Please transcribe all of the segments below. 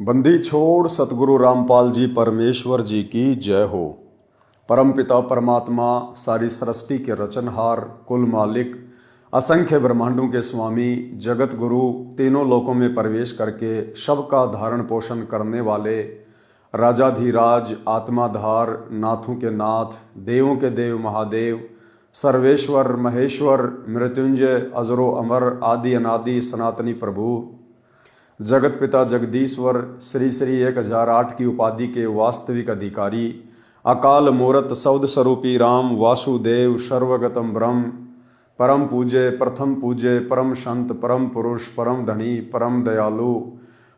बंदी छोड़ सतगुरु रामपाल जी परमेश्वर जी की जय हो। परमपिता परमात्मा सारी सृष्टि के रचनहार, कुल मालिक, असंख्य ब्रह्मांडों के स्वामी, जगत गुरु, तीनों लोकों में प्रवेश करके सबका धारण पोषण करने वाले राजाधिराज, आत्माधार, नाथों के नाथ, देवों के देव महादेव, सर्वेश्वर महेश्वर, मृत्युंजय, अजरो अमर, आदि अनादि सनातनी प्रभु, जगत पिता जगदीश्वर, श्री श्री 1008 की उपाधि के वास्तविक अधिकारी, अकाल मूरत सौद स्वरूपी राम वासुदेव, सर्वगतम ब्रह्म, परम पूज्य, प्रथम पूज्य, परम संत, परम पुरुष, परम धनी, परम दयालु,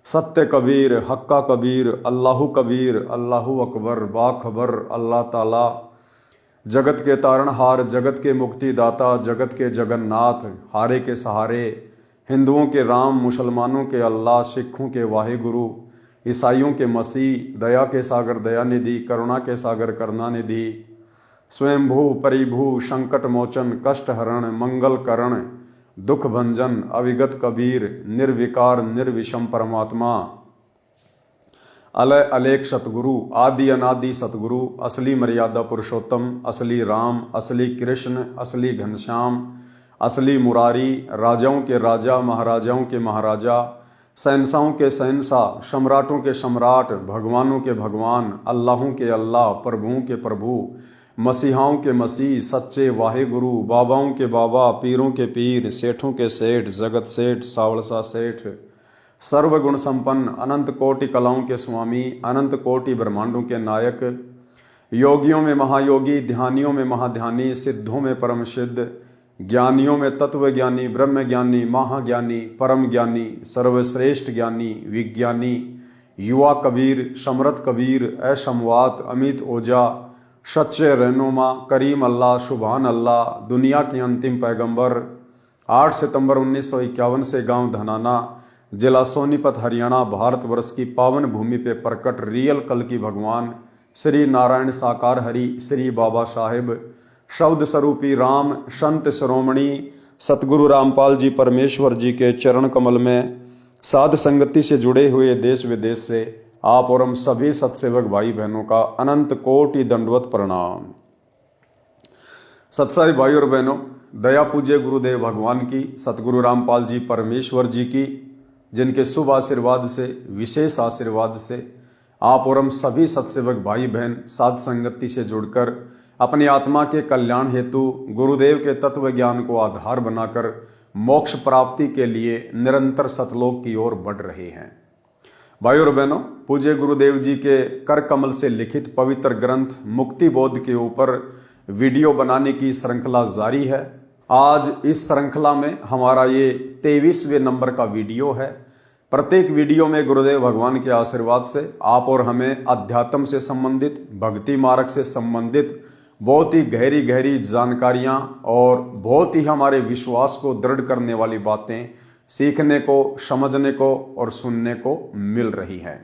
सत्य कबीर, हक्का कबीर, अल्लाहु कबीर, अल्लाहु अकबर, बाखबर अल्लाह ताला, जगत के तारणहार, जगत के मुक्तिदाता, जगत के जगन्नाथ, हारे के सहारे, हिंदुओं के राम, मुसलमानों के अल्लाह, सिखों के वाहिगुरु, ईसाइयों के मसीह, दया के सागर दयानिधि, करुणा के सागर करुणानिधि, स्वयंभू परिभू, संकट मोचन, कष्ट हरण, मंगल करण, दुख भंजन, अविगत कबीर, निर्विकार निर्विषम परमात्मा, अलय अलेख सतगुरु, आदि अनादि सतगुरु, असली मर्यादा पुरुषोत्तम, असली राम, असली कृष्ण, असली घनश्याम, असली मुरारी, राजाओं के राजा, महाराजाओं के महाराजा, शहंशाहों के शहंशाह, सम्राटों के सम्राट, भगवानों के भगवान, अल्लाहों के अल्लाह, प्रभुओं के प्रभु, मसीहाओं के मसीह, सच्चे वाहिगुरु, बाबाओं के बाबा, पीरों के पीर, सेठों के सेठ, जगत सेठ, सावलसा सेठ, सर्वगुण संपन्न, अनंत कोटि कलाओं के स्वामी, अनंत कोटि ब्रह्मांडों के नायक, योगियों में महायोगी, ध्यानियों में महाध्यानी, सिद्धों में परम सिद्ध, ज्ञानियों में तत्व ज्ञानी, ब्रह्म ज्ञानी, महाज्ञानी, परम ज्ञानी, सर्वश्रेष्ठ ज्ञानी, विज्ञानी, युवा कबीर, समरथ कबीर, असमवात, अमित ओझा, सच्चे रहनुमा, करीम अल्लाह, सुभान अल्लाह, दुनिया के अंतिम पैगंबर, 8 सितंबर 1951 से गांव धनाना, जिला सोनीपत, हरियाणा, भारतवर्ष की पावन भूमि पे प्रकट रियल कल की भगवान श्री नारायण साकार हरि, श्री बाबा साहेब, शब्द स्वरूपी राम, संत शिरोमणि सतगुरु रामपाल जी परमेश्वर जी के चरण कमल में साध संगति से जुड़े हुए देश विदेश से आप और हम सभी सत्सेवक भाई बहनों का अनंत कोटि दंडवत प्रणाम। सत्साई भाई और बहनों, दया पूज्य गुरुदेव भगवान की, सतगुरु रामपाल जी परमेश्वर जी की, जिनके शुभ आशीर्वाद से, विशेष आशीर्वाद से आप और हम सभी सत्सेवक भाई बहन साध संगति से जुड़कर अपनी आत्मा के कल्याण हेतु गुरुदेव के तत्व ज्ञान को आधार बनाकर मोक्ष प्राप्ति के लिए निरंतर सतलोक की ओर बढ़ रहे हैं। भाई और बहनों, पूज्य गुरुदेव जी के कर कमल से लिखित पवित्र ग्रंथ मुक्ति बोध के ऊपर वीडियो बनाने की श्रृंखला जारी है। आज इस श्रृंखला में हमारा ये 23वें नंबर का वीडियो है। प्रत्येक वीडियो में गुरुदेव भगवान के आशीर्वाद से आप और हमें अध्यात्म से संबंधित, भक्ति मार्ग से संबंधित बहुत ही गहरी गहरी जानकारियां और बहुत ही हमारे विश्वास को दृढ़ करने वाली बातें सीखने को, समझने को और सुनने को मिल रही हैं।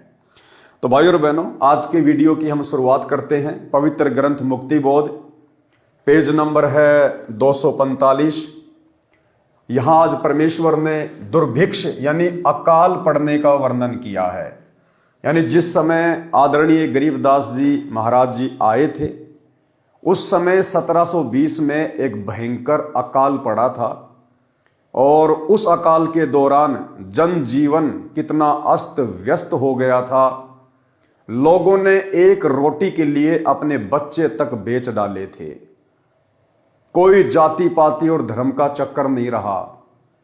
तो भाई और बहनों, आज के वीडियो की हम शुरुआत करते हैं। पवित्र ग्रंथ मुक्ति बोध, पेज नंबर है 245। यहां आज परमेश्वर ने दुर्भिक्ष यानी अकाल पड़ने का वर्णन किया है। यानी जिस समय आदरणीय गरीबदास जी महाराज जी आए थे, उस समय 1720 में एक भयंकर अकाल पड़ा था और उस अकाल के दौरान जनजीवन कितना अस्त व्यस्त हो गया था। लोगों ने एक रोटी के लिए अपने बच्चे तक बेच डाले थे। कोई जाति पाति और धर्म का चक्कर नहीं रहा।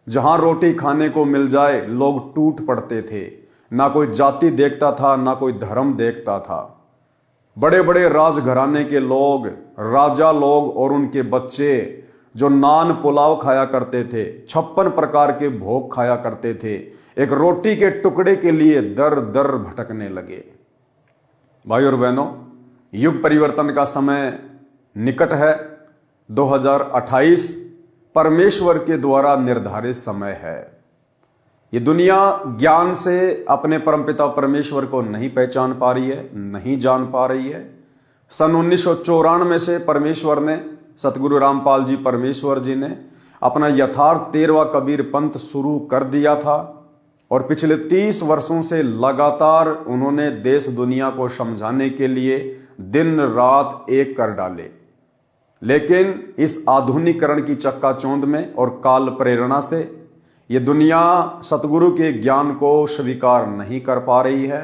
जहां रोटी खाने को मिल जाए लोग टूट पड़ते थे। ना कोई जाति देखता था, ना कोई धर्म देखता था। बड़े बड़े राजघराने के लोग, राजा लोग और उनके बच्चे जो नान पुलाव खाया करते थे, 56 प्रकार के भोग खाया करते थे, एक रोटी के टुकड़े के लिए दर दर भटकने लगे। भाई और बहनों, युग परिवर्तन का समय निकट है। 2028 परमेश्वर के द्वारा निर्धारित समय है। ये दुनिया ज्ञान से अपने परमपिता परमेश्वर को नहीं पहचान पा रही है, नहीं जान पा रही है। सन 1994 से परमेश्वर ने, सतगुरु रामपाल जी परमेश्वर जी ने अपना यथार्थ 13वां कबीर पंथ शुरू कर दिया था और पिछले 30 वर्षों से लगातार उन्होंने देश दुनिया को समझाने के लिए दिन रात एक कर डाले। लेकिन इस आधुनिकीकरण की चक्काचौंध में और काल प्रेरणा से ये दुनिया सतगुरु के ज्ञान को स्वीकार नहीं कर पा रही है।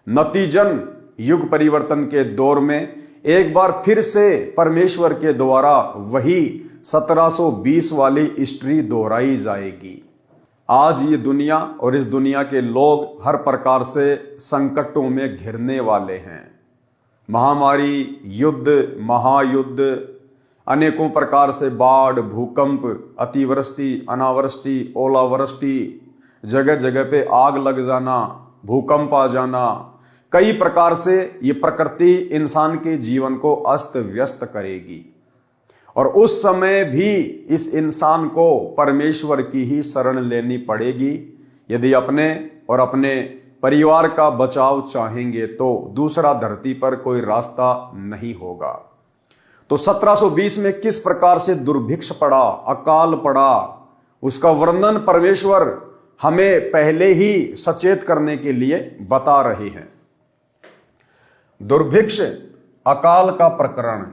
नतीजन युग परिवर्तन के दौर में एक बार फिर से परमेश्वर के द्वारा वही 1720 वाली हिस्ट्री दोहराई जाएगी। आज ये दुनिया और इस दुनिया के लोग हर प्रकार से संकटों में घिरने वाले हैं। महामारी, युद्ध, महायुद्ध, अनेकों प्रकार से बाढ़, भूकंप, अतिवृष्टि, अनावृष्टि, ओलावृष्टि, जगह जगह पे आग लग जाना, भूकंप आ जाना, कई प्रकार से ये प्रकृति इंसान के जीवन को अस्त व्यस्त करेगी। और उस समय भी इस इंसान को परमेश्वर की ही शरण लेनी पड़ेगी। यदि अपने और अपने परिवार का बचाव चाहेंगे तो दूसरा धरती पर कोई रास्ता नहीं होगा। तो 1720 में किस प्रकार से दुर्भिक्ष पड़ा, अकाल पड़ा, उसका वर्णन परमेश्वर हमें पहले ही सचेत करने के लिए बता रहे हैं। दुर्भिक्ष अकाल का प्रकरण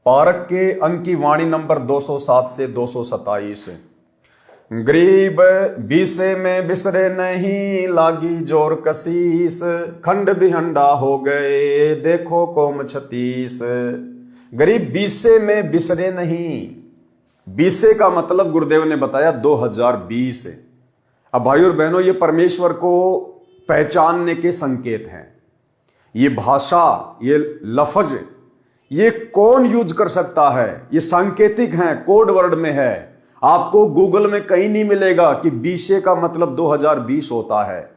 पारक के अंक की वाणी नंबर 207 से 227। गरीब बीसे में बिसरे नहीं, लागी जोर कसीस, खंड बिहंडा हो गए देखो कोम 36। गरीब बीसे में बिसरे नहीं। बीसे का मतलब गुरुदेव ने बताया 2020। अब भाई और बहनों, ये परमेश्वर को पहचानने के संकेत हैं। ये भाषा, ये लफ्ज, ये कौन यूज कर सकता है? ये सांकेतिक हैं, कोड वर्ड में है। आपको गूगल में कहीं नहीं मिलेगा कि बीसे का मतलब 2020 होता है।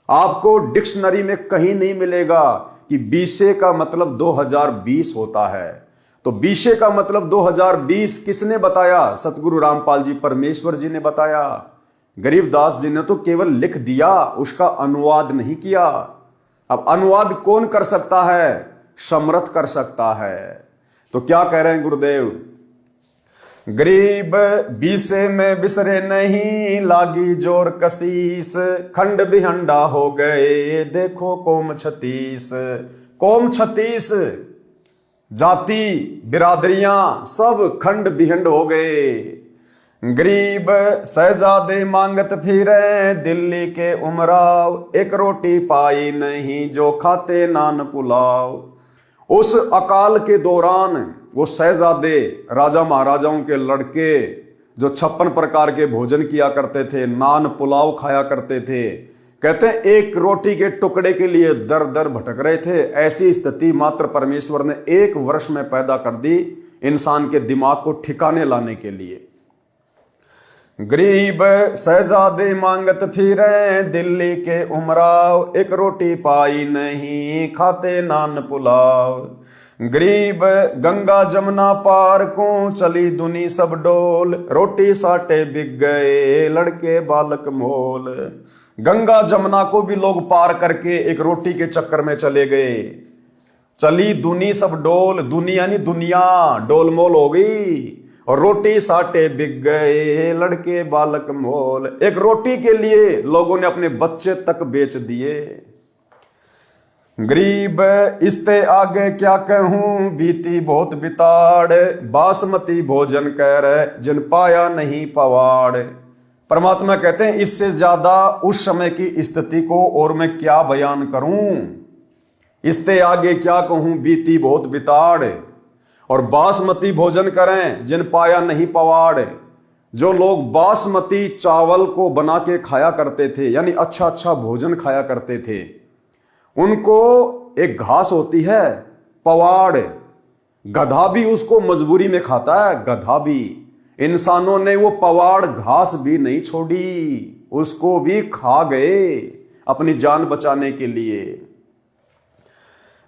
आपको डिक्शनरी में कहीं नहीं मिलेगा कि बीसे का मतलब 2020 होता है। तो बीसे का मतलब 2020 किसने बताया? सतगुरु रामपाल जी परमेश्वर जी ने बताया। गरीबदास जी ने तो केवल लिख दिया, उसका अनुवाद नहीं किया। अब अनुवाद कौन कर सकता है? समर्थ कर सकता है। तो क्या कह रहे हैं गुरुदेव? गरीब बीसे में बिसरे नहीं, लागी जोर कसीस, खंड बिहंडा हो गए देखो कोम 36। कोम 36 जाति बिरादरियां सब खंड बिहंड हो गए। गरीब शहजादे मांगत फिरे दिल्ली के उमराव, एक रोटी पाई नहीं जो खाते नान पुलाव। उस अकाल के दौरान वो शहजादे, राजा महाराजाओं के लड़के जो 56 प्रकार के भोजन किया करते थे, नान पुलाव खाया करते थे, कहते हैं एक रोटी के टुकड़े के लिए दर दर भटक रहे थे। ऐसी स्थिति मात्र परमेश्वर ने 1 वर्ष में पैदा कर दी इंसान के दिमाग को ठिकाने लाने के लिए। गरीब शहजादे मांगत फिरे दिल्ली के उमराव, एक रोटी पाई नहीं खाते नान पुलाव। गरीब गंगा जमुना पार को चली दुनी सब डोल, रोटी साटे बिक गए लड़के बालक मोल। गंगा जमुना को भी लोग पार करके एक रोटी के चक्कर में चले गए। चली दुनी सब डोल, दुनी यानी दुनिया डोलमोल हो गई, और रोटी साटे बिक गए लड़के बालक मोल। एक रोटी के लिए लोगों ने अपने बच्चे तक बेच दिए। गरीब इसते आगे क्या कहूं, बीती बहुत बिताड़, बासमती भोजन कर जिन पाया नहीं पवाड़। परमात्मा कहते हैं इससे ज्यादा उस समय की स्थिति को और मैं क्या बयान करूं। इसते आगे क्या कहूं, बीती बहुत बिताड़, और बासमती भोजन करें जिन पाया नहीं पवाड़। जो लोग बासमती चावल को बना के खाया करते थे, यानी अच्छा अच्छा भोजन खाया करते थे, उनको एक घास होती है पवाड़। गधा भी उसको मजबूरी में खाता है, गधा भी। इंसानों ने वो पवाड़ घास भी नहीं छोड़ी, उसको भी खा गए अपनी जान बचाने के लिए।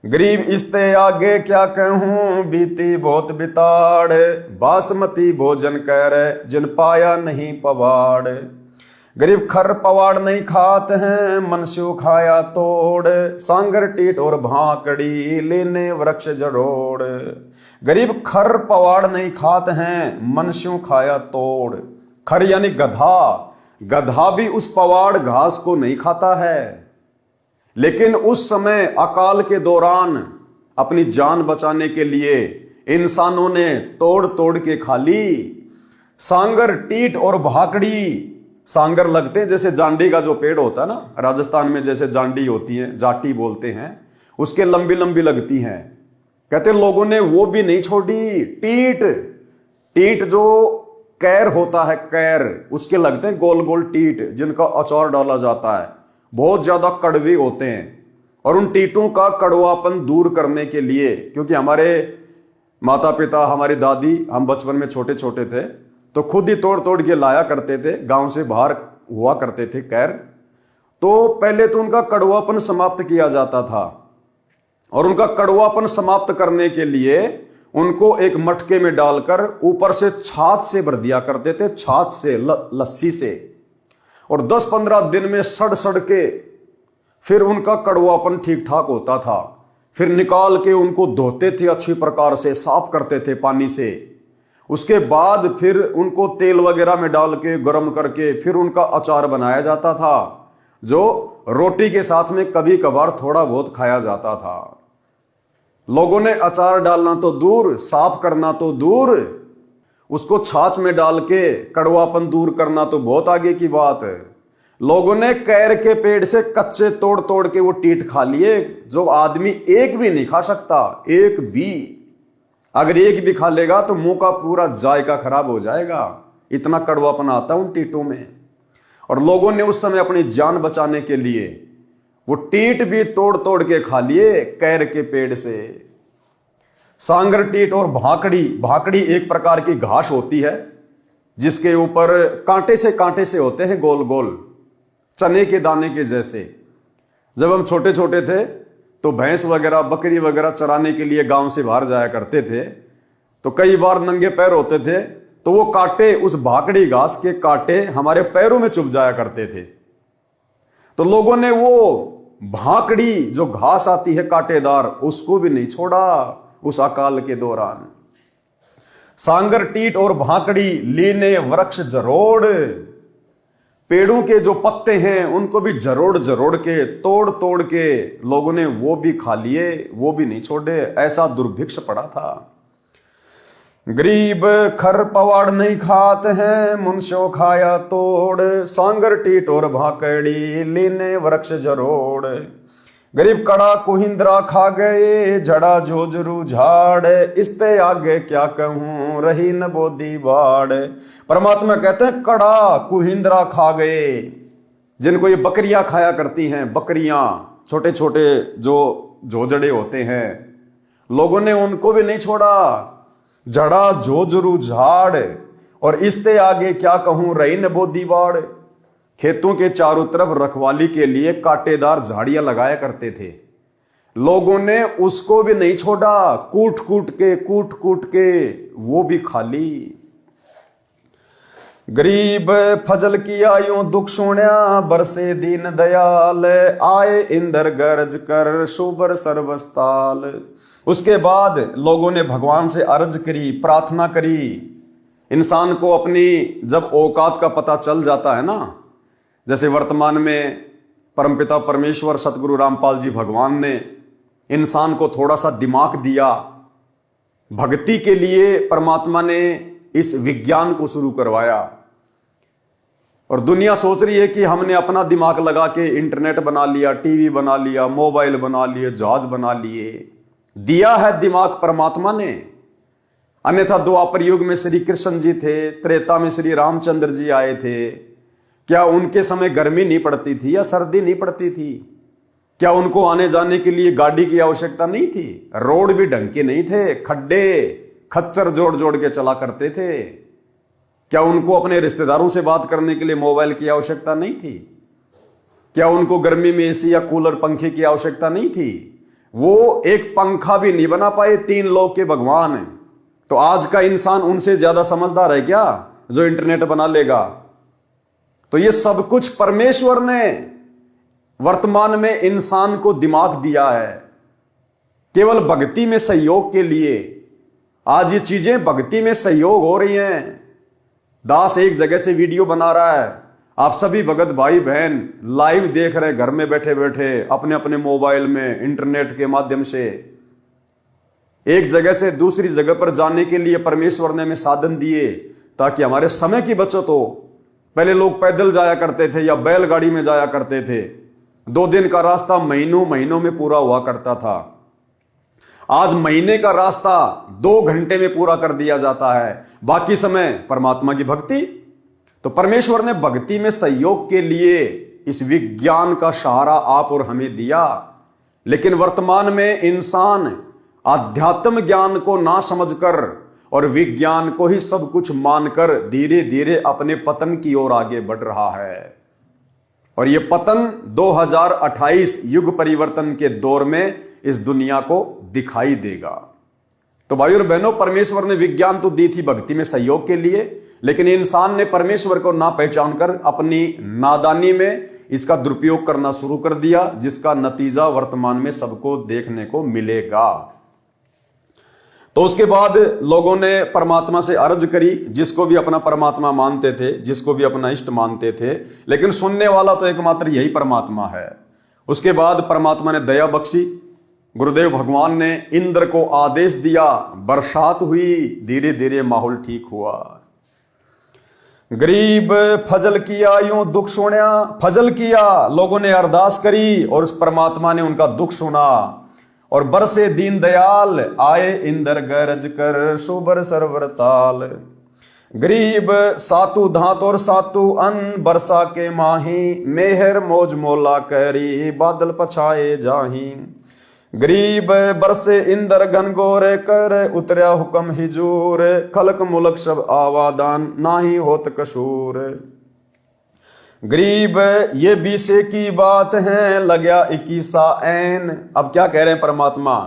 गरीब इसते आगे क्या कहूं, बीती बहुत बिताड़, बासमती भोजन कर जिन पाया नहीं पवाड़। गरीब खर पवाड़ नहीं खाते हैं, मनुष्य खाया तोड़, सांगर टीट और भाकड़ी लेने वृक्ष जड़ोड़। गरीब खर पवाड़ नहीं खाते हैं, मनुष्य खाया तोड़। खर यानी गधा, गधा भी उस पवाड़ घास को नहीं खाता है। लेकिन उस समय अकाल के दौरान अपनी जान बचाने के लिए इंसानों ने तोड़ तोड़ के खा ली। सांगर, टीट और भाकड़ी। सांगर लगते हैं जैसे जांडी का जो पेड़ होता है ना, राजस्थान में जैसे जांडी होती है, जाटी बोलते हैं, उसके लंबी लंबी लगती हैं। कहते लोगों ने वो भी नहीं छोड़ी। टीट, टीट जो कैर होता है, कैर, उसके लगते हैं गोल गोल टीट, जिनका अचार डाला जाता है। बहुत ज्यादा कड़वे होते हैं और उन टीटों का कड़वापन दूर करने के लिए, क्योंकि हमारे माता पिता, हमारी दादी, हम बचपन में छोटे छोटे थे तो खुद ही तोड़ तोड़ के लाया करते थे, गांव से बाहर हुआ करते थे कैर। तो पहले तो उनका कड़वापन समाप्त किया जाता था और उनका कड़वापन समाप्त करने के लिए उनको एक मटके में डालकर ऊपर से छाछ से भर दिया करते थे, छाछ से, लस्सी से, और 10-15 दिन में सड़ सड़ के फिर उनका कड़वापन ठीक ठाक होता था। फिर निकाल के उनको धोते थे, अच्छी प्रकार से साफ करते थे पानी से। उसके बाद फिर उनको तेल वगैरह में डाल के गर्म करके फिर उनका अचार बनाया जाता था, जो रोटी के साथ में कभी कभार थोड़ा बहुत खाया जाता था। लोगों ने अचार डालना तो दूर, साफ करना तो दूर, उसको छाछ में डाल के कड़वापन दूर करना तो बहुत आगे की बात है। लोगों ने कैर के पेड़ से कच्चे तोड़ तोड़ के वो टीट खा लिए, जो आदमी एक भी नहीं खा सकता, एक भी। अगर एक भी खा लेगा तो मुंह का पूरा जायका खराब हो जाएगा, इतना कड़वापन आता उन टीटों में। और लोगों ने उस समय अपनी जान बचाने के लिए वो टीट भी तोड़ तोड़ के खा लिए कैर के पेड़ से। सांगर, टीट और भाकड़ी। भाकड़ी एक प्रकार की घास होती है जिसके ऊपर कांटे से होते हैं, गोल गोल चने के दाने के जैसे। जब हम छोटे छोटे थे तो भैंस वगैरह, बकरी वगैरह चराने के लिए गांव से बाहर जाया करते थे, तो कई बार नंगे पैर होते थे तो वो कांटे, उस भाकड़ी घास के कांटे हमारे पैरों में चुभ जाया करते थे। तो लोगों ने वो भाकड़ी जो घास आती है कांटेदार, उसको भी नहीं छोड़ा उस अकाल के दौरान। सांगर, टीट और भाकड़ी लीने वृक्ष जरोड़। पेड़ों के जो पत्ते हैं उनको भी जरोड़ जरोड़ के, तोड़ तोड़ के लोगों ने वो भी खा लिए, वो भी नहीं छोड़े। ऐसा दुर्भिक्ष पड़ा था। गरीब खर पवाड़ नहीं खाते हैं, मुनशो खाया तोड़। सांगर, टीट और भाकड़ी लीने वृक्ष जरोड़। गरीब कड़ा कुहिंद्रा खा गए, जड़ा जोजरू झाड़। इसते आगे क्या कहूं, रही न बोदी बाड़। परमात्मा कहते हैं कड़ा कुहिंद्रा खा गए, जिनको ये बकरियां खाया करती हैं, बकरियां, छोटे छोटे जो जोजड़े होते हैं, लोगों ने उनको भी नहीं छोड़ा। जड़ा जोजरू झाड़ और इसते आगे क्या कहूं, रही न बोदी बाड़। खेतों के चारों तरफ रखवाली के लिए कांटेदार झाड़ियां लगाया करते थे, लोगों ने उसको भी नहीं छोड़ा। कूट कूट के वो भी खा ली। गरीब फजल किया यूं दुख सुण्या, बरसे दीन दयाल। आए इंदर गरज कर, शुबर सर्वस्ताल। उसके बाद लोगों ने भगवान से अर्ज करी, प्रार्थना करी। इंसान को अपनी जब औकात का पता चल जाता है ना, जैसे वर्तमान में परमपिता परमेश्वर सतगुरु रामपाल जी भगवान ने इंसान को थोड़ा सा दिमाग दिया, भक्ति के लिए परमात्मा ने इस विज्ञान को शुरू करवाया। और दुनिया सोच रही है कि हमने अपना दिमाग लगा के इंटरनेट बना लिया, टीवी बना लिया, मोबाइल बना लिए, जहाज बना लिए। दिया है दिमाग परमात्मा ने। अन्यथा द्वापर युग में श्री कृष्ण जी थे, त्रेता में श्री रामचंद्र जी आए थे। क्या उनके समय गर्मी नहीं पड़ती थी या सर्दी नहीं पड़ती थी? क्या उनको आने जाने के लिए गाड़ी की आवश्यकता नहीं थी? रोड भी ढंग के नहीं थे, खड्डे खच्चर जोड़ जोड़ के चला करते थे। क्या उनको अपने रिश्तेदारों से बात करने के लिए मोबाइल की आवश्यकता नहीं थी? क्या उनको गर्मी में एसी या कूलर, पंखे की आवश्यकता नहीं थी? वो एक पंखा भी नहीं बना पाए, 3 लोक के भगवान हैं। तो आज का इंसान उनसे ज्यादा समझदार है क्या, जो इंटरनेट बना लेगा? तो ये सब कुछ परमेश्वर ने वर्तमान में इंसान को दिमाग दिया है, केवल भक्ति में सहयोग के लिए। आज ये चीजें भक्ति में सहयोग हो रही हैं। दास एक जगह से वीडियो बना रहा है, आप सभी भगत भाई बहन लाइव देख रहे घर में बैठे बैठे अपने अपने मोबाइल में इंटरनेट के माध्यम से। एक जगह से दूसरी जगह पर जाने के लिए परमेश्वर ने हमें साधन दिए ताकि हमारे समय की बचत हो। पहले लोग पैदल जाया करते थे या बैलगाड़ी में जाया करते थे। 2 दिन का रास्ता महीनों महीनों में पूरा हुआ करता था। आज महीने का रास्ता 2 घंटे में पूरा कर दिया जाता है। बाकी समय परमात्मा की भक्ति। तो परमेश्वर ने भक्ति में सहयोग के लिए इस विज्ञान का सहारा आप और हमें दिया। लेकिन वर्तमान में इंसान आध्यात्म ज्ञान को ना समझकर और विज्ञान को ही सब कुछ मानकर धीरे धीरे अपने पतन की ओर आगे बढ़ रहा है। और यह पतन 2028 युग परिवर्तन के दौर में इस दुनिया को दिखाई देगा। तो भाइयों और बहनों, परमेश्वर ने विज्ञान तो दी थी भक्ति में सहयोग के लिए, लेकिन इंसान ने परमेश्वर को ना पहचान कर अपनी नादानी में इसका दुरुपयोग करना शुरू कर दिया, जिसका नतीजा वर्तमान में सबको देखने को मिलेगा। तो उसके बाद लोगों ने परमात्मा से अर्ज करी, जिसको भी अपना परमात्मा मानते थे, जिसको भी अपना इष्ट मानते थे, लेकिन सुनने वाला तो एकमात्र यही परमात्मा है। उसके बाद परमात्मा ने दया बख्शी। गुरुदेव भगवान ने इंद्र को आदेश दिया, बरसात हुई, धीरे धीरे माहौल ठीक हुआ। गरीब फजल किया, यूं दुख सुना, फजल किया, लोगों ने अरदास करी और उस परमात्मा ने उनका दुख सुना। और बरसे दीन दयाल, आए इंद्र गरज कर, सुबर सरवर ताल। गरीब सातु धात और सातु अन्न, बरसा के माही, मेहर मौज मोला करी, बादल पछाए जाही। गरीब बरसे इंद्र घनघोर कर, उतरया हुक्म हिजूर, खलक मुलक सब आवादान, नाही होत कसूर। गरीब ये 20 की बात है, लग्या 21 ऐन। अब क्या कह रहे हैं परमात्मा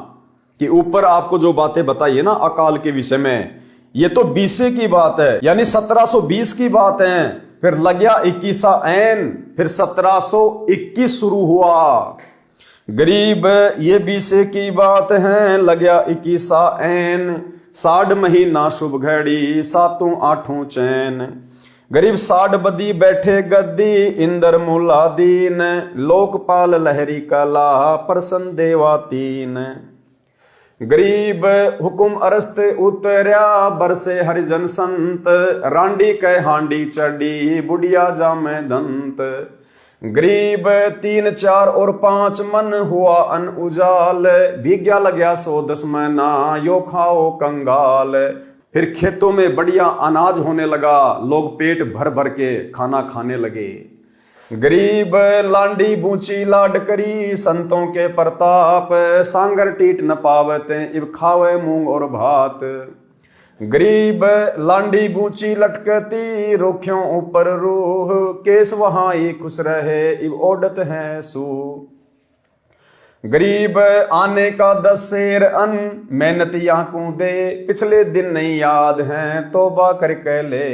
कि ऊपर आपको जो बातें बताई है ना अकाल के विषय में, ये तो 20 की बात है, यानी 1720 की बात है। फिर लग्या 21 ऐन, फिर 1721 शुरू हुआ। गरीब ये 20 की बात है, लग्या 21 ऐन, 60 महीना शुभ घड़ी, 7 8 चैन। गरीब 60 बदी बैठे गद्दी, इंद्र मूला दीन, लोकपाल लहरी कला, प्रसन्न देवा तीन। गरीब हुकुम अरस्त उतरया, बरसे हरिजन संत, रांडी कह हांडी चढ़ी, बुढ़िया जामे दंत। गरीब 3 4 और 5 मन, हुआ अन उजाल, भीग्या लग्या 110 महीना, यो खाओ कंगाल। फिर खेतों में बढ़िया अनाज होने लगा, लोग पेट भर भर के खाना खाने लगे। गरीब लांडी बूची लाड करी, संतों के प्रताप, सांगर टीट न पावते, इब खावे मूंग और भात। गरीब लांडी बूची लटकती, रोखियों ऊपर रूह, केस वहां ही खुश रहे, इब ओडत है सू। गरीब आने का 10 सेर अन्न, मेहनत याकू दे, पिछले दिन नहीं याद हैं, तौबा करके ले।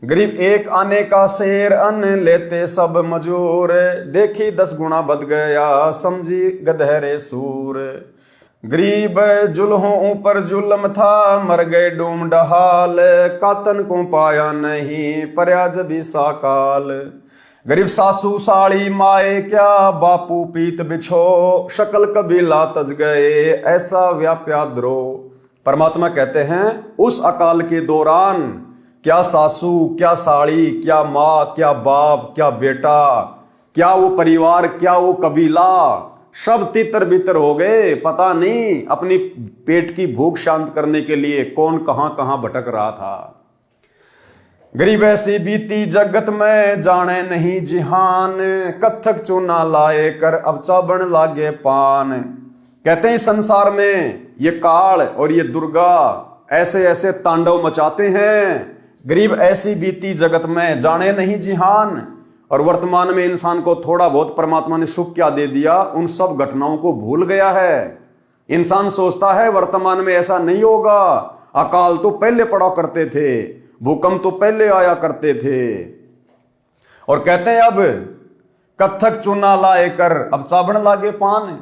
गरीब 1 आने का शेर अन्न, लेते सब मजूर, देखी 10 गुना बद गया, समझी गधेरे सूर। गरीब जुल्हों ऊपर जुल्म था, मर गए डूम डहाल, कातन को पाया नहीं, पर्याज भी साकाल। गरीब सासू साड़ी माए क्या, बापू पीत बिछो, शकल कबीला तज गए, ऐसा व्याप्या द्रो। परमात्मा कहते हैं उस अकाल के दौरान क्या सासू, क्या साड़ी, क्या माँ, क्या बाप, क्या बेटा, क्या वो परिवार, क्या वो कबीला, सब तितर बितर हो गए। पता नहीं अपनी पेट की भूख शांत करने के लिए कौन कहां कहां भटक रहा था। गरीब ऐसी बीती जगत में, जाने नहीं जिहान, कत्थक चूना लाए कर, अब चाबण लागे पान। कहते हैं संसार में ये काल और ये दुर्गा ऐसे ऐसे तांडव मचाते हैं। गरीब ऐसी बीती जगत में, जाने नहीं जिहान। और वर्तमान में इंसान को थोड़ा बहुत परमात्मा ने सुख क्या दे दिया, उन सब घटनाओं को भूल गया है। इंसान सोचता है वर्तमान में ऐसा नहीं होगा, अकाल तो पहले पड़ा करते थे, भूकंप तो पहले आया करते थे। और कहते हैं अब कत्थक चूना लाए कर, अब चाबण लागे पान।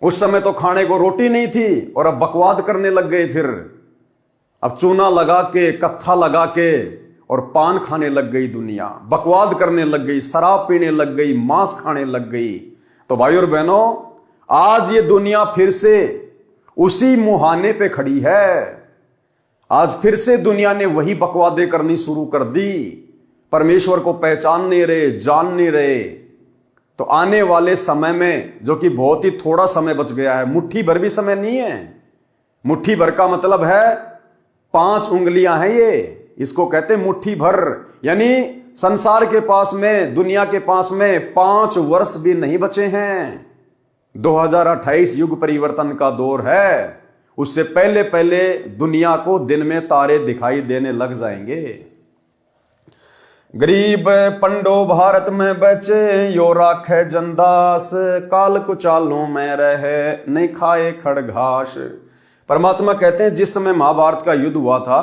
उस समय तो खाने को रोटी नहीं थी और अब बकवाद करने लग गए। फिर अब चूना लगा के, कत्था लगा के और पान खाने लग गई दुनिया, बकवाद करने लग गई, शराब पीने लग गई, मांस खाने लग गई। तो भाई और बहनों, आज ये दुनिया फिर से उसी मुहाने पे खड़ी है। आज फिर से दुनिया ने वही बकवादे करनी शुरू कर दी, परमेश्वर को पहचान नहीं रहे, जान नहीं रहे। तो आने वाले समय में, जो कि बहुत ही थोड़ा समय बच गया है, मुट्ठी भर भी समय नहीं है, मुट्ठी भर का मतलब है 5 उंगलियां हैं ये, इसको कहते हैं मुट्ठी भर। यानी संसार के पास में, दुनिया के पास में 5 वर्ष भी नहीं बचे हैं। 2028 युग परिवर्तन का दौर है, उससे पहले पहले दुनिया को दिन में तारे दिखाई देने लग जाएंगे। गरीब पंडो भारत में बचे, यो राखे जनदास, काल कुचालों में रहे, नहीं खाए खड़घास। परमात्मा कहते हैं जिस समय महाभारत का युद्ध हुआ था,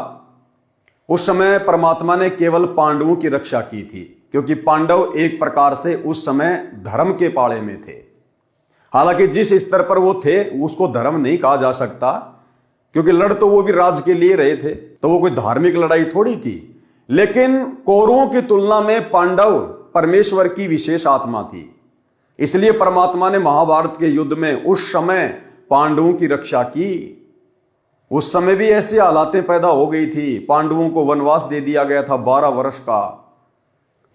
उस समय परमात्मा ने केवल पांडवों की रक्षा की थी, क्योंकि पांडव एक प्रकार से उस समय धर्म के पाले में थे। हालांकि जिस स्तर पर वो थे उसको धर्म नहीं कहा जा सकता, क्योंकि लड़ तो वो भी राज के लिए रहे थे, तो वो कोई धार्मिक लड़ाई थोड़ी थी। लेकिन कौरवों की तुलना में पांडव परमेश्वर की विशेष आत्मा थी, इसलिए परमात्मा ने महाभारत के युद्ध में उस समय पांडवों की रक्षा की। उस समय भी ऐसी हालातें पैदा हो गई थी, पांडवों को वनवास दे दिया गया था 12 वर्ष का।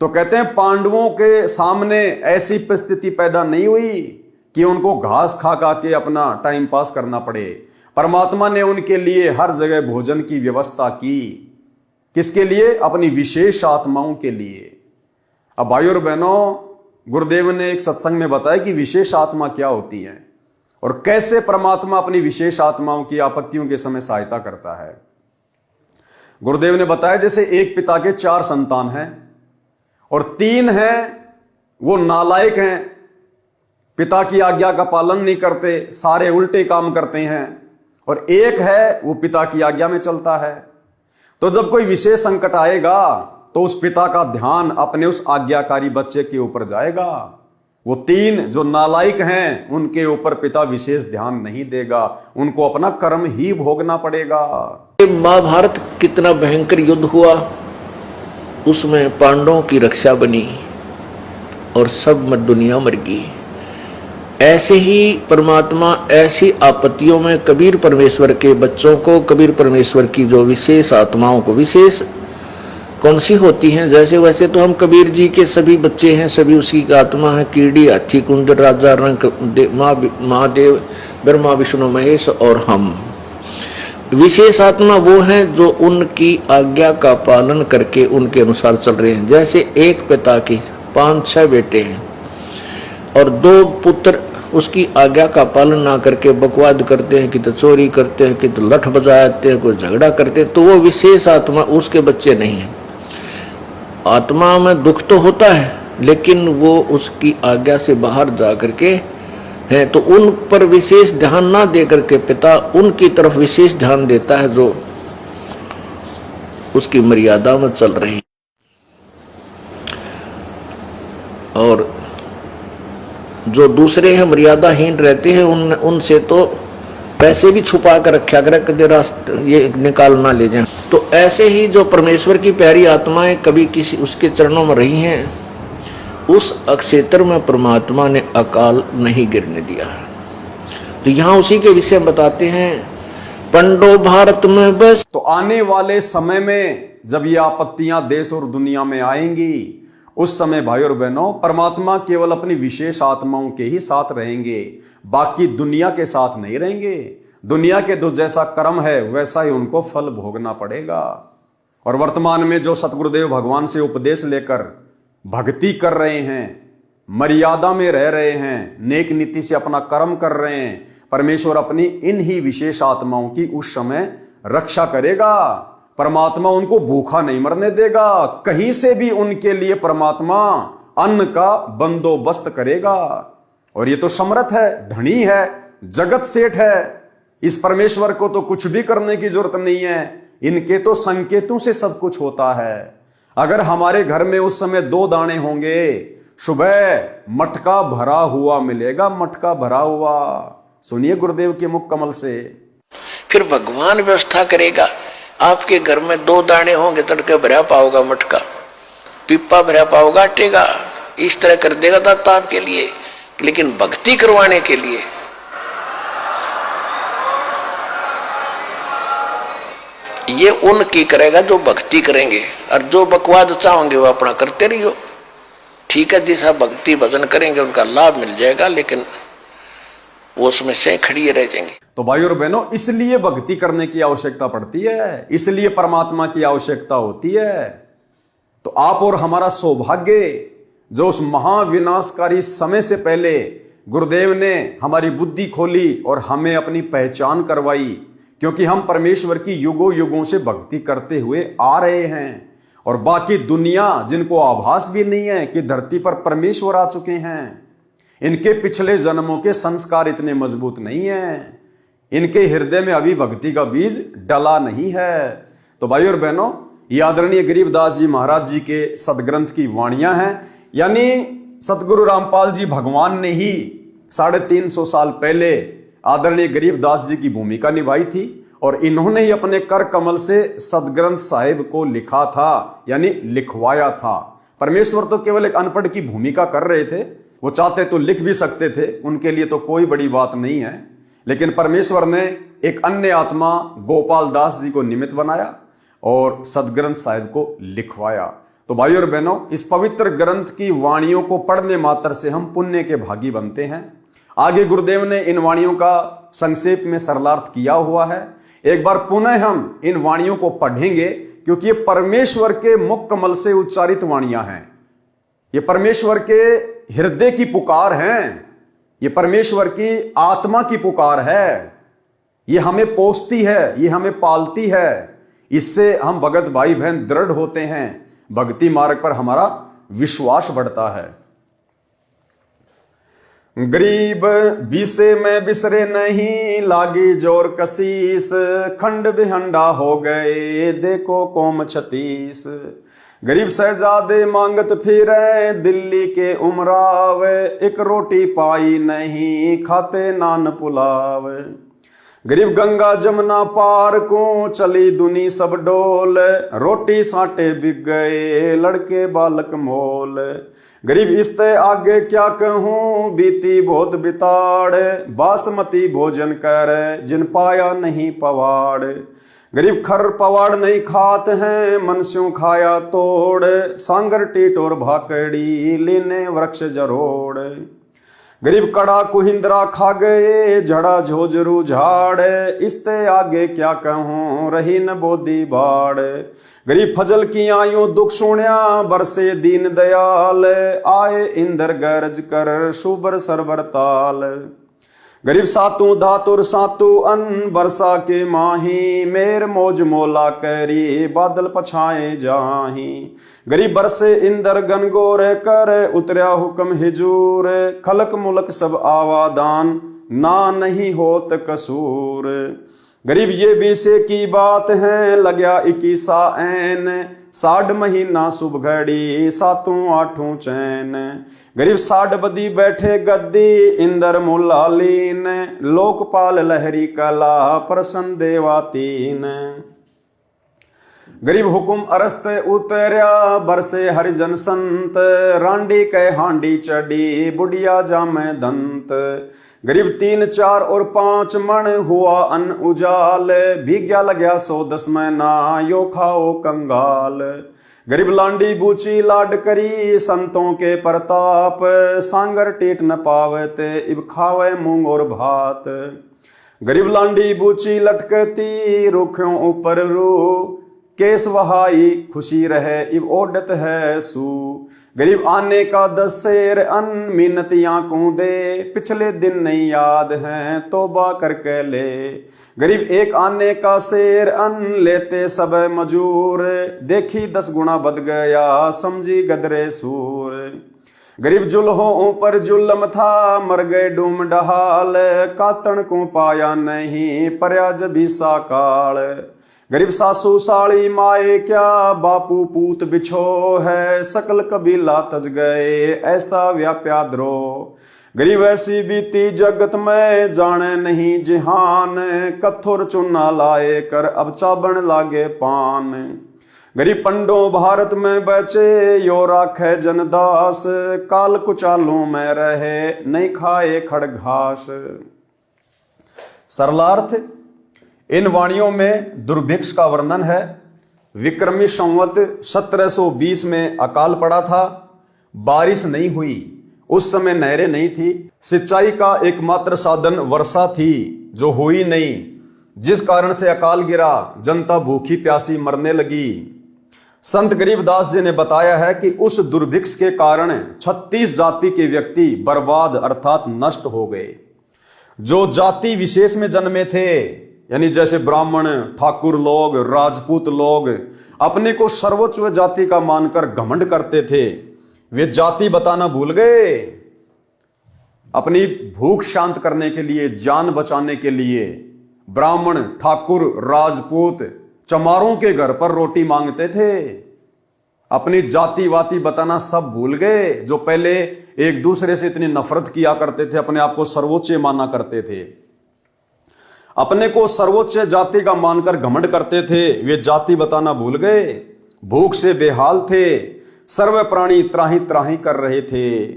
तो कहते हैं पांडवों के सामने ऐसी परिस्थिति पैदा नहीं हुई कि उनको घास खा खा के अपना टाइम पास करना पड़े। परमात्मा ने उनके लिए हर जगह भोजन की व्यवस्था की। किसके लिए? अपनी विशेष आत्माओं के लिए। अब भाई और बहनों, गुरुदेव ने एक सत्संग में बताया कि विशेष आत्मा क्या होती है और कैसे परमात्मा अपनी विशेष आत्माओं की आपत्तियों के समय सहायता करता है। गुरुदेव ने बताया जैसे एक पिता के 4 संतान हैं और 3 हैं वो नालायक हैं, पिता की आज्ञा का पालन नहीं करते, सारे उल्टे काम करते हैं, और एक है वो पिता की आज्ञा में चलता है। तो जब कोई विशेष संकट आएगा तो उस पिता का ध्यान अपने उस आज्ञाकारी बच्चे के ऊपर जाएगा। वो 3 जो नालायक हैं उनके ऊपर पिता विशेष ध्यान नहीं देगा, उनको अपना कर्म ही भोगना पड़ेगा। महाभारत कितना भयंकर युद्ध हुआ, उसमें पांडवों की रक्षा बनी और सब दुनिया मर गई। ऐसे ही परमात्मा ऐसी आपत्तियों में कबीर परमेश्वर के बच्चों को, कबीर परमेश्वर की जो विशेष आत्माओं को, विशेष कौन सी होती हैं, जैसे वैसे तो हम कबीर जी के सभी बच्चे हैं, सभी उसी की आत्मा है। कीड़ी, हाथी, कुंजर, राजा, रंग, महादेव, ब्रह्मा, विष्णु, महेश और हम। विशेष आत्मा वो हैं जो उनकी आज्ञा का पालन करके उनके अनुसार चल रहे हैं। जैसे एक पिता की 5-6 बेटे हैं और 2 पुत्र उसकी आज्ञा का पालन ना करके बकवाद करते हैं, कि तो चोरी करते हैं, कि तो लठ बजाते हैं, कोई झगड़ा करते हैं, तो वो विशेष आत्मा उसके बच्चे नहीं हैं। आत्मा में दुख तो होता है, लेकिन वो उसकी आज्ञा से बाहर जा करके है, तो उन पर विशेष ध्यान ना दे करके पिता उनकी तरफ विशेष ध्यान देता है जो उसकी मर्यादा में चल रहे हैं। और जो दूसरे हैं मर्यादाहीन रहते हैं, उनसे तो पैसे भी छुपा कर रखा कर रास्ते ये निकाल ना ले जाएं। तो ऐसे ही जो परमेश्वर की प्यारी आत्माएं कभी किसी उसके चरणों में रही हैं, उस अक्षेत्र में परमात्मा ने अकाल नहीं गिरने दिया। तो यहाँ उसी के विषय बताते हैं, पंडो भारत में बस। तो आने वाले समय में जब ये आपत्तियां देश और दुनिया में आएंगी, उस समय भाई और बहनों परमात्मा केवल अपनी विशेष आत्माओं के ही साथ रहेंगे, बाकी दुनिया के साथ नहीं रहेंगे। दुनिया के जो जैसा कर्म है वैसा ही उनको फल भोगना पड़ेगा। और वर्तमान में जो सतगुरुदेव भगवान से उपदेश लेकर भक्ति कर रहे हैं, मर्यादा में रह रहे हैं, नेक नीति से अपना कर्म कर रहे हैं, परमेश्वर अपनी इन ही विशेष आत्माओं की उस समय रक्षा करेगा। परमात्मा उनको भूखा नहीं मरने देगा, कहीं से भी उनके लिए परमात्मा अन्न का बंदोबस्त करेगा। और ये तो समर्थ है, धनी है, जगत सेठ है, इस परमेश्वर को तो कुछ भी करने की जरूरत नहीं है, इनके तो संकेतों से सब कुछ होता है। अगर हमारे घर में उस समय 2 दाने होंगे, सुबह मटका भरा हुआ मिलेगा, मटका भरा हुआ। सुनिए गुरुदेव के मुख कमल से। फिर भगवान व्यवस्था करेगा। आपके घर में 2 दाने होंगे, तड़के भरा पाओगा मटका, पिप्पा भरा पाओगा आटे का, इस तरह कर देगा दाता आपके लिए। लेकिन भक्ति करवाने के लिए ये उनकी करेगा जो भक्ति करेंगे, और जो बकवाद चाहोगे वो अपना करते रहियो। ठीक है, जैसा भक्ति भजन करेंगे उनका लाभ मिल जाएगा, लेकिन वो उसमें से खड़ी रह जाएंगे। तो भाई और बहनों, इसलिए भक्ति करने की आवश्यकता पड़ती है, इसलिए परमात्मा की आवश्यकता होती है। तो आप और हमारा सौभाग्य जो उस महाविनाशकारी समय से पहले गुरुदेव ने हमारी बुद्धि खोली और हमें अपनी पहचान करवाई, क्योंकि हम परमेश्वर की युगों युगों से भक्ति करते हुए आ रहे हैं। और बाकी दुनिया जिनको आभास भी नहीं है कि धरती पर परमेश्वर आ चुके हैं, इनके पिछले जन्मों के संस्कार इतने मजबूत नहीं हैं, इनके हृदय में अभी भक्ति का बीज डला नहीं है। तो भाई और बहनों, ये आदरणीय गरीबदास जी महाराज जी के सदग्रंथ की वाणियां हैं, यानी सतगुरु रामपाल जी भगवान ने ही 350 साल पहले आदरणीय गरीबदास जी की भूमिका निभाई थी, और इन्होंने ही अपने कर कमल से सदग्रंथ साहिब को लिखा था, यानी लिखवाया था। परमेश्वर तो केवल एक अनपढ़ की भूमिका कर रहे थे, वो चाहते तो लिख भी सकते थे, उनके लिए तो कोई बड़ी बात नहीं है। लेकिन परमेश्वर ने एक अन्य आत्मा गोपाल दास जी को निमित्त बनाया और सदग्रंथ साहिब को लिखवाया। तो भाई और बहनों, इस पवित्र ग्रंथ की वाणियों को पढ़ने मात्र से हम पुण्य के भागी बनते हैं। आगे गुरुदेव ने इन वाणियों का संक्षेप में सरलार्थ किया हुआ है। एक बार पुनः हम इन वाणियों को पढ़ेंगे, क्योंकि ये परमेश्वर के मुख कमल से उच्चारित वाणियां हैं, ये परमेश्वर के हृदय की पुकार हैं, ये परमेश्वर की आत्मा की पुकार है, ये हमें पोसती है, ये हमें पालती है। इससे हम भगत भाई बहन दृढ़ होते हैं, भक्ति मार्ग पर हमारा विश्वास बढ़ता है। गरीब बीसे में बिसरे नहीं, लागी जोर कसीस, खंड बिहंडा हो गए देखो कोम 36। गरीब शहजादे मांगत फिरे दिल्ली के उमराव, एक रोटी पाई नहीं खाते नान पुलाव। गरीब गंगा जमुना पार को चली दुनी सब डोल, रोटी साटे बिक गए लड़के बालक मोल। गरीब इसते आगे क्या कहूँ बीती बहुत बिताड़, बासमती भोजन कर जिन पाया नहीं पवाड़। गरीब खर पवाड़ नहीं खात हैं मनस्यों खाया तोड़, सांगर टीट और भाकड़ी लीने वृक्ष जरोड़। गरीब कड़ा कुहिंद्रा खा गए झड़ा झोजरू झाड़, इसते आगे क्या कहूँ रही न बोधी बाड़। गरीब फजल की आयु दुख सुण्या बरसे दीन दयाल, आए इंद्र गरज कर सुबर सरबर ताल। गरीब सातु धातुर सातु अन्न बरसा के माही, मेर मौज मोला करी बादल पछाए जाही। गरीब बरसे इंदर गनगोर कर उतरया हुक्म हिजूर, खलक मुलक सब आवादान ना नहीं होत कसूर। गरीब ये बीसे की बात है लग्या 21 ऐन, 60 महीना शुभ घड़ी सातों आठों चैन। गरीब 60 बदी बैठे गद्दी इंदर मुलालीन, लोकपाल लहरी कला प्रसन्न देवातीन। गरीब हुकुम अरस्त उतरया बरसे हरिजन संत, रांडी कै हांडी चढ़ी बुढ़िया जामे दंत। गरीब 3, 4 और 5 मण हुआ अन्न उजाल, भीग्या लग्या 110 महीना यो खाओ कंगाल। गरीब लांडी बूची लाड करी संतों के प्रताप, सांगर टेट न पावते इब खावे मूंग और भात। गरीब लांडी बूची लटकती रुखों ऊपर रू, केस वहाई खुशी रहे इब ओडत है सू। गरीब आने का 10 शेर अन्न मिन्नतियां को दे, पिछले दिन नहीं याद हैं तौबा करके ले। गरीब 1 आने का शेर अन्न लेते सब मजूर, देखी 10 गुना बद गया समझी गदरे सूर। गरीब जुल्हों पर जुल्म था मर गए डूम डहाल, कातण को पाया नहीं पर्याज भी साकाल। गरीब सासू साड़ी माए क्या बापू पूत बिछो है, सकल कबीला तज गए ऐसा व्याप्या द्रोह। गरीब ऐसी बीती जगत में जाने नहीं जिहान, कथुर चुना लाए कर अब चाबन लागे पान। गरीब पंडो भारत में बचे यो राखे जनदास, काल कुचालू में रहे नहीं खाए खड़ घास। सरलार्थ, इन वाणियों में दुर्भिक्ष का वर्णन है। विक्रमी संवत 1720 में अकाल पड़ा था, बारिश नहीं हुई, उस समय नहरें नहीं थी, सिंचाई का एकमात्र साधन वर्षा थी जो हुई नहीं, जिस कारण से अकाल गिरा, जनता भूखी प्यासी मरने लगी। संत गरीबदास जी ने बताया है कि उस दुर्भिक्ष के कारण 36 जाति के व्यक्ति बर्बाद अर्थात नष्ट हो गए। जो जाति विशेष में जन्मे थे, यानी जैसे ब्राह्मण, ठाकुर लोग, राजपूत लोग अपने को सर्वोच्च जाति का मानकर घमंड करते थे, वे जाति बताना भूल गए। अपनी भूख शांत करने के लिए, जान बचाने के लिए ब्राह्मण, ठाकुर, राजपूत चमारों के घर पर रोटी मांगते थे। अपनी जाति वाति बताना सब भूल गए। जो पहले एक दूसरे से इतनी नफरत किया करते थे, अपने आप को सर्वोच्च माना करते थे, अपने को सर्वोच्च जाति का मानकर घमंड करते थे, वे जाति बताना भूल गए। भूख से बेहाल थे, सर्व प्राणी त्राही त्राही कर रहे थे।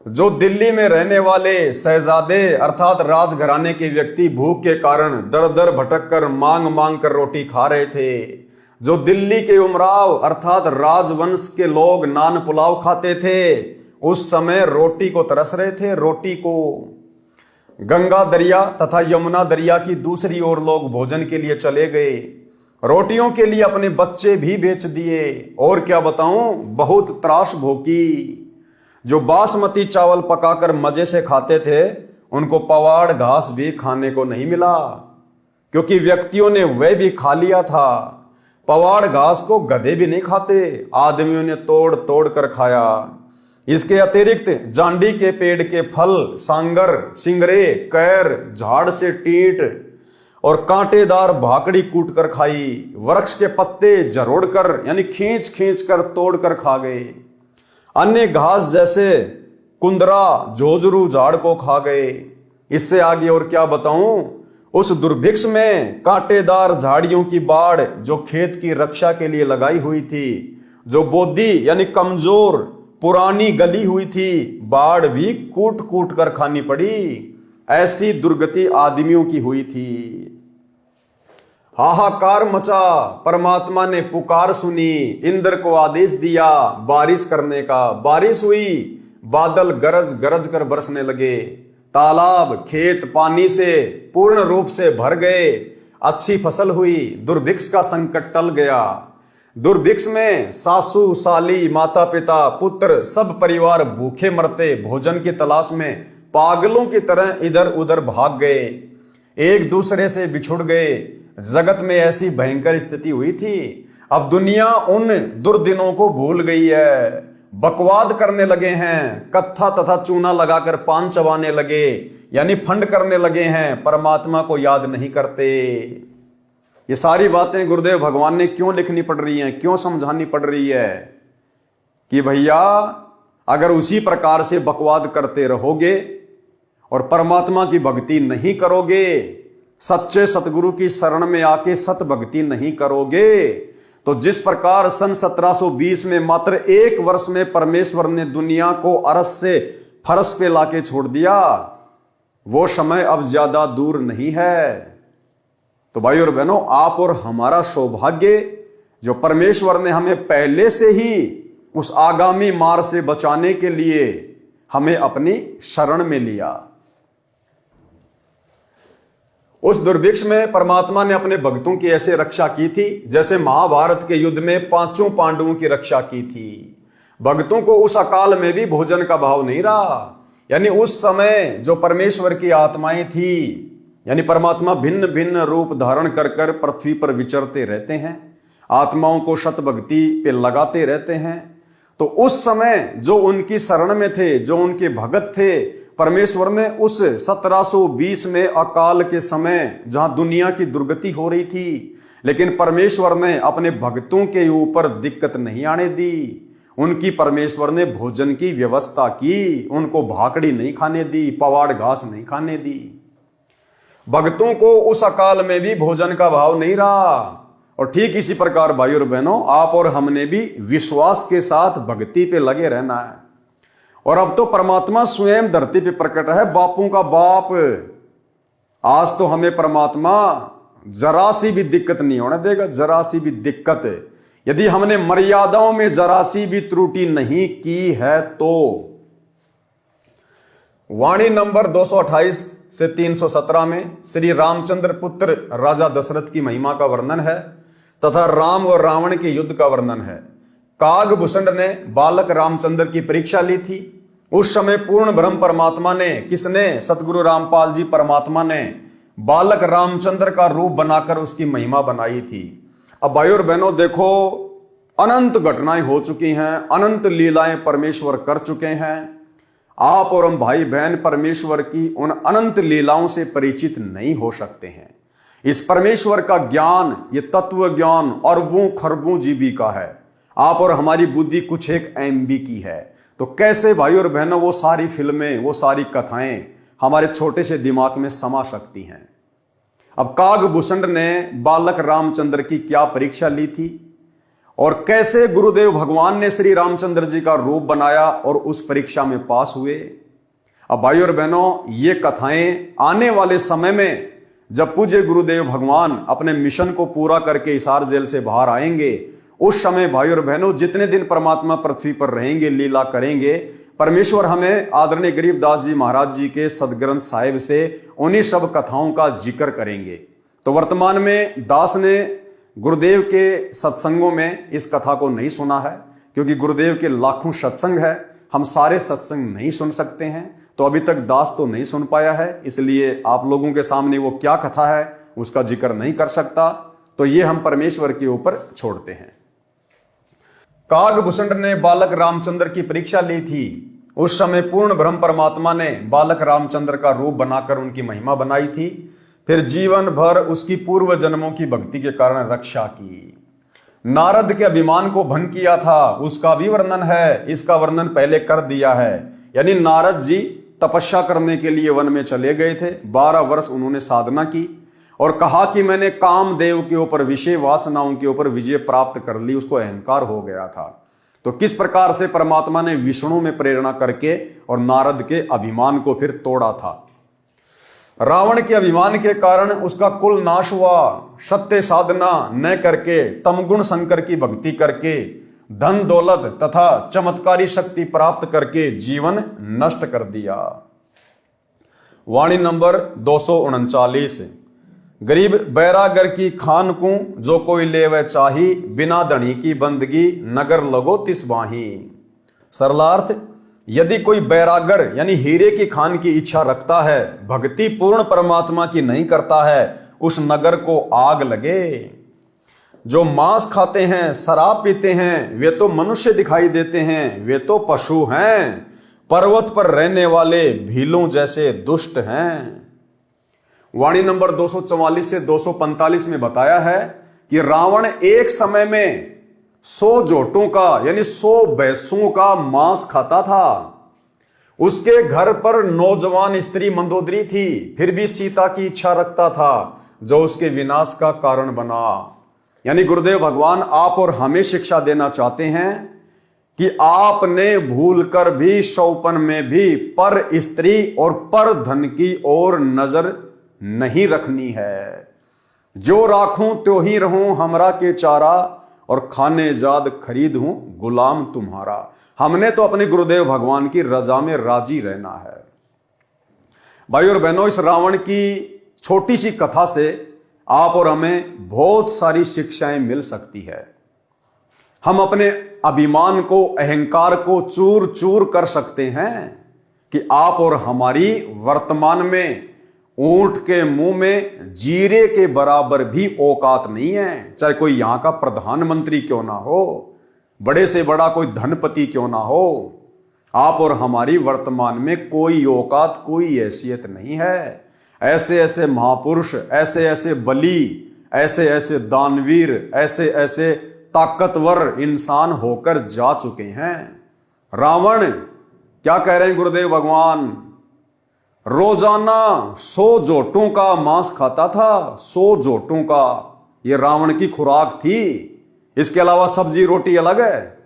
जो दिल्ली में रहने वाले शहजादे अर्थात राजघराने के व्यक्ति भूख के कारण दर दर भटक कर मांग मांग कर रोटी खा रहे थे। जो दिल्ली के उमराव अर्थात राजवंश के लोग नान पुलाव खाते थे, उस समय रोटी को तरस रहे थे, रोटी को। गंगा दरिया तथा यमुना दरिया की दूसरी ओर लोग भोजन के लिए चले गए, रोटियों के लिए अपने बच्चे भी बेच दिए। और क्या बताऊं, बहुत त्रास भोगी। जो बासमती चावल पकाकर मजे से खाते थे, उनको पवाड़ घास भी खाने को नहीं मिला, क्योंकि व्यक्तियों ने वह भी खा लिया था। पवाड़ घास को गधे भी नहीं खाते, आदमियों ने तोड़ तोड़ कर खाया। इसके अतिरिक्त जांडी के पेड़ के फल, सांगर, सिंगरे, कैर, झाड़ से टींट और कांटेदार भाकड़ी कूट कर खाई। वृक्ष के पत्ते जरोड़ कर यानी खींच खींच कर तोड़ कर खा गए। अन्य घास जैसे कुंदरा, जोजरू झाड़ को खा गए। इससे आगे और क्या बताऊं, उस दुर्भिक्ष में कांटेदार झाड़ियों की बाड़ जो खेत की रक्षा के लिए लगाई हुई थी, जो बोदी यानी कमजोर पुरानी गली हुई थी, बाड़ भी कूट कूट कर खानी पड़ी। ऐसी दुर्गति आदमियों की हुई थी। हाहाकार मचा, परमात्मा ने पुकार सुनी, इंद्र को आदेश दिया बारिश करने का। बारिश हुई, बादल गरज गरज कर बरसने लगे, तालाब खेत पानी से पूर्ण रूप से भर गए, अच्छी फसल हुई, दुर्भिक्ष का संकट टल गया। दुर्भिक्ष में सासू साली, माता पिता, पुत्र सब परिवार भूखे मरते, भोजन की तलाश में पागलों की तरह इधर उधर भाग गए, एक दूसरे से बिछुड़ गए। जगत में ऐसी भयंकर स्थिति हुई थी। अब दुनिया उन दुर्दिनों को भूल गई है, बकवाद करने लगे हैं, कत्था तथा चूना लगाकर पान चबाने लगे, यानी फंड करने लगे हैं, परमात्मा को याद नहीं करते। ये सारी बातें गुरुदेव भगवान ने क्यों लिखनी पड़ रही हैं, क्यों समझानी पड़ रही है कि भैया अगर उसी प्रकार से बकवाद करते रहोगे और परमात्मा की भक्ति नहीं करोगे, सच्चे सतगुरु की शरण में आके सत भक्ति नहीं करोगे, तो जिस प्रकार सन 1720 में मात्र 1 वर्ष में परमेश्वर ने दुनिया को अरस से फरस पे लाके छोड़ दिया, वो समय अब ज्यादा दूर नहीं है। तो भाई और बहनों, आप और हमारा सौभाग्य जो परमेश्वर ने हमें पहले से ही उस आगामी मार से बचाने के लिए हमें अपनी शरण में लिया। उस दुर्भिक्ष में परमात्मा ने अपने भक्तों की ऐसे रक्षा की थी जैसे महाभारत के युद्ध में 5 पांडवों की रक्षा की थी। भक्तों को उस अकाल में भी भोजन का भाव नहीं रहा। यानी उस समय जो परमेश्वर की आत्माएं थी, यानी परमात्मा भिन्न भिन्न रूप धारण कर कर पृथ्वी पर विचरते रहते हैं, आत्माओं को सत भक्ति पे लगाते रहते हैं। तो उस समय जो उनकी शरण में थे, जो उनके भगत थे, परमेश्वर ने उस 1720 में अकाल के समय जहां दुनिया की दुर्गति हो रही थी, लेकिन परमेश्वर ने अपने भक्तों के ऊपर दिक्कत नहीं आने दी। उनकी परमेश्वर ने भोजन की व्यवस्था की, उनको भाकड़ी नहीं खाने दी, पवाड़ घास नहीं खाने दी। भक्तों को उस अकाल में भी भोजन का भाव नहीं रहा। और ठीक इसी प्रकार भाई और बहनों, आप और हमने भी विश्वास के साथ भक्ति पे लगे रहना है। और अब तो परमात्मा स्वयं धरती पे प्रकट है, बापों का बाप। आज तो हमें परमात्मा जरा सी भी दिक्कत नहीं होने देगा, जरा सी भी दिक्कत। यदि हमने मर्यादाओं में जरा सी भी त्रुटि नहीं की है तो। वाणी नंबर 228 से 317 में श्री रामचंद्र पुत्र राजा दशरथ की महिमा का वर्णन है तथा राम और रावण के युद्ध का वर्णन है। कागभूषण ने बालक रामचंद्र की परीक्षा ली थी। उस समय पूर्ण ब्रह्म परमात्मा ने, किसने? सतगुरु रामपाल जी परमात्मा ने बालक रामचंद्र का रूप बनाकर उसकी महिमा बनाई थी। अब भाई और बहनों देखो, अनंत घटनाएं हो चुकी हैं, अनंत लीलाएं परमेश्वर कर चुके हैं। आप और हम भाई बहन परमेश्वर की उन अनंत लीलाओं से परिचित नहीं हो सकते हैं। इस परमेश्वर का ज्ञान, ये तत्व ज्ञान अरबों खरबों जीबी का है। आप और हमारी बुद्धि कुछ एक MB की है। तो कैसे भाई और बहनों वो सारी फिल्में, वो सारी कथाएं हमारे छोटे से दिमाग में समा सकती हैं। अब कागभूषण ने बालक रामचंद्र की क्या परीक्षा ली थी और कैसे गुरुदेव भगवान ने श्री रामचंद्र जी का रूप बनाया और उस परीक्षा में पास हुए। अब भाई और बहनों, ये कथाएं आने वाले समय में जब पूज्य गुरुदेव भगवान अपने मिशन को पूरा करके हिसार जेल से बाहर आएंगे, उस समय भाई और बहनों जितने दिन परमात्मा पृथ्वी पर रहेंगे, लीला करेंगे, परमेश्वर हमें आदरणीय गरीबदास जी महाराज जी के सदग्रंथ साहिब से उन्हीं सब कथाओं का जिक्र करेंगे। तो वर्तमान में दास ने गुरुदेव के सत्संगों में इस कथा को नहीं सुना है, क्योंकि गुरुदेव के लाखों सत्संग है, हम सारे सत्संग नहीं सुन सकते हैं। तो अभी तक दास तो नहीं सुन पाया है, इसलिए आप लोगों के सामने वो क्या कथा है उसका जिक्र नहीं कर सकता। तो ये हम परमेश्वर के ऊपर छोड़ते हैं। कागभूषण ने बालक रामचंद्र की परीक्षा ली थी। उस समय पूर्ण ब्रह्म परमात्मा ने बालक रामचंद्र का रूप बनाकर उनकी महिमा बनाई थी। फिर जीवन भर उसकी पूर्व जन्मों की भक्ति के कारण रक्षा की। नारद के अभिमान को भंग किया था, उसका भी वर्णन है। इसका वर्णन पहले कर दिया है। यानी नारद जी तपस्या करने के लिए वन में चले गए थे। 12 वर्ष उन्होंने साधना की और कहा कि मैंने कामदेव के ऊपर, विषय वासनाओं के ऊपर विजय प्राप्त कर ली। उसको अहंकार हो गया था। तो किस प्रकार से परमात्मा ने विष्णु में प्रेरणा करके और नारद के अभिमान को फिर तोड़ा था। रावण के अभिमान के कारण उसका कुल नाश हुआ। सत्य साधना न करके, तमगुण शंकर की भक्ति करके, धन दौलत तथा चमत्कारी शक्ति प्राप्त करके जीवन नष्ट कर दिया। वाणी नंबर 239। गरीब बैरागर की खान को जो कोई लेवे चाही, बिना धनी की बंदगी नगर लगो तिस बाही। सरलार्थ, यदि कोई बैरागर यानी हीरे की खान की इच्छा रखता है, भक्ति पूर्ण परमात्मा की नहीं करता है, उस नगर को आग लगे। जो मांस खाते हैं, शराब पीते हैं, वे तो मनुष्य दिखाई देते हैं, वे तो पशु हैं। पर्वत पर रहने वाले भीलों जैसे दुष्ट हैं। वाणी नंबर 244 से 245 में बताया है कि रावण एक समय में 100 जोटों का यानी 100 भैंसों का मांस खाता था। उसके घर पर नौजवान स्त्री मंदोदरी थी, फिर भी सीता की इच्छा रखता था, जो उसके विनाश का कारण बना। यानी गुरुदेव भगवान आप और हमें शिक्षा देना चाहते हैं कि आपने भूलकर भी शौपन में भी पर स्त्री और पर धन की ओर नजर नहीं रखनी है। जो राखूं त्यो ही रहूं हमरा के चारा, और खाने जाद खरीद हूं गुलाम तुम्हारा। हमने तो अपने गुरुदेव भगवान की रजा में राजी रहना है। भाई और बहनों, इस रावण की छोटी सी कथा से आप और हमें बहुत सारी शिक्षाएं मिल सकती है। हम अपने अभिमान को, अहंकार को चूर चूर कर सकते हैं कि आप और हमारी वर्तमान में ऊंट के मुंह में जीरे के बराबर भी औकात नहीं है। चाहे कोई यहां का प्रधानमंत्री क्यों ना हो, बड़े से बड़ा कोई धनपति क्यों ना हो, आप और हमारी वर्तमान में कोई औकात, कोई हैसियत नहीं है। ऐसे ऐसे महापुरुष, ऐसे ऐसे बली, ऐसे ऐसे दानवीर, ऐसे ऐसे ताकतवर इंसान होकर जा चुके हैं। रावण क्या कह रहे हैं गुरुदेव भगवान? रोजाना 100 जोटों का मांस खाता था, 100 जोटों का। यह रावण की खुराक थी। इसके अलावा सब्जी रोटी अलग है,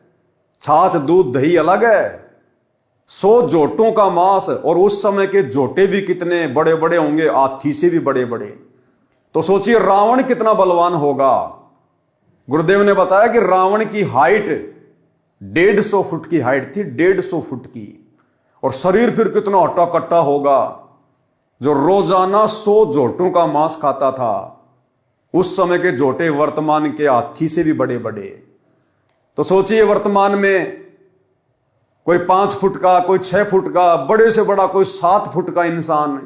छाछ दूध दही अलग है। 100 जोटों का मांस, और उस समय के जोटे भी कितने बड़े बड़े होंगे, हाथी से भी बड़े बड़े। तो सोचिए रावण कितना बलवान होगा। गुरुदेव ने बताया कि रावण की हाइट 150 फुट की हाइट थी, 150 फुट की। और शरीर फिर कितना हट्टा कट्टा होगा, जो रोजाना 100 जोटों का मांस खाता था। उस समय के जोटे वर्तमान के हाथी से भी बड़े बड़े। तो सोचिए वर्तमान में कोई 5 फुट का, कोई 6 फुट का, बड़े से बड़ा कोई 7 फुट का इंसान,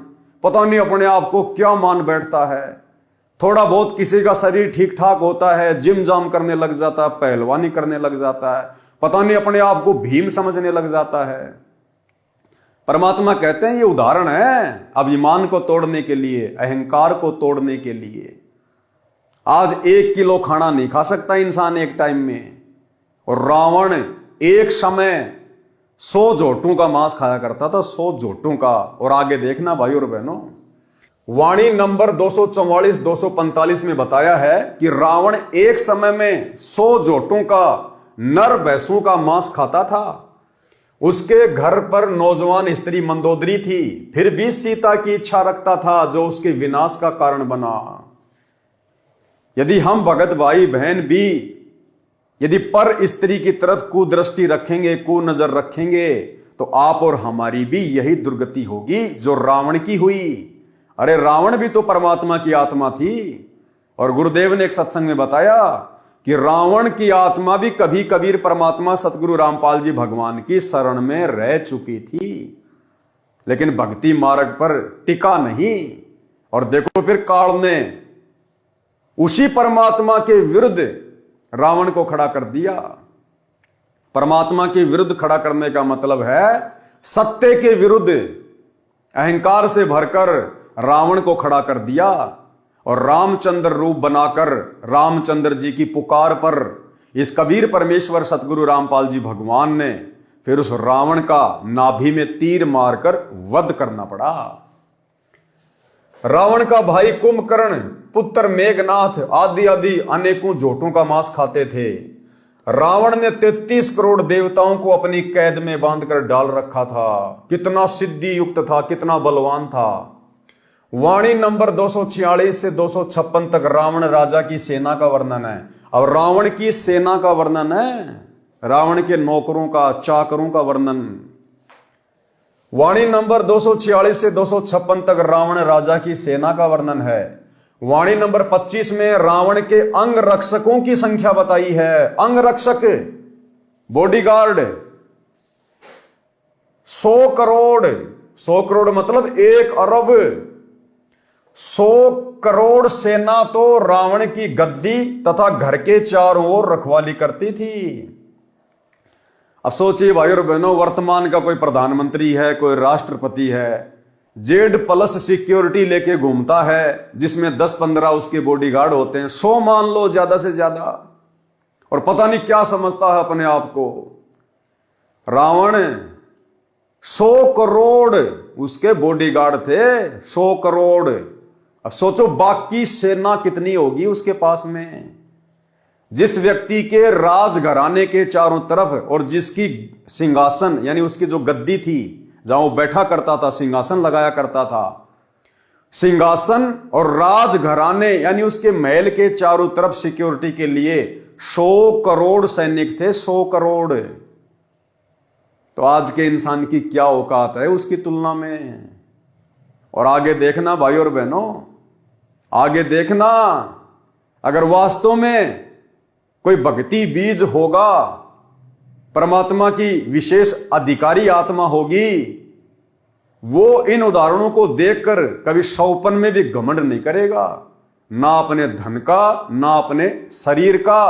पता नहीं अपने आप को क्या मान बैठता है। थोड़ा बहुत किसी का शरीर ठीक ठाक होता है, जिम जाम करने लग जाता है, पहलवानी करने लग जाता है, पता नहीं अपने आप को भीम समझने लग जाता है। परमात्मा कहते हैं ये उदाहरण है अभिमान को तोड़ने के लिए, अहंकार को तोड़ने के लिए। आज 1 किलो खाना नहीं खा सकता इंसान एक टाइम में, और रावण एक समय 100 जोटों का मांस खाया करता था, 100 जोटों का। और आगे देखना भाई और बहनों, वाणी नंबर 244-245 में बताया है कि रावण एक समय में 100 जोटों का नर भैंसों का मांस खाता था। उसके घर पर नौजवान स्त्री मंदोदरी थी, फिर भी सीता की इच्छा रखता था, जो उसके विनाश का कारण बना। यदि हम भगत भाई बहन भी यदि पर स्त्री की तरफ कुदृष्टि रखेंगे, कुनजर रखेंगे, तो आप और हमारी भी यही दुर्गति होगी जो रावण की हुई। अरे रावण भी तो परमात्मा की आत्मा थी, और गुरुदेव ने एक सत्संग में बताया कि रावण की आत्मा भी कभी कबीर परमात्मा सतगुरु रामपाल जी भगवान की शरण में रह चुकी थी, लेकिन भक्ति मार्ग पर टिका नहीं। और देखो फिर काल ने उसी परमात्मा के विरुद्ध रावण को खड़ा कर दिया। परमात्मा के विरुद्ध खड़ा करने का मतलब है सत्य के विरुद्ध अहंकार से भरकर रावण को खड़ा कर दिया। और रामचंद्र रूप बनाकर रामचंद्र जी की पुकार पर इस कबीर परमेश्वर सतगुरु रामपाल जी भगवान ने फिर उस रावण का नाभि में तीर मारकर वध करना पड़ा। रावण का भाई कुंभकर्ण, पुत्र मेघनाथ आदि आदि अनेकों जोटों का मांस खाते थे। रावण ने 33 करोड़ देवताओं को अपनी कैद में बांधकर डाल रखा था। कितना सिद्धि युक्त था, कितना बलवान था। वाणी नंबर 246 से 256 तक रावण राजा की सेना का वर्णन है। अब रावण की सेना का वर्णन है, रावण के नौकरों का, चाकरों का वर्णन। वाणी नंबर 246 से 256 तक रावण राजा की सेना का वर्णन है। वाणी नंबर 25 में रावण के अंग रक्षकों की संख्या बताई है। अंग रक्षक, बॉडीगार्ड 100 करोड़। 100 करोड़ मतलब 1 अरब। 100 करोड़ सेना तो रावण की गद्दी तथा घर के चारों ओर रखवाली करती थी। अब सोचिए भाई और बहनों, वर्तमान का कोई प्रधानमंत्री है, कोई राष्ट्रपति है, Z+ सिक्योरिटी लेके घूमता है, जिसमें 10-15 उसके बॉडीगार्ड होते हैं, 100 मान लो ज्यादा से ज्यादा, और पता नहीं क्या समझता है अपने आप को। रावण 100 करोड़ उसके बॉडीगार्ड थे, 100 करोड़। अब सोचो बाकी सेना कितनी होगी उसके पास में। जिस व्यक्ति के राजघराने के चारों तरफ और जिसकी सिंहासन यानी उसकी जो गद्दी थी जहां वो बैठा करता था, सिंहासन लगाया करता था, सिंहासन और राजघराने यानी उसके महल के चारों तरफ सिक्योरिटी के लिए 100 करोड़ सैनिक थे, 100 करोड़। तो आज के इंसान की क्या औकात है उसकी तुलना में। और आगे देखना भाई और बहनों, आगे देखना, अगर वास्तव में कोई भक्ति बीज होगा, परमात्मा की विशेष अधिकारी आत्मा होगी, वो इन उदाहरणों को देखकर कभी शौपन में भी घमंड नहीं करेगा, ना अपने धन का, ना अपने शरीर का,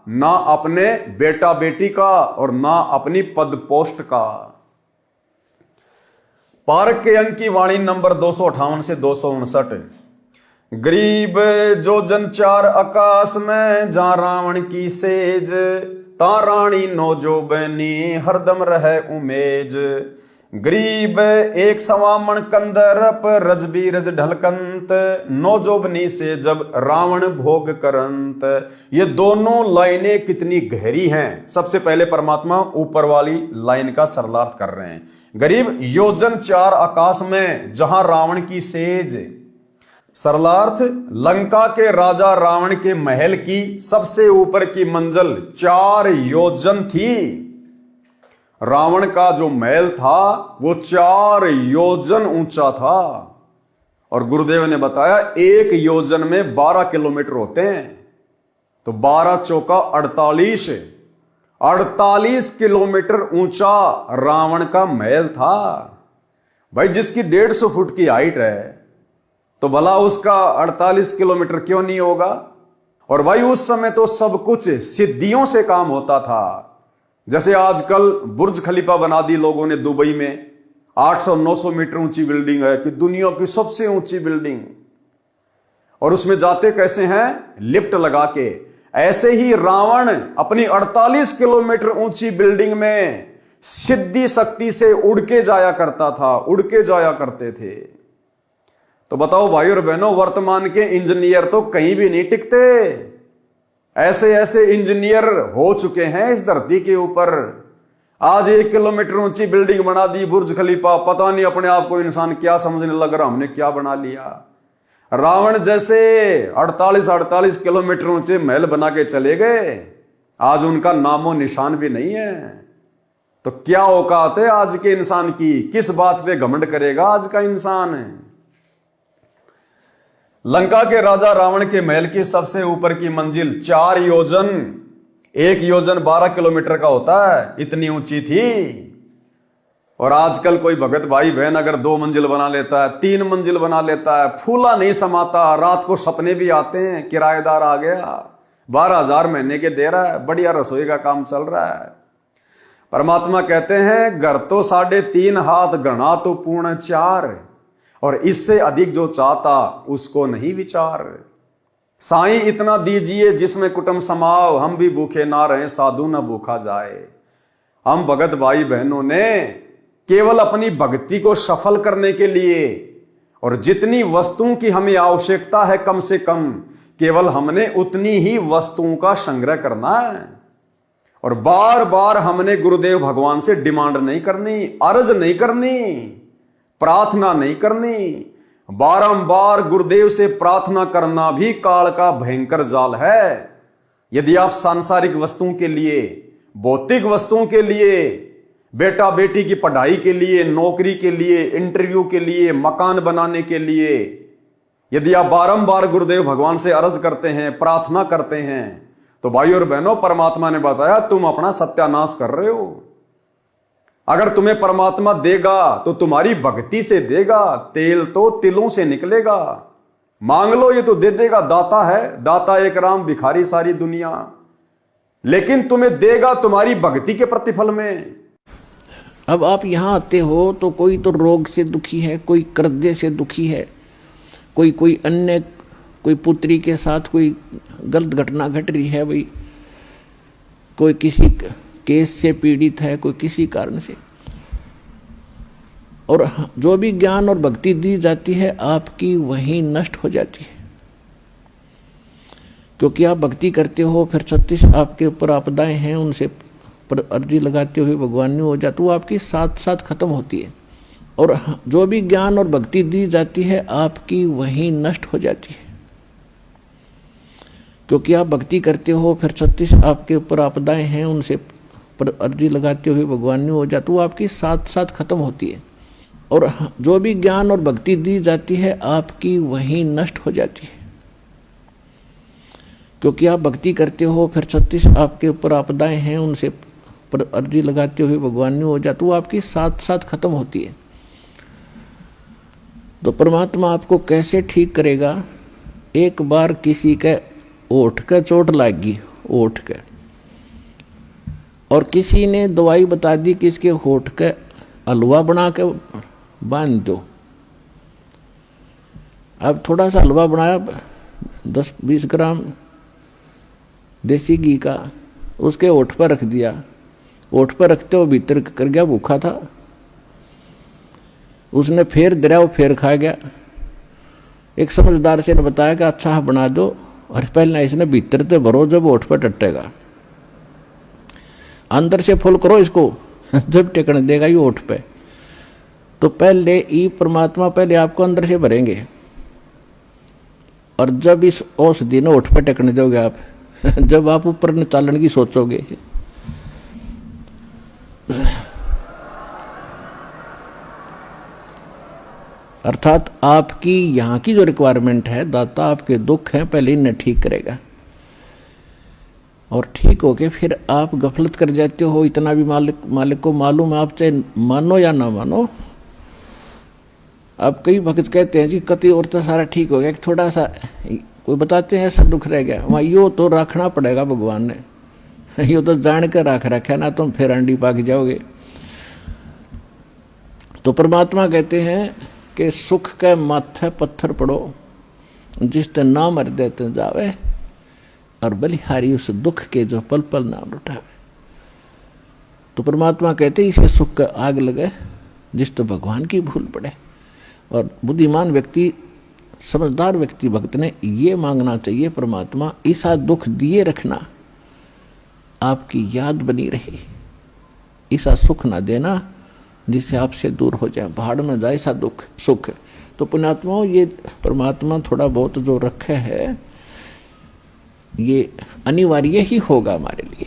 ना अपने बेटा बेटी का, और ना अपनी पद पोस्ट का। पारक के अंक की वाणी नंबर 258 से 259। गरीब जो जन चार आकाश में, जहां रावण की सेज, ता रानी नौजो बनी हरदम रहे उमेज। गरीब एक सवामण कंदरप, रज बीरज ढलकंत, नौजोबनी से जब रावण भोग करंत। ये दोनों लाइनें कितनी गहरी हैं। सबसे पहले परमात्मा ऊपर वाली लाइन का सरलार्थ कर रहे हैं। गरीब योजन चार आकाश में, जहां रावण की सेज। सरलार्थ, लंका के राजा रावण के महल की सबसे ऊपर की मंजिल 4 योजन थी। रावण का जो महल था वो 4 योजन ऊंचा था। और गुरुदेव ने बताया 1 योजन में 12 किलोमीटर होते हैं, तो 12 चौका 48, 48 किलोमीटर ऊंचा रावण का महल था। भाई जिसकी 150 फुट की हाइट है तो भला उसका 48 किलोमीटर क्यों नहीं होगा। और भाई उस समय तो सब कुछ सिद्धियों से काम होता था। जैसे आजकल बुर्ज खलीफा बना दी लोगों ने दुबई में, 800-900 मीटर ऊंची बिल्डिंग है कि दुनिया की सबसे ऊंची बिल्डिंग। और उसमें जाते कैसे हैं? लिफ्ट लगा के। ऐसे ही रावण अपनी 48 किलोमीटर ऊंची बिल्डिंग में सिद्धि शक्ति से उड़ के जाया करता था, उड़ के जाया करते थे। तो बताओ भाई और बहनों, वर्तमान के इंजीनियर तो कहीं भी नहीं टिकते। ऐसे ऐसे इंजीनियर हो चुके हैं इस धरती के ऊपर। आज 1 किलोमीटर ऊंची बिल्डिंग बना दी, बुर्ज खलीफा। पता नहीं अपने आप को इंसान क्या समझने लग रहा, हमने क्या बना लिया। रावण जैसे 48 किलोमीटर ऊंचे महल बना के चले गए, आज उनका नामो निशान भी नहीं है। तो क्या औकात है आज के इंसान की? किस बात पे घमंड करेगा आज का इंसान? लंका के राजा रावण के महल की सबसे ऊपर की मंजिल 4 योजन, 1 योजन 12 किलोमीटर का होता है, इतनी ऊंची थी। और आजकल कोई भगत भाई बहन अगर 2 मंजिल बना लेता है, 3 मंजिल बना लेता है, फूला नहीं समाता, रात को सपने भी आते हैं किराएदार आ गया, 12,000 महीने के दे रहा है, बढ़िया रसोई का काम चल रहा है। परमात्मा कहते हैं घर तो 3.5 हाथ, गणा तो पूर्ण 4, और इससे अधिक जो चाहता उसको नहीं विचार। साईं इतना दीजिए जिसमें कुटुंब समाओ, हम भी भूखे ना रहे साधु ना भूखा जाए। हम भगत भाई बहनों ने केवल अपनी भक्ति को सफल करने के लिए, और जितनी वस्तुओं की हमें आवश्यकता है कम से कम, केवल हमने उतनी ही वस्तुओं का संग्रह करना है। और बार बार हमने गुरुदेव भगवान से डिमांड नहीं करनी, अर्ज नहीं करनी, प्रार्थना नहीं करनी। बारंबार गुरुदेव से प्रार्थना करना भी काल का भयंकर जाल है। यदि आप सांसारिक वस्तुओं के लिए, भौतिक वस्तुओं के लिए, बेटा बेटी की पढ़ाई के लिए, नौकरी के लिए, इंटरव्यू के लिए, मकान बनाने के लिए, यदि आप बारंबार गुरुदेव भगवान से अर्ज करते हैं, प्रार्थना करते हैं, तो भाई और बहनों परमात्मा ने बताया तुम अपना सत्यानाश कर रहे हो। अगर तुम्हें परमात्मा देगा तो तुम्हारी भक्ति से देगा, तेल तो तिलों से निकलेगा। मांग लो ये तो दे देगा, दाता है, दाता एक राम, भिखारी सारी दुनिया। लेकिन तुम्हें देगा तुम्हारी भक्ति के प्रतिफल में। अब आप यहाँ आते हो तो कोई तो रोग से दुखी है, कोई कर्जे से दुखी है, कोई अन्य, कोई पुत्री के साथ कोई गलत घटना घट रही है, भाई कोई किसी केस से पीड़ित है, कोई किसी कारण से। और जो भी ज्ञान और भक्ति दी जाती है आपकी वहीं नष्ट हो जाती है, क्योंकि आप भक्ति करते हो, फिर 36 आपके ऊपर आपदाएं हैं, उनसे पर अर्जी लगाते हुए भगवान ने हो जाती, वो आपकी साथ साथ खत्म होती है। और जो भी ज्ञान और भक्ति दी जाती है आपकी वहीं नष्ट हो जाती है, क्योंकि आप भक्ति करते हो, फिर 36 आपके ऊपर आपदाएं हैं, उनसे पर अर्जी लगाते हुए भगवान ने हो जाती, वो आपकी साथ साथ खत्म होती है। और जो भी ज्ञान और भक्ति दी जाती है आपकी वहीं नष्ट हो जाती है, क्योंकि आप भक्ति करते हो, फिर 36 आपके ऊपर आपदाएं हैं, उनसे पर अर्जी लगाते हुए भगवान ने हो जाती, वो आपकी साथ साथ खत्म होती है। तो परमात्मा आपको कैसे ठीक करेगा? एक बार किसी के ओठ का चोट लगी, ओठ के, और किसी ने दवाई बता दी कि इसके होठ का हलवा बना के बांध दो, अब थोड़ा सा हलवा बनाया 10-20 ग्राम देसी घी का, उसके होठ पर रख दिया। होठ पर रखते हो भीतर कर गया, भूखा था। उसने फिर दरिया, वो फिर खा गया। एक समझदार से ने बताया कि अच्छा बना दो, और पहले इसने भीतर से भरो, जब होठ पर टटेगा अंदर से फुल करो इसको जब टेकने देगा ये होठ पे। तो पहले ई परमात्मा पहले आपको अंदर से भरेंगे, और जब इस औषधि ने होठ पे टेकने दोगे आप जब आप ऊपर चालन की सोचोगे। अर्थात आपकी यहाँ की जो रिक्वायरमेंट है, दाता आपके दुख हैं पहले इन्हें ठीक करेगा, और ठीक होके फिर आप गफलत कर जाते हो। इतना भी मालिक को मालूम है, आप चाहे मानो या ना मानो। अब कई भक्त कहते हैं जी कति और तो सारा ठीक हो गया, थोड़ा सा कोई बताते हैं सब दुख रह गया। वहाँ यो तो रखना पड़ेगा भगवान ने, यो तो जान कर रख रखा ना, तुम फिर अंडी पाक जाओगे। तो परमात्मा कहते हैं कि सुख के माथे पत्थर पड़ो, जिसते नाम मर देते जावे, और बलिहारी उस दुख के जो पल पल नाम उठावे। तो परमात्मा कहते इसे सुख का आग लगे जिस तो भगवान की भूल पड़े। और बुद्धिमान व्यक्ति, समझदार व्यक्ति, भक्त ने ये मांगना चाहिए, परमात्मा ऐसा दुख दिए रखना आपकी याद बनी रहे, ऐसा सुख ना देना जिससे आपसे दूर हो जाए, भाड़ में जाए ऐसा दुख सुख। तो पुण्यात्माओं, ये परमात्मा थोड़ा बहुत जो रखे है ये अनिवार्य ही होगा हमारे लिए।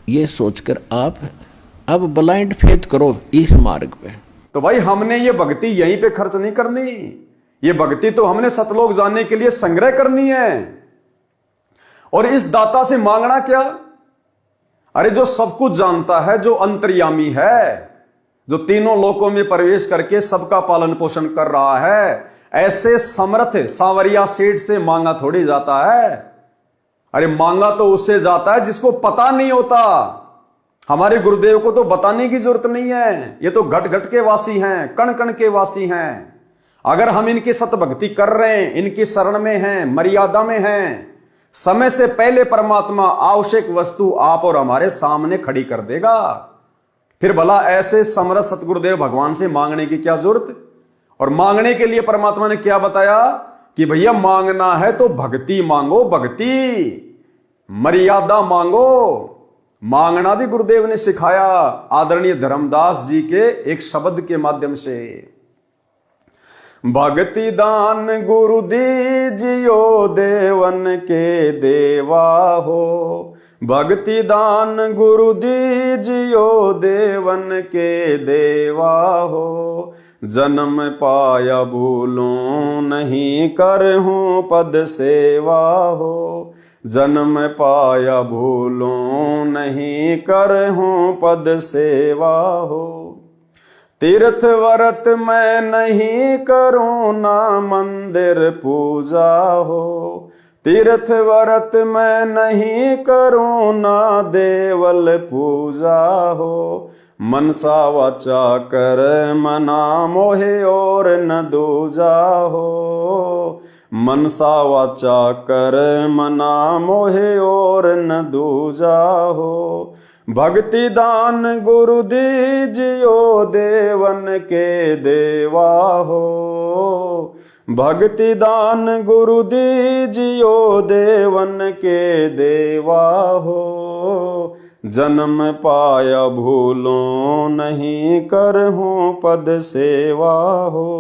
ये सोचकर आप अब ब्लाइंड फेथ करो इस मार्ग पे। तो भाई हमने ये भक्ति यहीं पे खर्च नहीं करनी, ये भक्ति तो हमने सतलोक जाने के लिए संग्रह करनी है। और इस दाता से मांगना क्या? अरे जो सब कुछ जानता है, जो अंतर्यामी है, जो तीनों लोकों में प्रवेश करके सबका पालन पोषण कर रहा है, ऐसे समर्थ सांवरिया सेठ से मांगा थोड़ी जाता है। अरे मांगा तो उससे जाता है जिसको पता नहीं होता। हमारे गुरुदेव को तो बताने की जरूरत नहीं है, ये तो घट घट के वासी हैं, कण कण के वासी हैं। अगर हम इनकी सतभक्ति कर रहे हैं, इनकी शरण में हैं, मर्यादा में हैं, समय से पहले परमात्मा आवश्यक वस्तु आप और हमारे सामने खड़ी कर देगा। फिर भला ऐसे समर्थ सतगुरुदेव भगवान से मांगने की क्या जरूरत? और मांगने के लिए परमात्मा ने क्या बताया कि भैया मांगना है तो भक्ति मांगो, भक्ति मर्यादा मांगो। मांगना भी गुरुदेव ने सिखाया आदरणीय धर्मदास जी के एक शब्द के माध्यम से। भक्ति दान गुरु दीजियो देवन के देवा हो, भक्ति दान गुरु दीजियो देवन के देवा हो। जन्म पाया भूलूं नहीं करहूं पद सेवा हो, जन्म पाया भूलूं नहीं करहूं पद सेवा हो। तीर्थ व्रत मैं नहीं करूं ना मंदिर पूजा हो, तीर्थ व्रत मैं नहीं करूं ना देवल पूजा हो। मनसा वाचा कर मना मोहे और न दूजा हो, मनसा वाचा कर मना मोहे और न दूजा हो। भक्ति दान गुरु दीजियो देवन के देवा हो, भक्ति दान गुरु दीजियो देवन के देवा हो। जन्म पाया भूलों नहीं करहूं पद सेवा हो।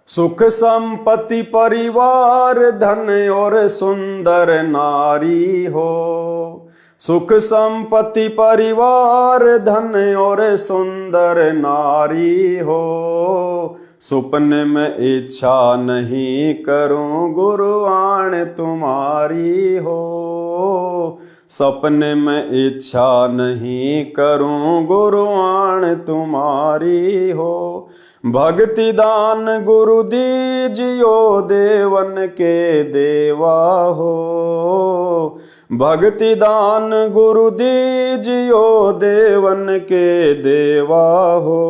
सुख संपत्ति परिवार धन और सुंदर नारी हो, सुख संपत्ति परिवार धन और सुंदर नारी हो। सुपने में इच्छा नहीं करूं गुरुआन तुम्हारी हो, सपने में इच्छा नहीं करूं गुरुआन तुम्हारी हो। भक्ति दान गुरु दीजियो देवन के देवा हो, भक्ति दान गुरु दीजियो देवन के देवा हो।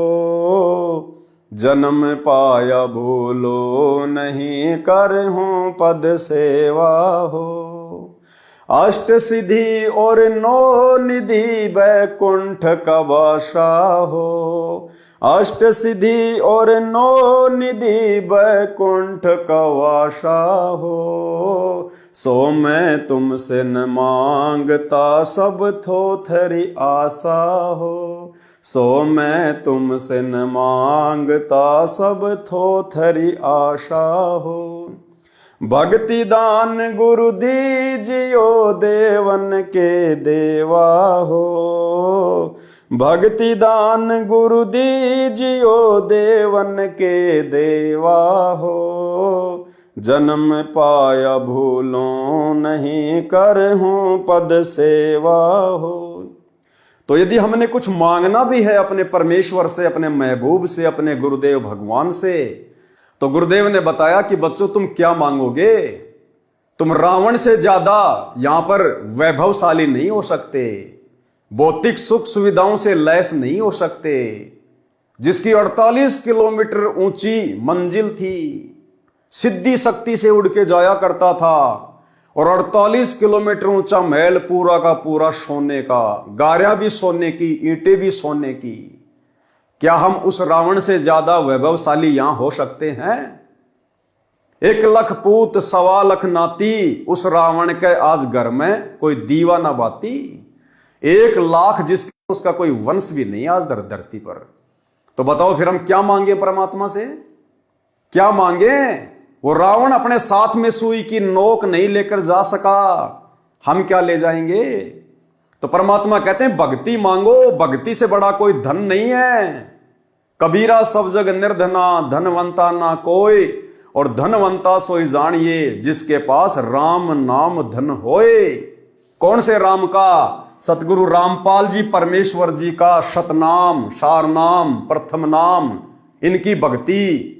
जन्म पाया भूलो नहीं, करहूँ पद सेवा हो। अष्ट सिद्धि और नौ निधि बैकुंठ का बासा हो। अष्ट सिद्धि और नौ निधि बैकुंठ का वासा हो। सो मैं तुमसे न मांगता, सब थोथरी आशा हो। सो मैं तुमसे न मांगता, सब थोथरी आशा हो। भक्ति दान गुरु दीजियो, देवन के देवा हो। भक्ति दान गुरु दीजियो, देवन के देवा हो। जन्म पाया भूलो नहीं, करहूँ पद सेवा हो। तो यदि हमने कुछ मांगना भी है अपने परमेश्वर से, अपने महबूब से, अपने गुरुदेव भगवान से, तो गुरुदेव ने बताया कि बच्चों तुम क्या मांगोगे? तुम रावण से ज्यादा यहां पर वैभवशाली नहीं हो सकते, भौतिक सुख सुविधाओं से लैस नहीं हो सकते। जिसकी 48 किलोमीटर ऊंची मंजिल थी, सिद्धि शक्ति से उड़ के जाया करता था, और 48 किलोमीटर ऊंचा महल पूरा का पूरा सोने का, गारियां भी सोने की, ईंटें भी सोने की। क्या हम उस रावण से ज्यादा वैभवशाली यहां हो सकते हैं? 1 लाख पूत 1.25 लाख नाती, उस रावण के आज घर में कोई दीवा ना बाती। 1 लाख जिसका उसका कोई वंश भी नहीं आज धरती पर। तो बताओ फिर हम क्या मांगे परमात्मा से? क्या मांगे? वो रावण अपने साथ में सुई की नोक नहीं लेकर जा सका, हम क्या ले जाएंगे? तो परमात्मा कहते हैं भक्ति मांगो, भक्ति से बड़ा कोई धन नहीं है। कबीरा सब जग निर्धना, धनवंता ना कोई, और धनवंता सोई जानिए, जिसके पास राम नाम धन होए। कौन से राम का? सतगुरु रामपाल जी परमेश्वर जी का शतनाम, सारनाम, प्रथम नाम, इनकी भक्ति,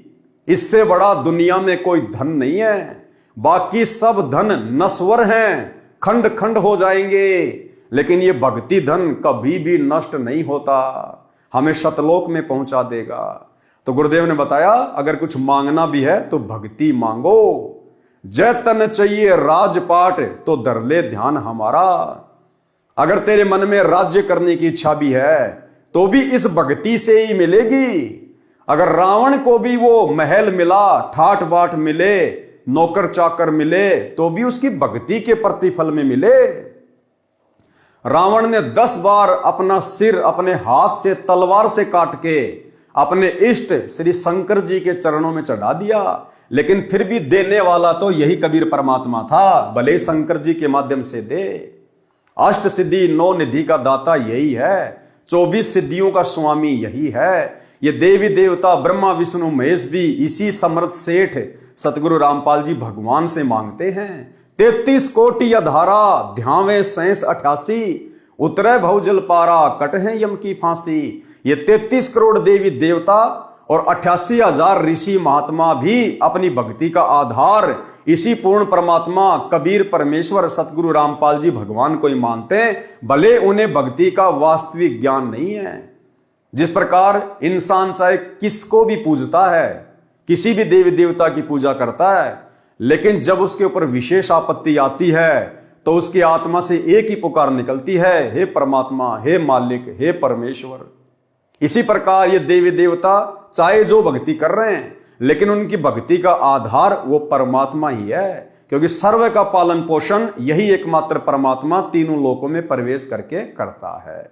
इससे बड़ा दुनिया में कोई धन नहीं है। बाकी सब धन नश्वर हैं, खंड खंड हो जाएंगे, लेकिन ये भक्ति धन कभी भी नष्ट नहीं होता, हमें शतलोक में पहुंचा देगा। तो गुरुदेव ने बताया अगर कुछ मांगना भी है तो भक्ति मांगो। जय तन चाहिए राजपाट, तो धर ले ध्यान हमारा। अगर तेरे मन में राज्य करने की इच्छा भी है तो भी इस भक्ति से ही मिलेगी। अगर रावण को भी वो महल मिला, ठाट बाट मिले, नौकर चाकर मिले, तो भी उसकी भक्ति के प्रतिफल में मिले। रावण ने 10 बार अपना सिर अपने हाथ से तलवार से काट के अपने इष्ट श्री शंकर जी के चरणों में चढ़ा दिया, लेकिन फिर भी देने वाला तो यही कबीर परमात्मा था, भले शंकर जी के माध्यम से दे। अष्ट सिद्धि 9 निधि का दाता यही है, 24 सिद्धियों का स्वामी यही है। ये देवी देवता ब्रह्मा विष्णु महेश भी इसी समर्थ सेठ सतगुरु रामपाल जी भगवान से मांगते हैं। 33 कोटि अधारा, ध्यावे शेष 88, उतरे भवजल पारा, कटहे यम की फांसी। ये 33 करोड़ देवी देवता और 88,000 ऋषि महात्मा भी अपनी भक्ति का आधार इसी पूर्ण परमात्मा कबीर परमेश्वर सतगुरु रामपाल जी भगवान को ही मानते हैं, भले उन्हें भक्ति का वास्तविक ज्ञान नहीं है। जिस प्रकार इंसान चाहे किसको भी पूजता है, किसी भी देवी देवता की पूजा करता है, लेकिन जब उसके ऊपर विशेष आपत्ति आती है तो उसकी आत्मा से एक ही पुकार निकलती है, हे परमात्मा, हे मालिक, हे परमेश्वर। इसी प्रकार ये देवी देवता चाहे जो भक्ति कर रहे हैं, लेकिन उनकी भक्ति का आधार वो परमात्मा ही है, क्योंकि सर्व का पालन पोषण यही एकमात्र परमात्मा तीनों लोकों में प्रवेश करके करता है।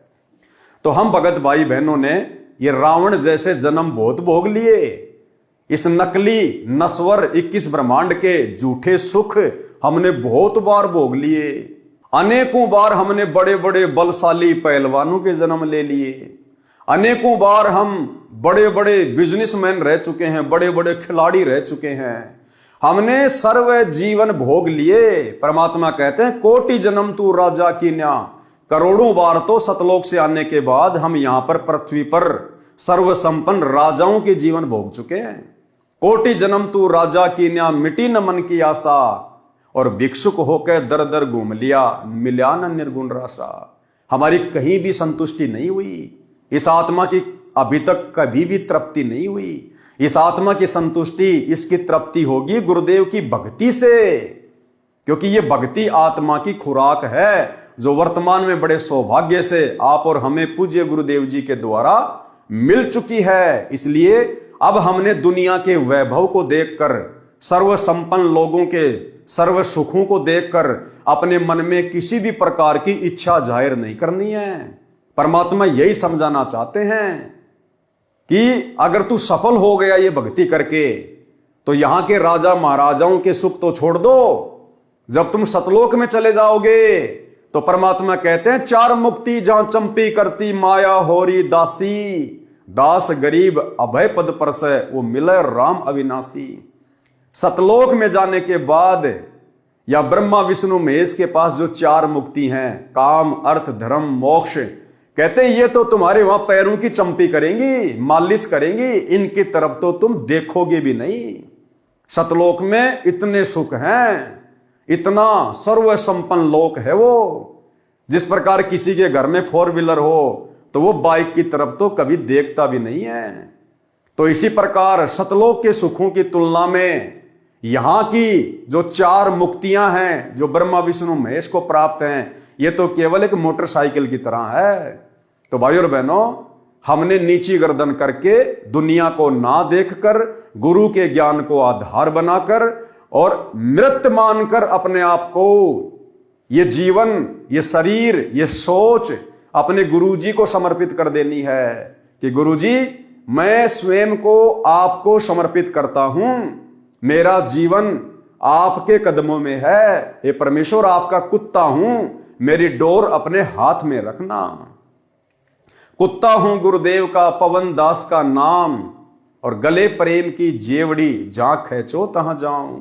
तो हम भगत भाई बहनों ने ये रावण जैसे जन्म बहुत भोग लिए। इस नकली नश्वर 21 ब्रह्मांड के झूठे सुख हमने बहुत बार भोग लिए। अनेकों बार हमने बड़े बड़े बलशाली पहलवानों के जन्म ले लिए। अनेकों बार हम बड़े बड़े बिजनेसमैन रह चुके हैं, बड़े बड़े खिलाड़ी रह चुके हैं। हमने सर्व जीवन भोग लिए। परमात्मा कहते हैं कोटि जन्म तू राजा की न्या। करोड़ों बार तो सतलोक से आने के बाद हम यहां पर पृथ्वी पर सर्व संपन्न राजाओं के जीवन भोग चुके हैं। कोटि जन्म तू राजा की न्या, मिटी न मन की आशा, और भिक्षुक होकर दर दर घूम लिया, मिल्या न निर्गुण राशा। हमारी कहीं भी संतुष्टि नहीं हुई। इस आत्मा की अभी तक कभी भी तृप्ति नहीं हुई। इस आत्मा की संतुष्टि, इसकी तृप्ति होगी गुरुदेव की भक्ति से, क्योंकि ये भक्ति आत्मा की खुराक है, जो वर्तमान में बड़े सौभाग्य से आप और हमें पूज्य गुरुदेव जी के द्वारा मिल चुकी है। इसलिए अब हमने दुनिया के वैभव को देखकर, सर्व संपन्न लोगों के सर्व सुखों को देखकर अपने मन में किसी भी प्रकार की इच्छा जाहिर नहीं करनी है। परमात्मा यही समझाना चाहते हैं कि अगर तू सफल हो गया ये भक्ति करके, तो यहां के राजा महाराजाओं के सुख तो छोड़ दो। जब तुम सतलोक में चले जाओगे तो परमात्मा कहते हैं, चार मुक्ति जहां चंपी करती माया होरी दासी, दास गरीब अभय पद परसै वो मिले राम अविनाशी। सतलोक में जाने के बाद या ब्रह्मा विष्णु महेश के पास जो चार मुक्ति हैं, काम अर्थ धर्म मोक्ष, कहते हैं ये तो तुम्हारे वहां पैरों की चंपी करेंगी, मालिश करेंगी, इनकी तरफ तो तुम देखोगे भी नहीं। सतलोक में इतने सुख हैं, इतना सर्व संपन्न लोक है वो। जिस प्रकार किसी के घर में 4 व्हीलर हो तो वो बाइक की तरफ तो कभी देखता भी नहीं है। तो इसी प्रकार सतलोक के सुखों की तुलना में यहां की जो चार मुक्तियां हैं, जो ब्रह्मा विष्णु महेश को प्राप्त हैं, ये तो केवल एक मोटरसाइकिल की तरह है। तो भाइयों और बहनों, हमने नीची गर्दन करके दुनिया को ना देखकर, गुरु के ज्ञान को आधार बनाकर और मृत मानकर अपने आप को, ये जीवन, ये शरीर, ये सोच अपने गुरुजी को समर्पित कर देनी है कि गुरुजी मैं स्वयं को आपको समर्पित करता हूं, मेरा जीवन आपके कदमों में है, हे परमेश्वर आपका कुत्ता हूं, मेरी डोर अपने हाथ में रखना। कुत्ता हूं गुरुदेव का, पवन दास का नाम, और गले प्रेम की जेवड़ी, जहां खींचो तहां जाऊं।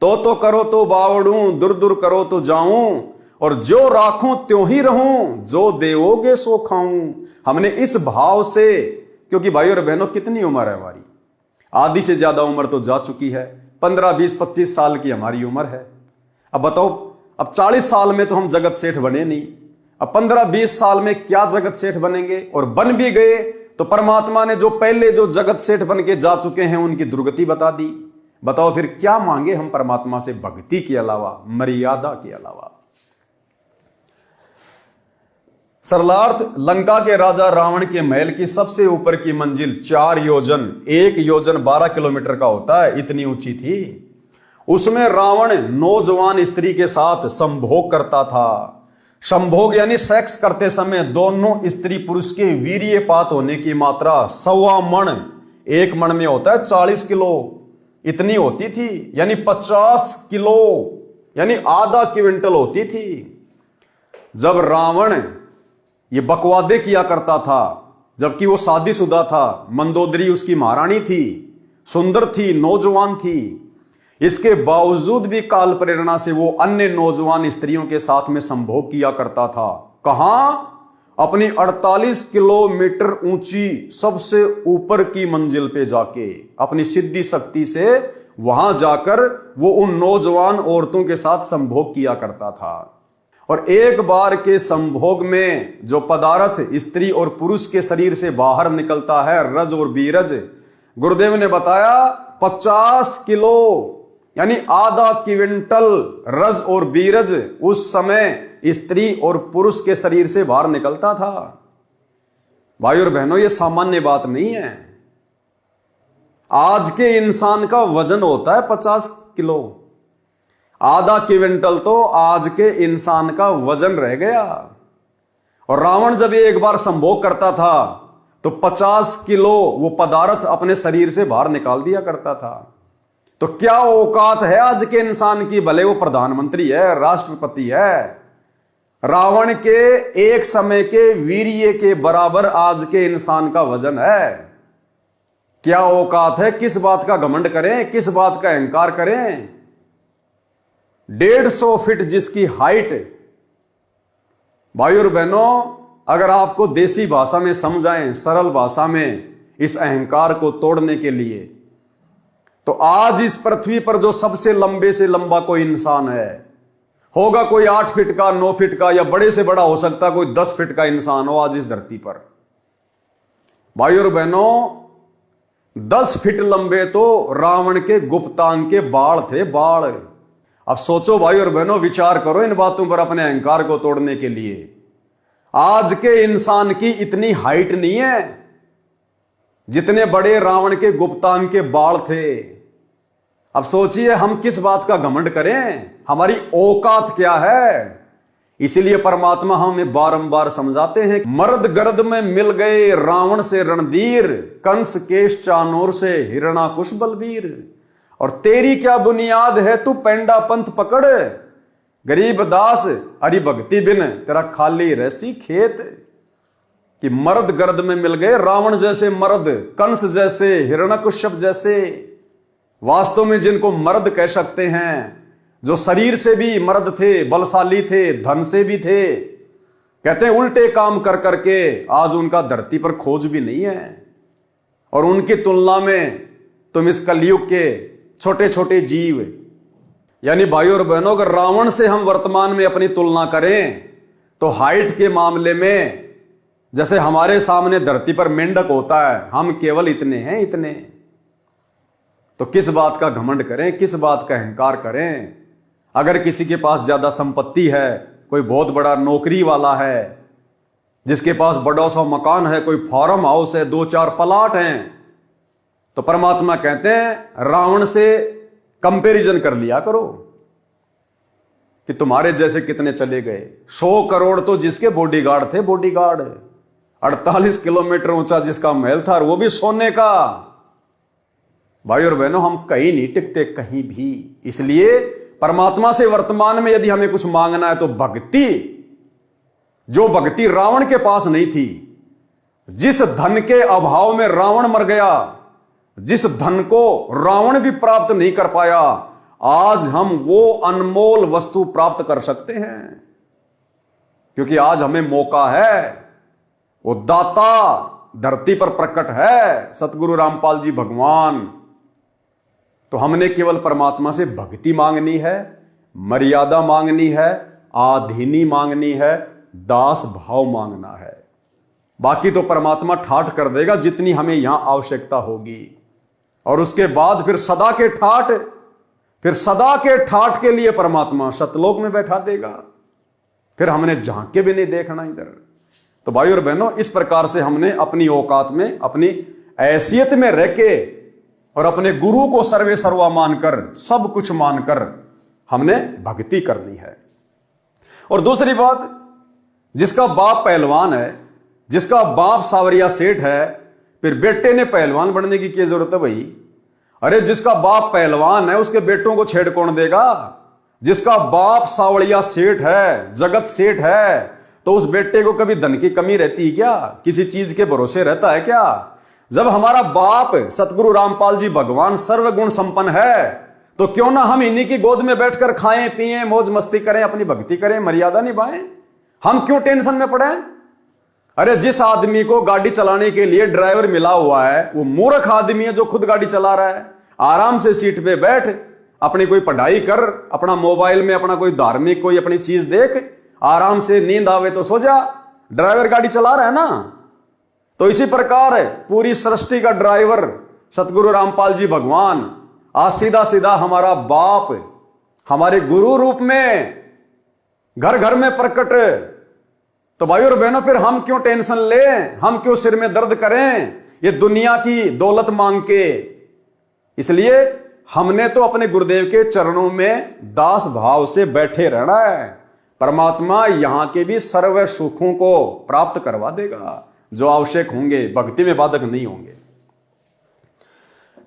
तो करो तो बावड़ूं, दूर दूर करो तो जाऊं, और जो राखूं त्यों ही रहूं, जो देवोगे सो खाऊं। हमने इस भाव से, क्योंकि भाई और बहनों कितनी उम्र है हमारी, आधी से ज्यादा उम्र तो जा चुकी है, 15, 20, 25 साल की हमारी उम्र है। अब बताओ, अब 40 साल में तो हम जगत सेठ बने नहीं, अब 15, 20 साल में क्या जगत सेठ बनेंगे? और बन भी गए तो परमात्मा ने जो पहले जो जगत सेठ बन के जा चुके हैं उनकी दुर्गति बता दी। बताओ फिर क्या मांगे हम परमात्मा से भक्ति के अलावा, मर्यादा के अलावा। सरलार्थ, लंका के राजा रावण के महल की सबसे ऊपर की मंजिल 4 योजन, 1 योजन 12 किलोमीटर का होता है, इतनी ऊंची थी। उसमें रावण नौजवान स्त्री के साथ संभोग करता था। संभोग यानी सेक्स करते समय दोनों स्त्री पुरुष के वीर्यपात होने की मात्रा 1.25 मण, 1 मण में होता है 40 किलो, इतनी होती थी, यानी 50 किलो, यानी आधा क्विंटल होती थी। जब रावण ये बकवादे किया करता था, जबकि वो शादीशुदा था, मंदोदरी उसकी महारानी थी, सुंदर थी, नौजवान थी, इसके बावजूद भी काल प्रेरणा से वो अन्य नौजवान स्त्रियों के साथ में संभोग किया करता था। कहां? अपनी 48 किलोमीटर ऊंची सबसे ऊपर की मंजिल पे जाके, अपनी सिद्धि शक्ति से वहां जाकर वो उन नौजवान औरतों के साथ संभोग किया करता था। और एक बार के संभोग में जो पदार्थ स्त्री और पुरुष के शरीर से बाहर निकलता है, रज और बीरज, गुरुदेव ने बताया 50 किलो यानी आधा क्विंटल रज और बीरज उस समय स्त्री और पुरुष के शरीर से बाहर निकलता था। भाई और बहनों, यह सामान्य बात नहीं है। आज के इंसान का वजन होता है 50 किलो, आधा क्विंटल तो आज के इंसान का वजन रह गया। और रावण जब एक बार संभोग करता था तो 50 किलो वो पदार्थ अपने शरीर से बाहर निकाल दिया करता था। तो क्या औकात है आज के इंसान की, भले वो प्रधानमंत्री है, राष्ट्रपति है, रावण के एक समय के वीर्य के बराबर आज के इंसान का वजन है। क्या औकात है? किस बात का घमंड करें, किस बात का अहंकार करें? 150 फीट जिसकी हाइट। भाई और बहनों, अगर आपको देसी भाषा में समझाएं, सरल भाषा में, इस अहंकार को तोड़ने के लिए, तो आज इस पृथ्वी पर जो सबसे लंबे से लंबा कोई इंसान है, होगा कोई 8 फीट का, 9 फीट का, या बड़े से बड़ा हो सकता कोई 10 फीट का इंसान हो आज इस धरती पर। भाई और बहनों, 10 फीट लंबे तो रावण के गुप्तांग के बाल थे, बाल। अब सोचो भाई और बहनों, विचार करो इन बातों पर अपने अहंकार को तोड़ने के लिए। आज के इंसान की इतनी हाइट नहीं है जितने बड़े रावण के गुप्तांग के बाल थे। अब सोचिए हम किस बात का घमंड करें, हमारी औकात क्या है। इसीलिए परमात्मा हमें बारंबार समझाते हैं, मर्द गर्द में मिल गए रावण से रणधीर, कंस केश चानोर से हिरणाकुश बलबीर। और तेरी क्या बुनियाद है, तू पेंडा पंथ पकड़, गरीब दास हरि भक्ति बिन तेरा खाली रहसी खेत। कि मर्द गर्द में मिल गए रावण जैसे मर्द, कंस जैसे, हिरण्यकश्यप जैसे, वास्तव में जिनको मर्द कह सकते हैं, जो शरीर से भी मर्द थे, बलशाली थे, धन से भी थे। कहते हैं उल्टे काम कर करके आज उनका धरती पर खोज भी नहीं है। और उनकी तुलना में तुम इस कलयुग के छोटे छोटे जीव, यानी भाइयों और बहनों, अगर रावण से हम वर्तमान में अपनी तुलना करें तो हाइट के मामले में जैसे हमारे सामने धरती पर मेंढक होता है, हम केवल इतने हैं, इतने। तो किस बात का घमंड करें, किस बात का अहंकार करें। अगर किसी के पास ज्यादा संपत्ति है, कोई बहुत बड़ा नौकरी वाला है, जिसके पास बड़ा सा मकान है, कोई फार्म हाउस है, 2-4 प्लाट हैं, तो परमात्मा कहते हैं रावण से कंपैरिजन कर लिया करो कि तुम्हारे जैसे कितने चले गए। 100 करोड़ तो जिसके बॉडीगार्ड थे, बॉडीगार्ड। 48 किलोमीटर ऊंचा जिसका महल था, और वो भी सोने का। भाई और बहनों, हम कहीं नहीं टिकते, कहीं भी। इसलिए परमात्मा से वर्तमान में यदि हमें कुछ मांगना है तो भक्ति, जो भक्ति रावण के पास नहीं थी। जिस धन के अभाव में रावण मर गया, जिस धन को रावण भी प्राप्त नहीं कर पाया, आज हम वो अनमोल वस्तु प्राप्त कर सकते हैं। क्योंकि आज हमें मौका है, वो दाता धरती पर प्रकट है, सतगुरु रामपाल जी भगवान। तो हमने केवल परमात्मा से भक्ति मांगनी है, मर्यादा मांगनी है, आधीनी मांगनी है, दास भाव मांगना है। बाकी तो परमात्मा ठाठ कर देगा जितनी हमें यहां आवश्यकता होगी। और उसके बाद फिर सदा के ठाठ, फिर सदा के ठाठ के लिए परमात्मा सतलोक में बैठा देगा। फिर हमने झांक के भी नहीं देखना इधर। तो भाई और बहनों, इस प्रकार से हमने अपनी औकात में, अपनी हैसियत में रह के और अपने गुरु को सर्वे सर्वा मानकर, सब कुछ मानकर हमने भक्ति करनी है। और दूसरी बात, जिसका बाप पहलवान है, जिसका बाप सावरिया सेठ है, फिर बेटे ने पहलवान बनने की क्या जरूरत है भाई। अरे जिसका बाप पहलवान है उसके बेटों को छेड़ कौन देगा। जिसका बाप सावरिया सेठ है, जगत सेठ है, तो उस बेटे को कभी धन की कमी रहती है क्या, किसी चीज के भरोसे रहता है क्या। जब हमारा बाप सतगुरु रामपाल जी भगवान सर्वगुण संपन्न है, तो क्यों ना हम इन्हीं की गोद में बैठकर खाएं पिएं, मौज मस्ती करें, अपनी भक्ति करें, मर्यादा निभाएं। हम क्यों टेंशन में पड़े। अरे जिस आदमी को गाड़ी चलाने के लिए ड्राइवर मिला हुआ है, वो मूर्ख आदमी है जो खुद गाड़ी चला रहा है। आराम से सीट पे बैठ, अपनी कोई पढ़ाई कर, अपना मोबाइल में अपना कोई धार्मिक कोई अपनी चीज देख, आराम से नींद आवे तो सो जा। ड्राइवर गाड़ी चला रहा है ना। तो इसी प्रकार पूरी सृष्टि का ड्राइवर सतगुरु रामपाल जी भगवान, आज सीधा सीधा हमारा बाप हमारे गुरु रूप में घर घर में प्रकट। तो भाई और बहनों, फिर हम क्यों टेंशन लें, हम क्यों सिर में दर्द करें ये दुनिया की दौलत मांग के। इसलिए हमने तो अपने गुरुदेव के चरणों में दास भाव से बैठे रहना है। परमात्मा यहां के भी सर्व सुखों को प्राप्त करवा देगा जो आवश्यक होंगे, भक्ति में बाधक नहीं होंगे।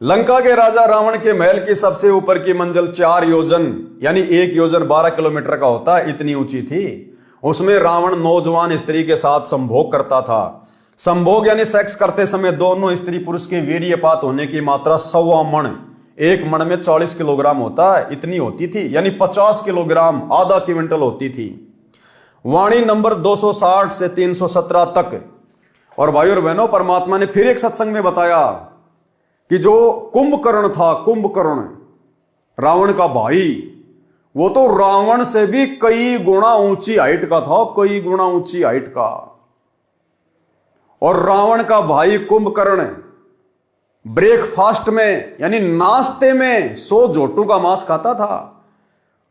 लंका के राजा रावण के महल की सबसे ऊपर की मंजिल 4 योजन यानी 1 योजन 12 किलोमीटर का होता है, इतनी ऊंची थी। उसमें रावण नौजवान स्त्री के साथ संभोग करता था। संभोग यानी सेक्स करते समय दोनों स्त्री पुरुष के वीर्यपात होने की मात्रा 1.25 मण, 1 मण में 40 किलोग्राम होता है, इतनी होती थी, यानी 50 किलोग्राम, आधा क्विंटल होती थी। वाणी नंबर 260 से 317 तक। और भाई और बहनों, परमात्मा ने फिर एक सत्संग में बताया कि जो कुंभकर्ण था, कुंभकर्ण रावण का भाई, वो तो रावण से भी कई गुना ऊंची हाइट का था, कई गुना ऊंची हाइट का। और रावण का भाई कुंभकर्ण ब्रेकफास्ट में यानी नाश्ते में 100 जोटों का मांस खाता था।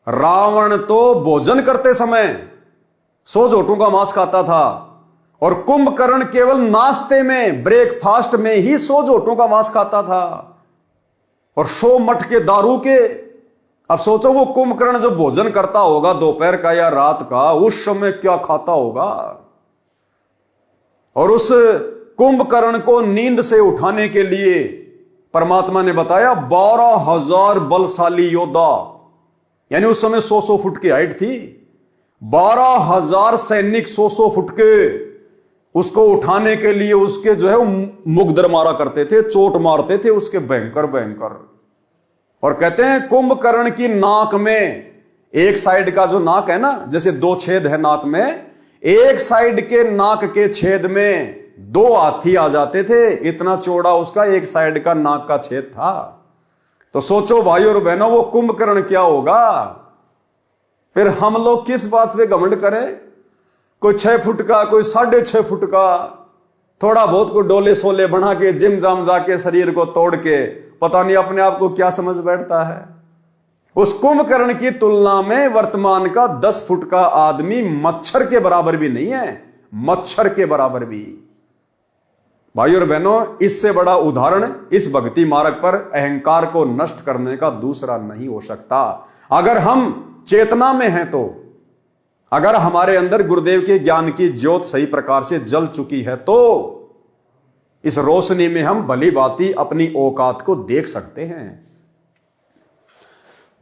रावण तो भोजन करते समय 100 जोटों का मांस खाता था और कुंभकर्ण केवल नाश्ते में ब्रेकफास्ट में ही 100 जोटों का मांस खाता था और 100 मट के दारू के। अब सोचो वो कुंभकर्ण जो भोजन करता होगा दोपहर का या रात का, उस समय क्या खाता होगा। और उस कुंभकर्ण को नींद से उठाने के लिए परमात्मा ने बताया 12,000 बलशाली योद्धा, यानी उस समय 100 फुट की हाइट थी, 12,000 सैनिक 100 फुट के उसको उठाने के लिए उसके जो है मुगदर मारा करते थे, चोट मारते थे उसके भयंकर भयंकर। और कहते हैं कुंभकर्ण की नाक में, एक साइड का जो नाक है ना, जैसे 2 छेद है नाक में, एक साइड के नाक के छेद में 2 हाथी आ जाते थे, इतना चौड़ा उसका एक साइड का नाक का छेद था। तो सोचो भाई और बहनों वो कुंभकर्ण क्या होगा। फिर हम लोग किस बात पे घमंड करें, कोई 6 फुट का, कोई 6.5 फुट का, थोड़ा बहुत को डोले सोले बना के जिम जाम जाके शरीर को तोड़ के पता नहीं अपने आप को क्या समझ बैठता है। उस कुंभकर्ण की तुलना में वर्तमान का 10 फुट का आदमी मच्छर के बराबर भी नहीं है, मच्छर के बराबर भी। भाई और बहनों, इससे बड़ा उदाहरण इस भक्ति मार्ग पर अहंकार को नष्ट करने का दूसरा नहीं हो सकता। अगर हम चेतना में हैं तो, अगर हमारे अंदर गुरुदेव के ज्ञान की ज्योत सही प्रकार से जल चुकी है तो इस रोशनी में हम भली भांति अपनी औकात को देख सकते हैं।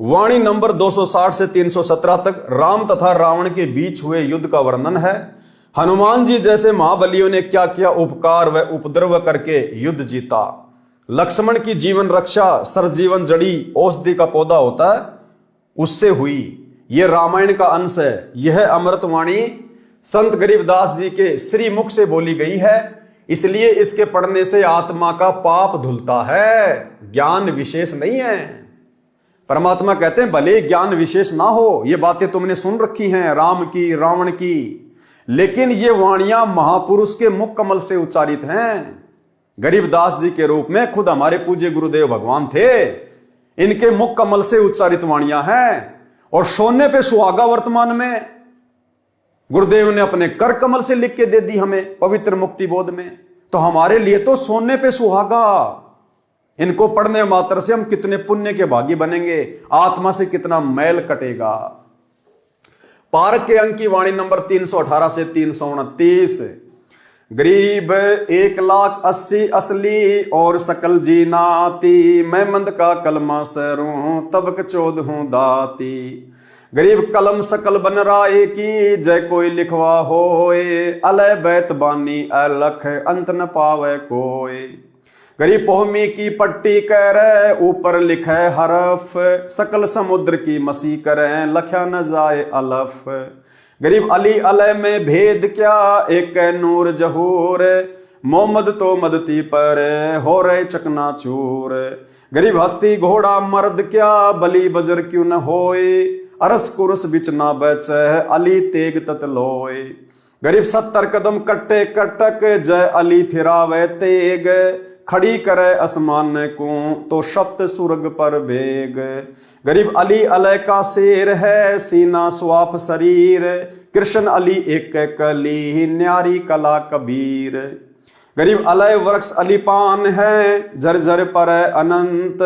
वाणी नंबर 260 से 317 तक राम तथा रावण के बीच हुए युद्ध का वर्णन है। हनुमान जी जैसे महाबलियों ने क्या क्या उपकार व उपद्रव करके युद्ध जीता। लक्ष्मण की जीवन रक्षा सरजीवन जड़ी औषधि का पौधा होता है, उससे हुई। यह रामायण का अंश है। यह अमृतवाणी संत गरीबदास जी के श्री मुख से बोली गई है, इसलिए इसके पढ़ने से आत्मा का पाप धुलता है, ज्ञान विशेष नहीं है। परमात्मा कहते हैं भले ज्ञान विशेष ना हो, ये बातें तुमने सुन रखी हैं राम की रावण की, लेकिन ये वाणियां महापुरुष के मुख कमल से उच्चारित हैं। गरीबदास जी के रूप में खुद हमारे पूज्य गुरुदेव भगवान थे, इनके मुख कमल से उच्चारित वाणियां हैं। और सोने पे सुहागा वर्तमान में गुरुदेव ने अपने कर कमल से लिख के दे दी हमें पवित्र मुक्ति बोध में, तो हमारे लिए तो सोने पे सुहागा। इनको पढ़ने मात्र से हम कितने पुण्य के भागी बनेंगे, आत्मा से कितना मैल कटेगा। पारक के अंक की वाणी नंबर 318 से 329। गरीब 1,80,000 असली और सकल जी नाती, मैं मंद का कलमा सरूं तबक 14 दाती। गरीब कलम सकल बन राय की, जय कोई लिखवा होए, अलय बैत बानी अलख अंत न पावे कोई। गरीब पोहमी की पट्टी करे, ऊपर लिखे हरफ, सकल समुद्र की मसी करे, लख्या न जाए अलफ। गरीब अली अलय में भेद क्या, एक नूर जहूर, मोहम्मद तो मदती पर हो रहे चकना चूर। गरीब हस्ती घोड़ा मर्द क्या, बली बजर क्यों न होए, अरस कुरस बिच ना बचे, अली तेग ततलोए। गरीब 70 कदम कट्टे कटक, जय अली फिरावे तेग, खड़ी करे आसमान को तो शब्द सुर्ग पर भेग। गरीब अली अलय का शेर है, सीना स्वाप शरीर, कृष्ण अली एक कली, न्यारी कला कबीर। गरीब अलय वृक्ष अली पान है, झरझर पर अनंत,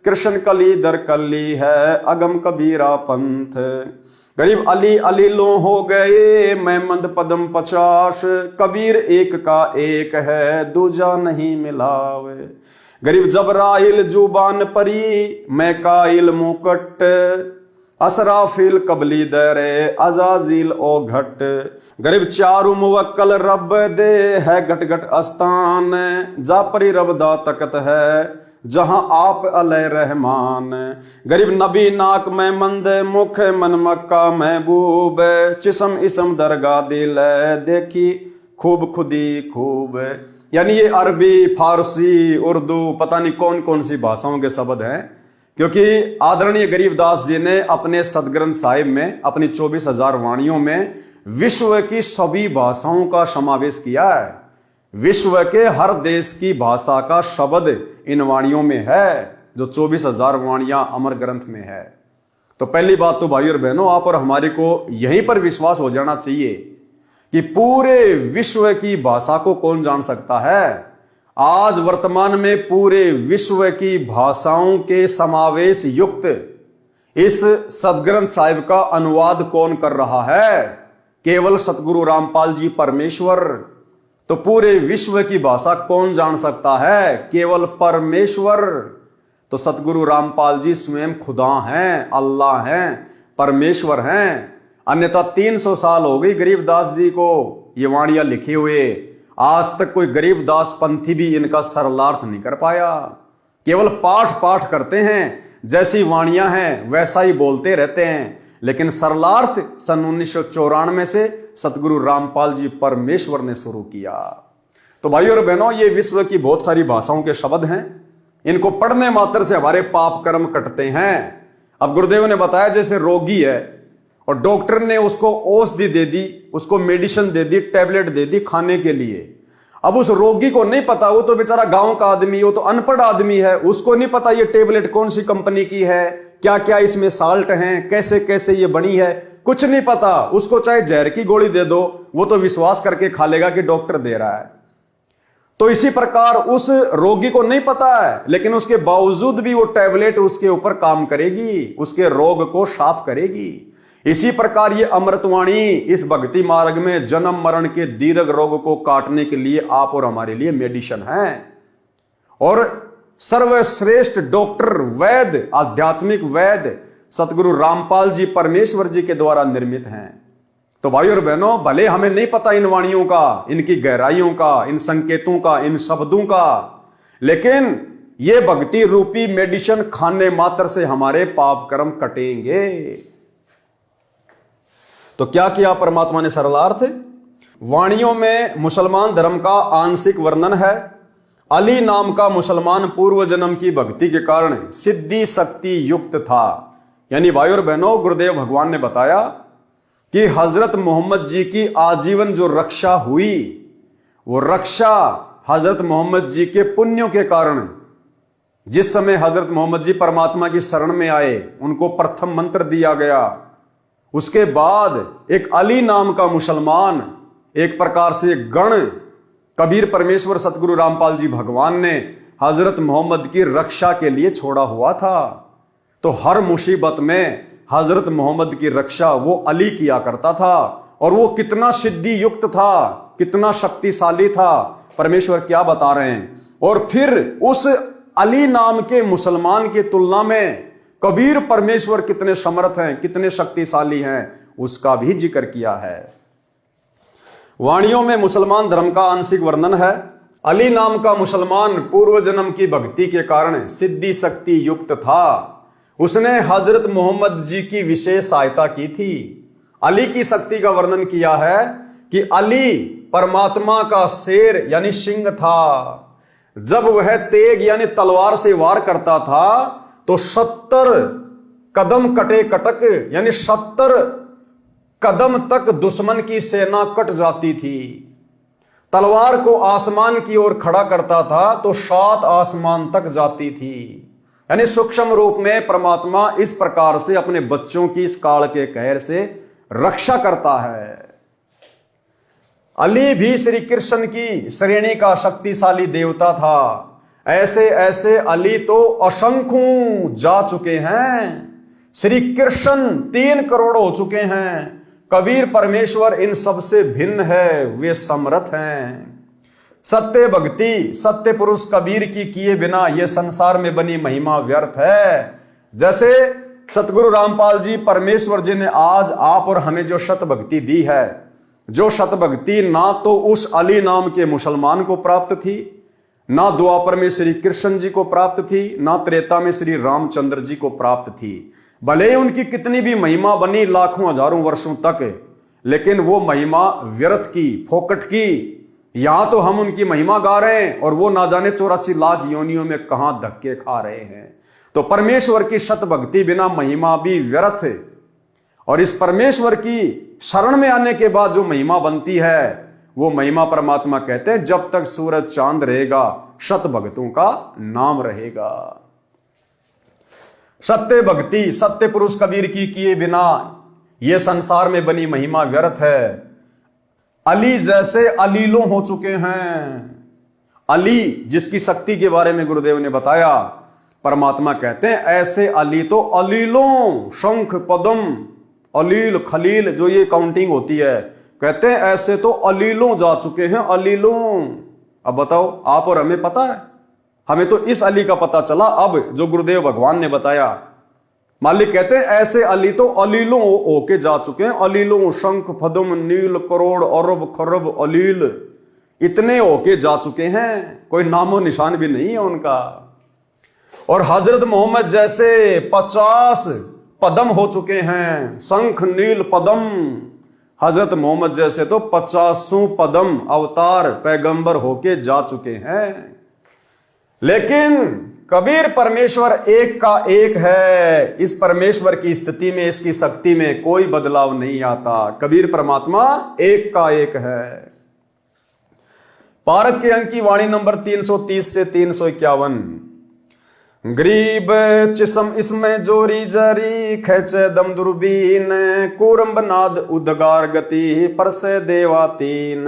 कृष्ण कली दर कली है, अगम कबीरा पंथ। गरीब अली अली लो हो गए, मैं मंद पदम 50, कबीर एक का एक है, दूजा नहीं मिलावे। गरीब जबराइल जुबान परी, मैं काइल मुकट, असराफिल कबली दरे, अजाजिल ओ घट। गरीब चारु मुवक्कल रब दे, है घट घट अस्तान, जा परी रब दा तकत है, जहां आप अलय रहमान। गरीब नबी नाक में मंद मुख, मन मक्का महबूब, चिसम इसम दरगा दिल, देखी खूब खुदी खूब। यानी ये अरबी फारसी उर्दू पता नहीं कौन कौन सी भाषाओं के शब्द हैं, क्योंकि आदरणीय गरीबदास जी ने अपने सदग्रंथ साहिब में अपनी 24,000 वाणियों में विश्व की सभी भाषाओं का समावेश किया है। विश्व के हर देश की भाषा का शब्द इन वाणियों में है, जो 24,000 वाणियां अमर ग्रंथ में है। तो पहली बात तो भाई और बहनों, आप और हमारे को यहीं पर विश्वास हो जाना चाहिए कि पूरे विश्व की भाषा को कौन जान सकता है। आज वर्तमान में पूरे विश्व की भाषाओं के समावेश युक्त इस सदग्रंथ साहिब का अनुवाद कौन कर रहा है? केवल सतगुरु रामपाल जी परमेश्वर। तो पूरे विश्व की भाषा कौन जान सकता है? केवल परमेश्वर। तो सतगुरु रामपाल जी स्वयं खुदा हैं, अल्लाह हैं, परमेश्वर हैं। अन्यथा 300 साल हो गई गरीबदास जी को ये वाणियां लिखे हुए, आज तक कोई गरीबदास पंथी भी इनका सरलार्थ नहीं कर पाया। केवल पाठ पाठ करते हैं, जैसी वाणियां हैं वैसा ही बोलते रहते हैं, लेकिन सरलार्थ सन 1994 से सतगुरु रामपाल जी परमेश्वर ने शुरू किया। तो भाइयों और बहनों, ये विश्व की बहुत सारी भाषाओं के शब्द हैं, इनको पढ़ने मात्र से हमारे पाप कर्म कटते हैं। अब गुरुदेव ने बताया जैसे रोगी है और डॉक्टर ने उसको औषधि दे दी, उसको मेडिसिन दे दी, टैबलेट दे दी खाने के लिए। अब उस रोगी को नहीं पता, वो तो बेचारा गांव का आदमी, वो तो अनपढ़ आदमी है, उसको नहीं पता ये टैबलेट कौन सी कंपनी की है, क्या क्या इसमें साल्ट हैं, कैसे कैसे ये बनी है, कुछ नहीं पता। उसको चाहे जहर की गोली दे दो, वो तो विश्वास करके खा लेगा कि डॉक्टर दे रहा है। तो इसी प्रकार उस रोगी को नहीं पता है, लेकिन उसके बावजूद भी वो टैबलेट उसके ऊपर काम करेगी, उसके रोग को साफ करेगी। इसी प्रकार ये अमृतवाणी इस भक्ति मार्ग में जन्म मरण के दीर्घ रोग को काटने के लिए आप और हमारे लिए मेडिसिन है। और सर्वश्रेष्ठ डॉक्टर वैद्य, आध्यात्मिक वैद्य सतगुरु रामपाल जी परमेश्वर जी के द्वारा निर्मित हैं। तो भाई और बहनों, भले हमें नहीं पता इन वाणियों का, इनकी गहराइयों का, इन संकेतों का, इन शब्दों का, लेकिन ये भक्ति रूपी मेडिसिन खाने मात्र से हमारे पाप कर्म कटेंगे। तो क्या किया परमात्मा ने सरलार्थ? वाणियों में मुसलमान धर्म का आंशिक वर्णन है। अली नाम का मुसलमान पूर्व जन्म की भक्ति के कारण सिद्धि शक्ति युक्त था। यानी भाई और बहनों, गुरुदेव भगवान ने बताया कि हजरत मोहम्मद जी की आजीवन जो रक्षा हुई, वो रक्षा हजरत मोहम्मद जी के पुण्यों के कारण, जिस समय हजरत मोहम्मद जी परमात्मा की शरण में आए, उनको प्रथम मंत्र दिया गया। उसके बाद एक अली नाम का मुसलमान, एक प्रकार से गण, कबीर परमेश्वर सतगुरु रामपाल जी भगवान ने हजरत मोहम्मद की रक्षा के लिए छोड़ा हुआ था। तो हर मुसीबत में हजरत मोहम्मद की रक्षा वो अली किया करता था। और वो कितना सिद्धि युक्त था, कितना शक्तिशाली था, परमेश्वर क्या बता रहे हैं। और फिर उस अली नाम के मुसलमान की तुलना में कबीर परमेश्वर कितने समर्थ हैं, कितने शक्तिशाली हैं, उसका भी जिक्र किया है। वाणियों में मुसलमान धर्म का आंशिक वर्णन है। अली नाम का मुसलमान पूर्व जन्म की भक्ति के कारण सिद्धि शक्ति युक्त था। उसने हजरत मोहम्मद जी की विशेष सहायता की थी। अली की शक्ति का वर्णन किया है कि अली परमात्मा का शेर यानी सिंह था। जब वह तेग यानी तलवार से वार करता था तो 70 कदम कटे कटक यानी 70 कदम तक दुश्मन की सेना कट जाती थी। तलवार को आसमान की ओर खड़ा करता था तो 7 आसमान तक जाती थी। यानी सूक्ष्म रूप में परमात्मा इस प्रकार से अपने बच्चों की इस काल के कहर से रक्षा करता है। अली भी श्री कृष्ण की श्रेणी का शक्तिशाली देवता था। ऐसे ऐसे अली तो असंख्यों जा चुके हैं। श्री कृष्ण 3 करोड़ हो चुके हैं। कबीर परमेश्वर इन सबसे भिन्न है, वे समर्थ हैं। सत्य भक्ति सत्य पुरुष कबीर की किए बिना यह संसार में बनी महिमा व्यर्थ है। जैसे सतगुरु रामपाल जी परमेश्वर जी ने आज आप और हमें जो शत भक्ति दी है, जो शत भक्ति ना तो उस अली नाम के मुसलमान को प्राप्त थी, ना द्वापर में श्री कृष्ण जी को प्राप्त थी, ना त्रेता में श्री रामचंद्र जी को प्राप्त थी। भले उनकी कितनी भी महिमा बनी लाखों हजारों वर्षों तक, लेकिन वो महिमा व्यर्थ की, फोकट की। यहां तो हम उनकी महिमा गा रहे हैं और वो ना जाने 84 लाख योनियों में कहां धक्के खा रहे हैं। तो परमेश्वर की शत भक्ति बिना महिमा भी व्यर्थ है। और इस परमेश्वर की शरण में आने के बाद जो महिमा बनती है वो महिमा परमात्मा कहते हैं, जब तक सूरज चांद रहेगा शत भक्तों का नाम रहेगा। सत्य भक्ति सत्य पुरुष कबीर की किए बिना ये संसार में बनी महिमा व्यर्थ है। अली जैसे अलीलों हो चुके हैं। अली जिसकी शक्ति के बारे में गुरुदेव ने बताया, परमात्मा कहते हैं ऐसे अली तो अलीलों, शंख पदम अलील खलील जो ये काउंटिंग होती है, कहते हैं ऐसे तो अलीलों जा चुके हैं, अलीलों। अब बताओ, आप और हमें पता है? हमें तो इस अली का पता चला अब जो गुरुदेव भगवान ने बताया। मालिक कहते हैं ऐसे अली तो अलीलों होके जा चुके हैं, अलीलों, शंख पदम नील करोड़ अरब खरब अलील, इतने होके जा चुके हैं, कोई नामो निशान भी नहीं है उनका। और हजरत मोहम्मद जैसे 50 पदम हो चुके हैं, शंख नील पदम। हजरत मोहम्मद जैसे तो 50 पदम अवतार पैगंबर होके जा चुके हैं। लेकिन कबीर परमेश्वर एक का एक है। इस परमेश्वर की स्थिति में, इसकी शक्ति में कोई बदलाव नहीं आता। कबीर परमात्मा एक का एक है। पारक के अंक की वाणी नंबर 330 से 351। गरीब चिसम इसमें जोरी जरी खेचे दम दुर्बीन, कूरम्ब नाद उदगार गति परसे देवा तीन।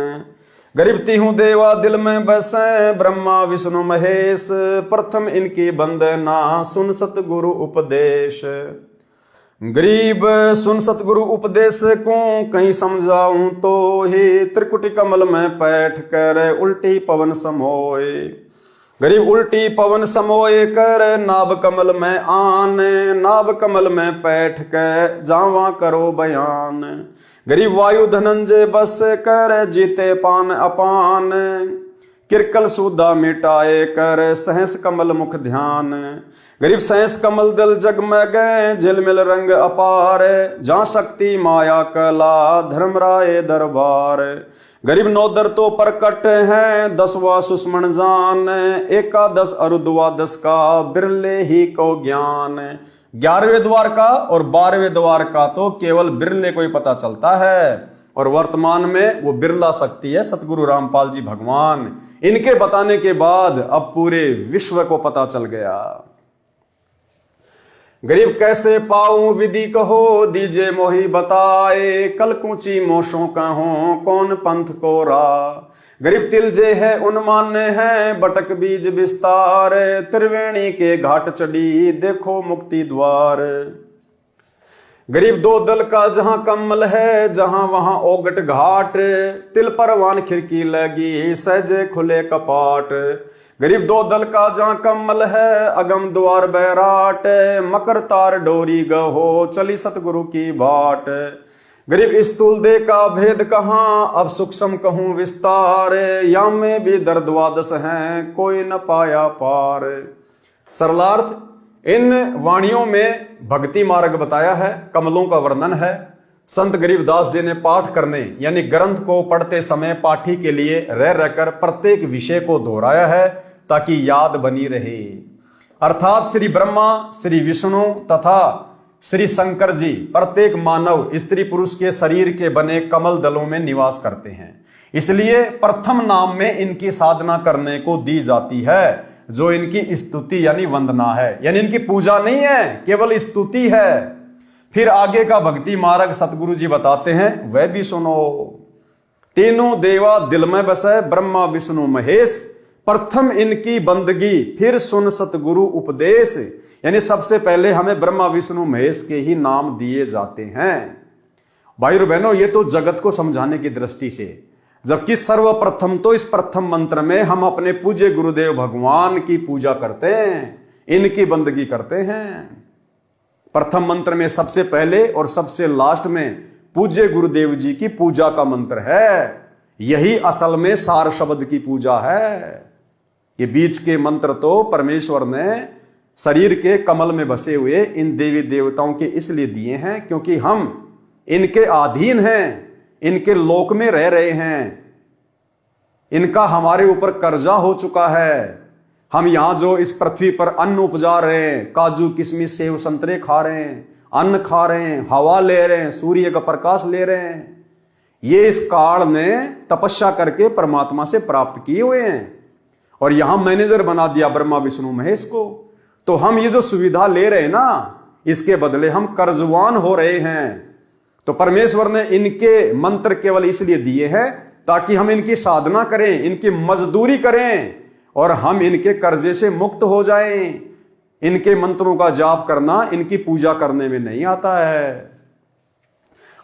गरीब तीहूं देवा दिल में बसे, ब्रह्मा विष्णु महेश, प्रथम इनकी बंदना सुन सतगुरु उपदेश। गरीब सुन सतगुरु उपदेश को कहीं समझाऊं तो ही, त्रिकुटी कमल में बैठ कर उल्टी पवन समोए। गरीब उल्टी पवन समोए कर नाभ कमल में आन, नाभ कमल में बैठ कर जावा करो बयान। गरीब वायु धनंजय बस कर जीते पान अपान, किरकल सूदा मिटाए कर सहस कमल मुख ध्यान। गरीब सहस कमल दल जगमग झिलमिल रंग अपार, जहाँ शक्ति माया कला धर्मराय दरबार। गरीब नौदर तो प्रकट है 10वां सुषमण जान, एकादश अरु द्वादश का बिरले ही को ज्ञान। 11वें द्वार का और 12वें द्वार का तो केवल बिरले को ही पता चलता है, और वर्तमान में वो बिरला शक्ति है सतगुरु रामपाल जी भगवान। इनके बताने के बाद अब पूरे विश्व को पता चल गया। गरीब कैसे पाऊं विधि कहो, दीजे मोही बताए, कल कूची मोशों कहो कौन पंथ को रा। गरीब तिलजे है उन्मान्य है बटक बीज विस्तार, त्रिवेणी के घाट चढ़ी देखो मुक्ति द्वार। गरीब दो दल का जहां कमल है, जहां वहां ओगट घाट, तिल परवान खिड़की लगी सहजे खुले कपाट। गरीब दो दल का जहां कमल है, अगम द्वार बैराट, मकर तार डोरी गहो चली सतगुरु की बाट। गरीब स्थूल दे का भेद कहाँ, अब सूक्ष्म कहूं विस्तार, या में भी दर द्वादश हैं कोई न पाया पार। सरलार्थ, इन वाणियों में भक्ति मार्ग बताया है, कमलों का वर्णन है। संत गरीबदास जी ने पाठ करने यानी ग्रंथ को पढ़ते समय पाठी के लिए रह रहकर प्रत्येक विषय को दोहराया है ताकि याद बनी रहे। अर्थात श्री ब्रह्मा, श्री विष्णु तथा श्री शंकर जी प्रत्येक मानव स्त्री पुरुष के शरीर के बने कमल दलों में निवास करते हैं। इसलिए प्रथम नाम में इनकी साधना करने को दी जाती है, जो इनकी स्तुति यानी वंदना है, यानी इनकी पूजा नहीं है, केवल स्तुति है। फिर आगे का भक्ति मार्ग सतगुरु जी बताते हैं, वह भी सुनो। तीनों देवा दिल में बसे, ब्रह्मा विष्णु महेश, प्रथम इनकी बंदगी फिर सुन सतगुरु उपदेश। यानी सबसे पहले हमें ब्रह्मा विष्णु महेश के ही नाम दिए जाते हैं। भाई और बहनों, ये तो जगत को समझाने की दृष्टि से, जबकि सर्वप्रथम तो इस प्रथम मंत्र में हम अपने पूज्य गुरुदेव भगवान की पूजा करते हैं, इनकी बंदगी करते हैं। प्रथम मंत्र में सबसे पहले और सबसे लास्ट में पूज्य गुरुदेव जी की पूजा का मंत्र है। यही असल में सार शब्द की पूजा है। कि बीच के मंत्र तो परमेश्वर ने शरीर के कमल में बसे हुए इन देवी देवताओं के इसलिए दिए हैं क्योंकि हम इनके अधीन हैं, इनके लोक में रह रहे हैं, इनका हमारे ऊपर कर्जा हो चुका है। हम यहां जो इस पृथ्वी पर अन्न उपजा रहे हैं, काजू किशमिश सेव संतरे खा रहे हैं, अन्न खा रहे हैं, हवा ले रहे हैं, सूर्य का प्रकाश ले रहे हैं, ये इस काल ने तपस्या करके परमात्मा से प्राप्त किए हुए हैं और यहां मैनेजर बना दिया ब्रह्मा विष्णु महेश को। तो हम ये जो सुविधा ले रहे हैं ना, इसके बदले हम कर्जवान हो रहे हैं। तो परमेश्वर ने इनके मंत्र केवल इसलिए दिए हैं ताकि हम इनकी साधना करें, इनकी मजदूरी करें और हम इनके कर्जे से मुक्त हो जाएं। इनके मंत्रों का जाप करना इनकी पूजा करने में नहीं आता है।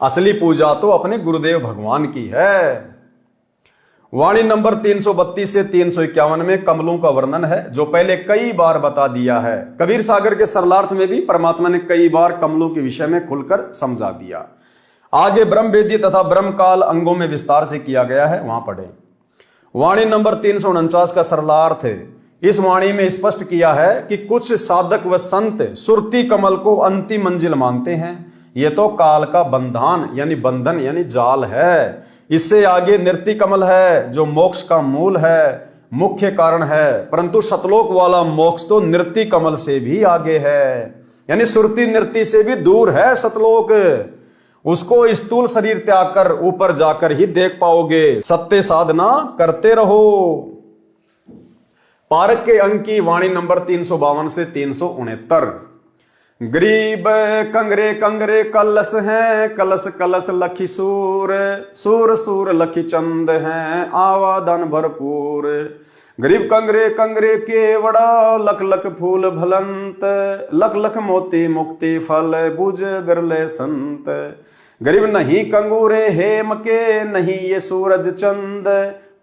असली पूजा तो अपने गुरुदेव भगवान की है। वाणी नंबर 332 से 351 में कमलों का वर्णन है, जो पहले कई बार बता दिया है। कबीर सागर के सरलार्थ में भी परमात्मा ने कई बार कमलों के विषय में खुलकर समझा दिया। आगे ब्रह्म वेदी तथा ब्रह्म काल अंगों में विस्तार से किया गया है, वहां पढ़ें। वाणी नंबर 349 का सरलार्थ है। इस वाणी में स्पष्ट किया है कि कुछ साधक व संत सुरती कमल को अंतिम मंजिल मानते हैं। यह तो काल का बंधन यानी बंधन यानी जाल है। इससे आगे नृत्य कमल है, जो मोक्ष का मूल है, मुख्य कारण है। परंतु सतलोक वाला मोक्ष तो नृत्य कमल से भी आगे है, यानी सुरती नृत्य से भी दूर है सतलोक। उसको स्थूल शरीर त्याग कर ऊपर जाकर ही देख पाओगे। सत्य साधना करते रहो। पारक के अंक की वाणी नंबर 352 से 369। गरीब कंगरे कंगरे कलश हैं, कलश कलश लखी सूर, सूर सूर लखी चंद हैं, आवादन भरपूर। गरीब कंगरे कंगरे केवड़ा, लख लख फूल भलंत, लख लख मोती मुक्ति फल, बुझ बिरले संत। गरीब नहीं कंगूरे हेम के, नहीं ये सूरज चंद,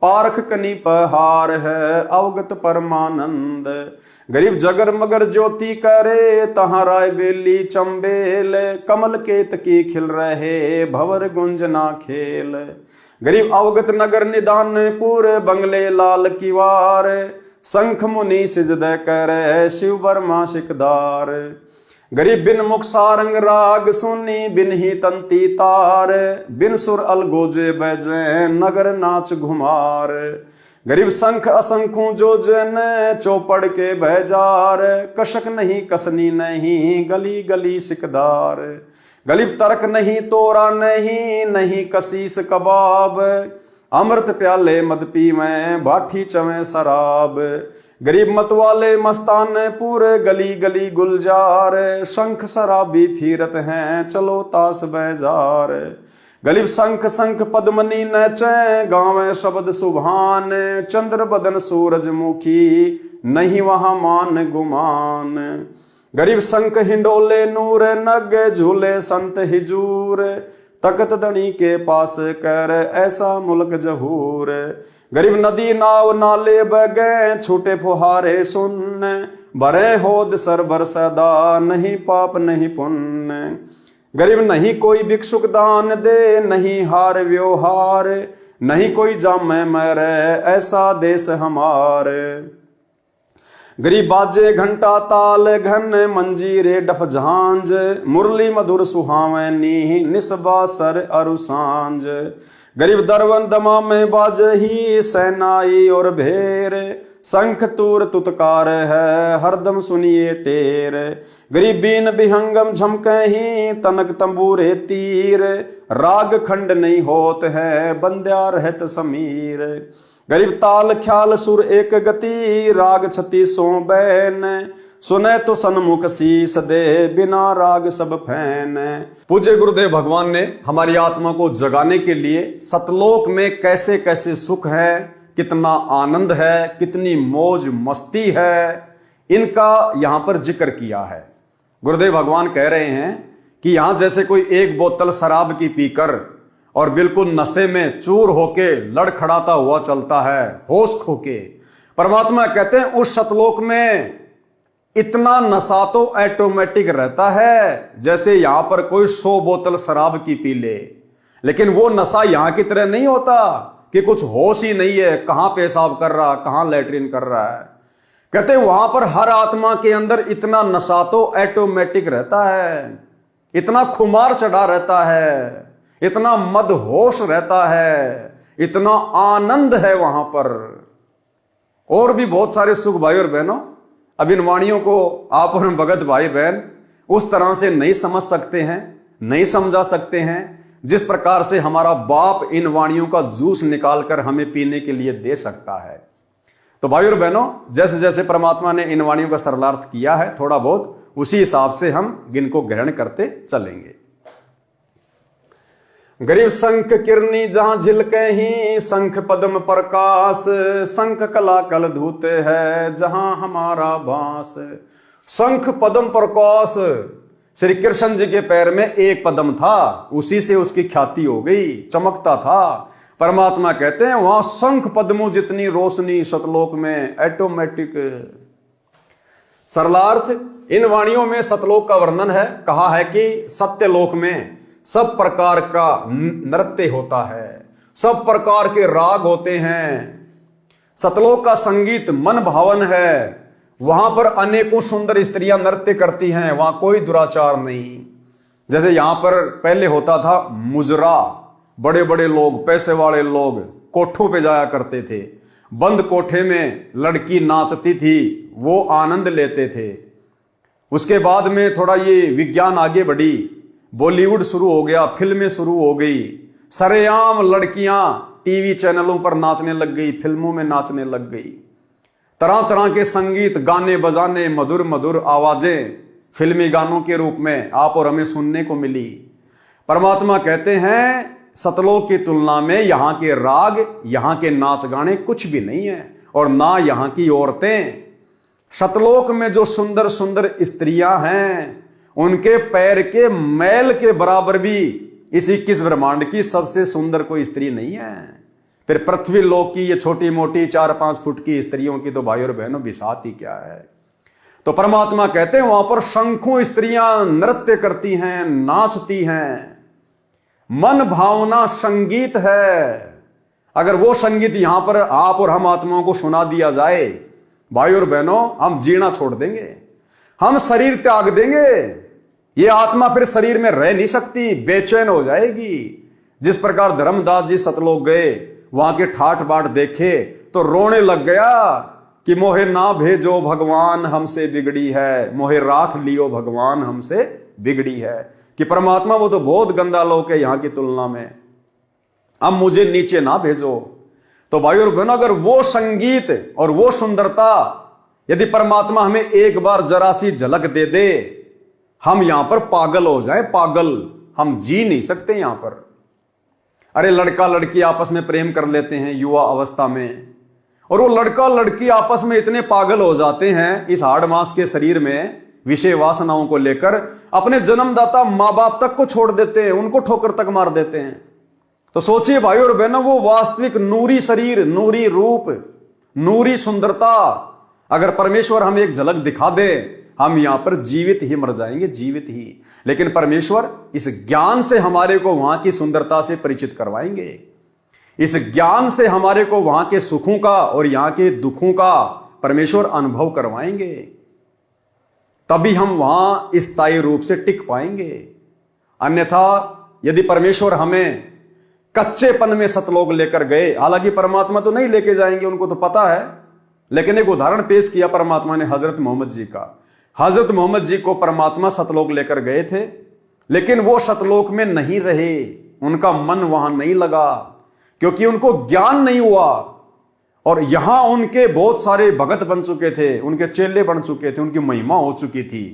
पारख कनी पहार है, अवगत परमानंद। गरीब जगर मगर ज्योति करे, तहां राय बेली चंबेल, कमल केत की खिल रहे, भवर गुंजना खेल। गरीब अवगत नगर निदानपुर, बंगले लाल किवार, शंख मुनि सिजदे करे, शिव बर्मा शिकदार। गरीब बिन मुख सारंग राग सुनी, बिन ही तंती तार, बिन सुर अलगोजे बजे, नगर नाच घुमार। गरीब शंख असंखों जो जन, चौपड़ के बहजार, कशक नहीं कसनी नहीं, गली गली सिकदार। गरीब तर्क नहीं तोरा नहीं, नहीं कसीस कबाब, अमृत प्याले मद पीवें, बाठी चवें शराब। गरीब मत वाले मस्तान पूरे, गली गली गुलजार, शंख शराबी फिरत हैं, चलो ताश बैजार। गरीब शंख शंख पद्मनी नचे, गावे शब्द सुभान, चंद्र बदन सूरजमुखी, नहीं वहां मान गुमान। गरीब शंख हिंडोले नूर नग, झूले संत हिजूर, तकत दणी के पास कर, ऐसा मुल्क जहूर। गरीब नदी नाव नाले बगे, छूटे फुहारे सुन, भरे होद सरबर सदा, नहीं पाप नहीं पुण्य। गरीब नहीं कोई भिक्षुक दान दे, नहीं हार व्यवहार, नहीं कोई जामे मरे, ऐसा देश हमारे। गरीब बाजे घंटा ताल घन, मंजीरे डफ झांझ, मुरली मधुर सुहावनी, निस्बा सर अरु सांझ। गरीब दरवन दमा में बाजही, सेनाई और भेर, शंख तूर तुतकार है, हरदम सुनिए टेर। गरीब बीन बिहंगम झमकही, तनक तंबूरे तीर, राग खंड नहीं होत है, बंद्या रहत समीर। गरीब ताल ख्याल सुर एक गति, राग 36 बैन, सुने तो सन्मुख शीस दे, बिना राग सब फैन। पूज्य गुरुदेव भगवान ने हमारी आत्मा को जगाने के लिए सतलोक में कैसे कैसे सुख है, कितना आनंद है, कितनी मौज मस्ती है, इनका यहां पर जिक्र किया है। गुरुदेव भगवान कह रहे हैं कि यहां जैसे कोई एक बोतल शराब की पीकर और बिल्कुल नशे में चूर होके लड़खड़ाता हुआ चलता है, होश खोके, परमात्मा कहते हैं उस सतलोक में इतना नशा तो ऑटोमेटिक रहता है जैसे यहां पर कोई 100 बोतल शराब की पी ले। लेकिन वो नशा यहां की तरह नहीं होता कि कुछ होश ही नहीं है, कहां पेशाब कर रहा, कहां लैट्रिन कर रहा है। कहते वहां पर हर आत्मा के अंदर इतना नशा तो ऑटोमेटिक रहता है, इतना खुमार चढ़ा रहता है, इतना मदहोश रहता है, इतना आनंद है वहां पर। और भी बहुत सारे सुख भाई और बहनों, अब इन वाणियों को आप और भगत भाई बहन उस तरह से नहीं समझ सकते हैं, नहीं समझा सकते हैं। जिस प्रकार से हमारा बाप इन वाणियों का जूस निकालकर हमें पीने के लिए दे सकता है। तो भाइयों और बहनों, जैसे जैसे परमात्मा ने इन वाणियों का सरलार्थ किया है, थोड़ा बहुत उसी हिसाब से हम इनको ग्रहण करते चलेंगे। गरीब शंख किरनी जहां झिलके ही, शंख पद्म प्रकाश, शंख कला कल धूते है जहां हमारा बास। शंख पद्म प्रकाश, श्री कृष्ण जी के पैर में एक पद्म था, उसी से उसकी ख्याति हो गई, चमकता था। परमात्मा कहते हैं वहां शंख पद्मों जितनी रोशनी सतलोक में ऑटोमेटिक। सरलार्थ, इन वाणियों में सतलोक का वर्णन है। कहा है कि सत्यलोक में सब प्रकार का नृत्य होता है, सब प्रकार के राग होते हैं। सतलोक का संगीत मन भावन है, वहां पर अनेकों सुंदर स्त्रियां नृत्य करती हैं, वहां कोई दुराचार नहीं। जैसे यहां पर पहले होता था मुजरा, बड़े बड़े लोग, पैसे वाले लोग कोठों पे जाया करते थे, बंद कोठे में लड़की नाचती थी, वो आनंद लेते थे। उसके बाद में थोड़ा ये विज्ञान आगे बढ़ी, बॉलीवुड शुरू हो गया, फिल्में शुरू हो गई, सरेआम लड़कियां टीवी चैनलों पर नाचने लग गई, फिल्मों में नाचने लग गई। तरह तरह के संगीत, गाने बजाने, मधुर मधुर आवाजें फिल्मी गानों के रूप में आप और हमें सुनने को मिली। परमात्मा कहते हैं सतलोक की तुलना में यहां के राग, यहां के नाच गाने कुछ भी नहीं है, और ना यहां की औरतें। सतलोक में जो सुंदर सुंदर स्त्रियां हैं, उनके पैर के मैल के बराबर भी इस 21 ब्रह्मांड की सबसे सुंदर कोई स्त्री नहीं है। फिर पृथ्वी लोक की ये छोटी मोटी 4-5 फुट की स्त्रियों की तो भाई और बहनों बिसात ही क्या है। तो परमात्मा कहते हैं वहां पर शंखों स्त्रियां नृत्य करती हैं, नाचती हैं, मन भावना संगीत है। अगर वो संगीत यहां पर आप और हम आत्माओं को सुना दिया जाए, भाई और बहनों, हम जीना छोड़ देंगे, हम शरीर त्याग देंगे। ये आत्मा फिर शरीर में रह नहीं सकती, बेचैन हो जाएगी। जिस प्रकार धर्मदास जी सतलोक गए, वहां के ठाठ बाट देखे तो रोने लग गया कि मोहे ना भेजो भगवान हमसे बिगड़ी है, मोहे राख लियो भगवान हमसे बिगड़ी है। कि परमात्मा वो तो बहुत गंदा लोक है यहां की तुलना में, अब मुझे नीचे ना भेजो। तो भाई और बहनों, अगर वो संगीत और वो सुंदरता यदि परमात्मा हमें एक बार जरा सी झलक दे दे, हम यहां पर पागल हो जाएं, पागल, हम जी नहीं सकते यहां पर। अरे लड़का लड़की आपस में प्रेम कर लेते हैं युवा अवस्था में, और वो लड़का लड़की आपस में इतने पागल हो जाते हैं इस हाड़ मांस के शरीर में विषय वासनाओं को लेकर, अपने जन्मदाता मां बाप तक को छोड़ देते हैं, उनको ठोकर तक मार देते हैं। तो सोचिए भाई और बहनों, वो वास्तविक नूरी शरीर, नूरी रूप, नूरी सुंदरता अगर परमेश्वर हमें एक झलक दिखा दे, हम यहां पर जीवित ही मर जाएंगे, जीवित ही। लेकिन परमेश्वर इस ज्ञान से हमारे को वहां की सुंदरता से परिचित करवाएंगे, इस ज्ञान से हमारे को वहां के सुखों का और यहां के दुखों का परमेश्वर अनुभव करवाएंगे। तभी हम वहां स्थायी रूप से टिक पाएंगे। अन्यथा यदि परमेश्वर हमें कच्चेपन में सतलोक लेकर गए, हालांकि परमात्मा तो नहीं लेके जाएंगे, उनको तो पता है, लेकिन एक उदाहरण पेश किया परमात्मा ने हजरत मोहम्मद जी का। हजरत मोहम्मद जी को परमात्मा सतलोक लेकर गए थे, लेकिन वो सतलोक में नहीं रहे, उनका मन वहां नहीं लगा, क्योंकि उनको ज्ञान नहीं हुआ। और यहां उनके बहुत सारे भगत बन चुके थे, उनके चेले बन चुके थे, उनकी महिमा हो चुकी थी,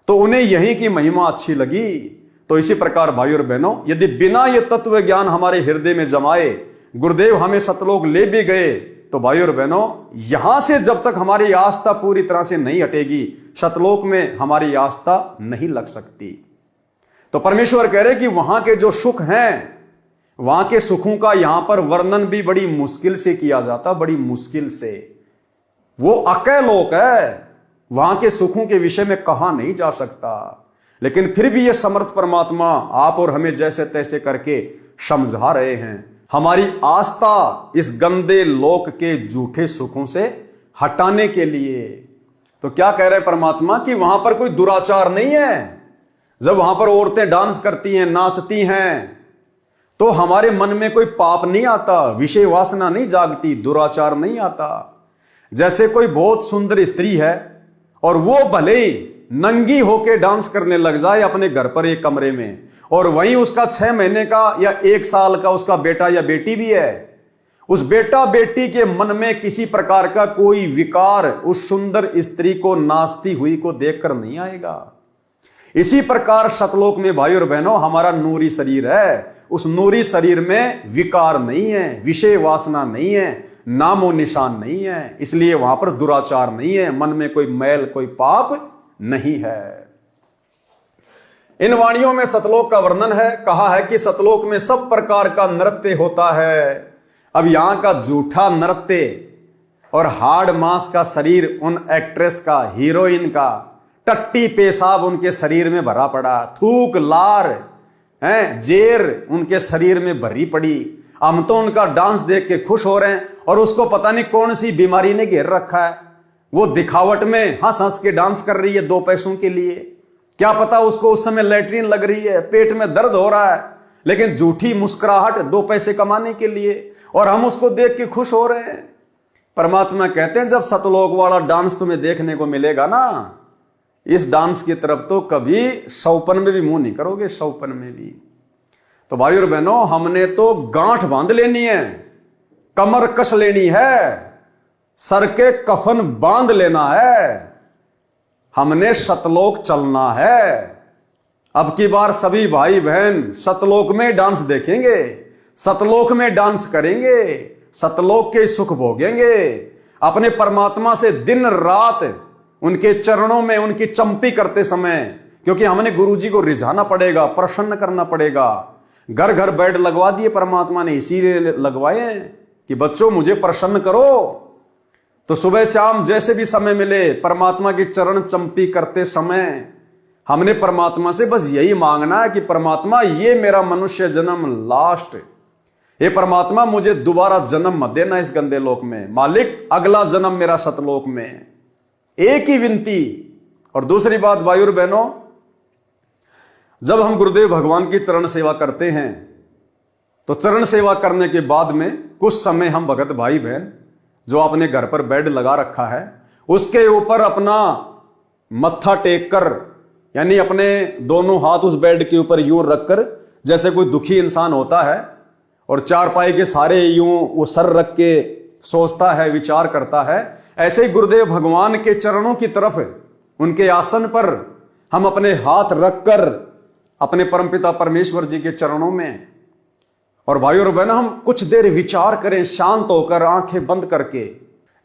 तो उन्हें यहीं की महिमा अच्छी लगी। तो इसी प्रकार भाई और बहनों, यदि बिना ये तत्व ज्ञान हमारे हृदय में जमाए गुरुदेव हमें सतलोक ले भी गए, तो भाई और बहनों, यहां से जब तक हमारी आस्था पूरी तरह से नहीं हटेगी, सतलोक में हमारी आस्था नहीं लग सकती। तो परमेश्वर कह रहे कि वहां के जो सुख हैं, वहां के सुखों का यहां पर वर्णन भी बड़ी मुश्किल से किया जाता, बड़ी मुश्किल से। वो अकय लोक है, वहां के सुखों के विषय में कहा नहीं जा सकता। लेकिन फिर भी ये समर्थ परमात्मा आप और हमें जैसे तैसे करके समझा रहे हैं, हमारी आस्था इस गंदे लोक के झूठे सुखों से हटाने के लिए। तो क्या कह रहे हैं परमात्मा कि वहां पर कोई दुराचार नहीं है। जब वहां पर औरतें डांस करती हैं, नाचती हैं, तो हमारे मन में कोई पाप नहीं आता, विषय वासना नहीं जागती, दुराचार नहीं आता। जैसे कोई बहुत सुंदर स्त्री है और वो भले ही नंगी होके डांस करने लग जाए अपने घर पर एक कमरे में, और वहीं उसका 6 महीने का या 1 साल का उसका बेटा या बेटी भी है, उस बेटा बेटी के मन में किसी प्रकार का कोई विकार उस सुंदर स्त्री को नाचती हुई को देखकर नहीं आएगा। इसी प्रकार सतलोक में भाई और बहनों हमारा नूरी शरीर है, उस नूरी शरीर में विकार नहीं है, विषय वासना नहीं है, नामो निशान नहीं है, इसलिए वहां पर दुराचार नहीं है, मन में कोई मैल कोई पाप नहीं है। इन वाणियों में सतलोक का वर्णन है, कहा है कि सतलोक में सब प्रकार का नृत्य होता है। अब यहां का झूठा नृत्य और हाड़ मांस का शरीर उन एक्ट्रेस का, हीरोइन का, टट्टी पेशाब उनके शरीर में भरा पड़ा, थूक लार हैं जेर उनके शरीर में भरी पड़ी। हम तो उनका डांस देख के खुश हो रहे हैं और उसको पता नहीं कौन सी बीमारी ने घेर रखा है। वो दिखावट में हंस हंस के डांस कर रही है 2 पैसों के लिए, क्या पता उसको उस समय लैट्रिन लग रही है, पेट में दर्द हो रहा है, लेकिन झूठी मुस्कुराहट 2 पैसे कमाने के लिए, और हम उसको देख के खुश हो रहे हैं। परमात्मा कहते हैं जब सतलोक वाला डांस तुम्हें देखने को मिलेगा ना, इस डांस की तरफ तो कभी सौपन में भी मुंह नहीं करोगे, सौपन में भी। तो भाई और बहनों हमने तो गांठ बांध लेनी है, कमर कस लेनी है, सर के कफन बांध लेना है, हमने सतलोक चलना है। अब की बार सभी भाई बहन सतलोक में डांस देखेंगे, सतलोक में डांस करेंगे, सतलोक के सुख भोगेंगे, अपने परमात्मा से दिन रात उनके चरणों में उनकी चंपी करते समय, क्योंकि हमने गुरुजी को रिझाना पड़ेगा, प्रसन्न करना पड़ेगा। घर घर बेड लगवा दिए परमात्मा ने, इसीलिए लगवाए कि बच्चों मुझे प्रसन्न करो। तो सुबह शाम जैसे भी समय मिले परमात्मा की चरण चंपी करते समय हमने परमात्मा से बस यही मांगना है कि परमात्मा ये मेरा मनुष्य जन्म लास्ट, ये परमात्मा मुझे दोबारा जन्म मत देना इस गंदे लोक में, मालिक अगला जन्म मेरा सतलोक में। एक ही विनती। और दूसरी बात भाई और बहनों, जब हम गुरुदेव भगवान की चरण सेवा करते हैं तो चरण सेवा करने के बाद में कुछ समय हम भगत भाई बहन जो अपने घर पर बेड लगा रखा है उसके ऊपर अपना मत्था टेक कर, यानी अपने दोनों हाथ उस बेड के ऊपर यूं रखकर, जैसे कोई दुखी इंसान होता है और चारपाई के सारे यूं वो सर रख के सोचता है, विचार करता है, ऐसे ही गुरुदेव भगवान के चरणों की तरफ उनके आसन पर हम अपने हाथ रखकर अपने परमपिता परमेश्वर जी के चरणों में, और भाई और बहनों हम कुछ देर विचार करें शांत होकर आंखें बंद करके,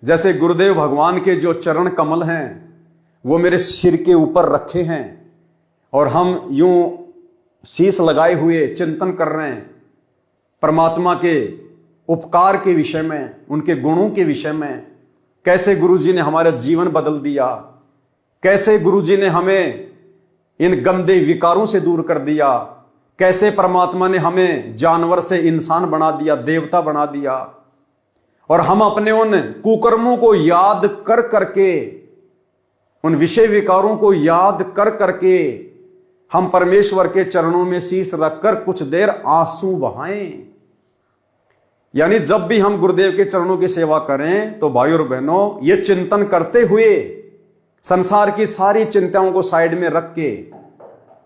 जैसे गुरुदेव भगवान के जो चरण कमल हैं वो मेरे सिर के ऊपर रखे हैं और हम यूं शीश लगाए हुए चिंतन कर रहे हैं परमात्मा के उपकार के विषय में, उनके गुणों के विषय में, कैसे गुरुजी ने हमारा जीवन बदल दिया, कैसे गुरुजी ने हमें इन गंदे विकारों से दूर कर दिया, कैसे परमात्मा ने हमें जानवर से इंसान बना दिया, देवता बना दिया, और हम अपने उन कुकर्मों को याद कर करके, उन विषय विकारों को याद कर करके हम परमेश्वर के चरणों में शीश रखकर कुछ देर आंसू बहाएं। यानी जब भी हम गुरुदेव के चरणों की सेवा करें तो भाई और बहनों ये चिंतन करते हुए संसार की सारी चिंताओं को साइड में रख के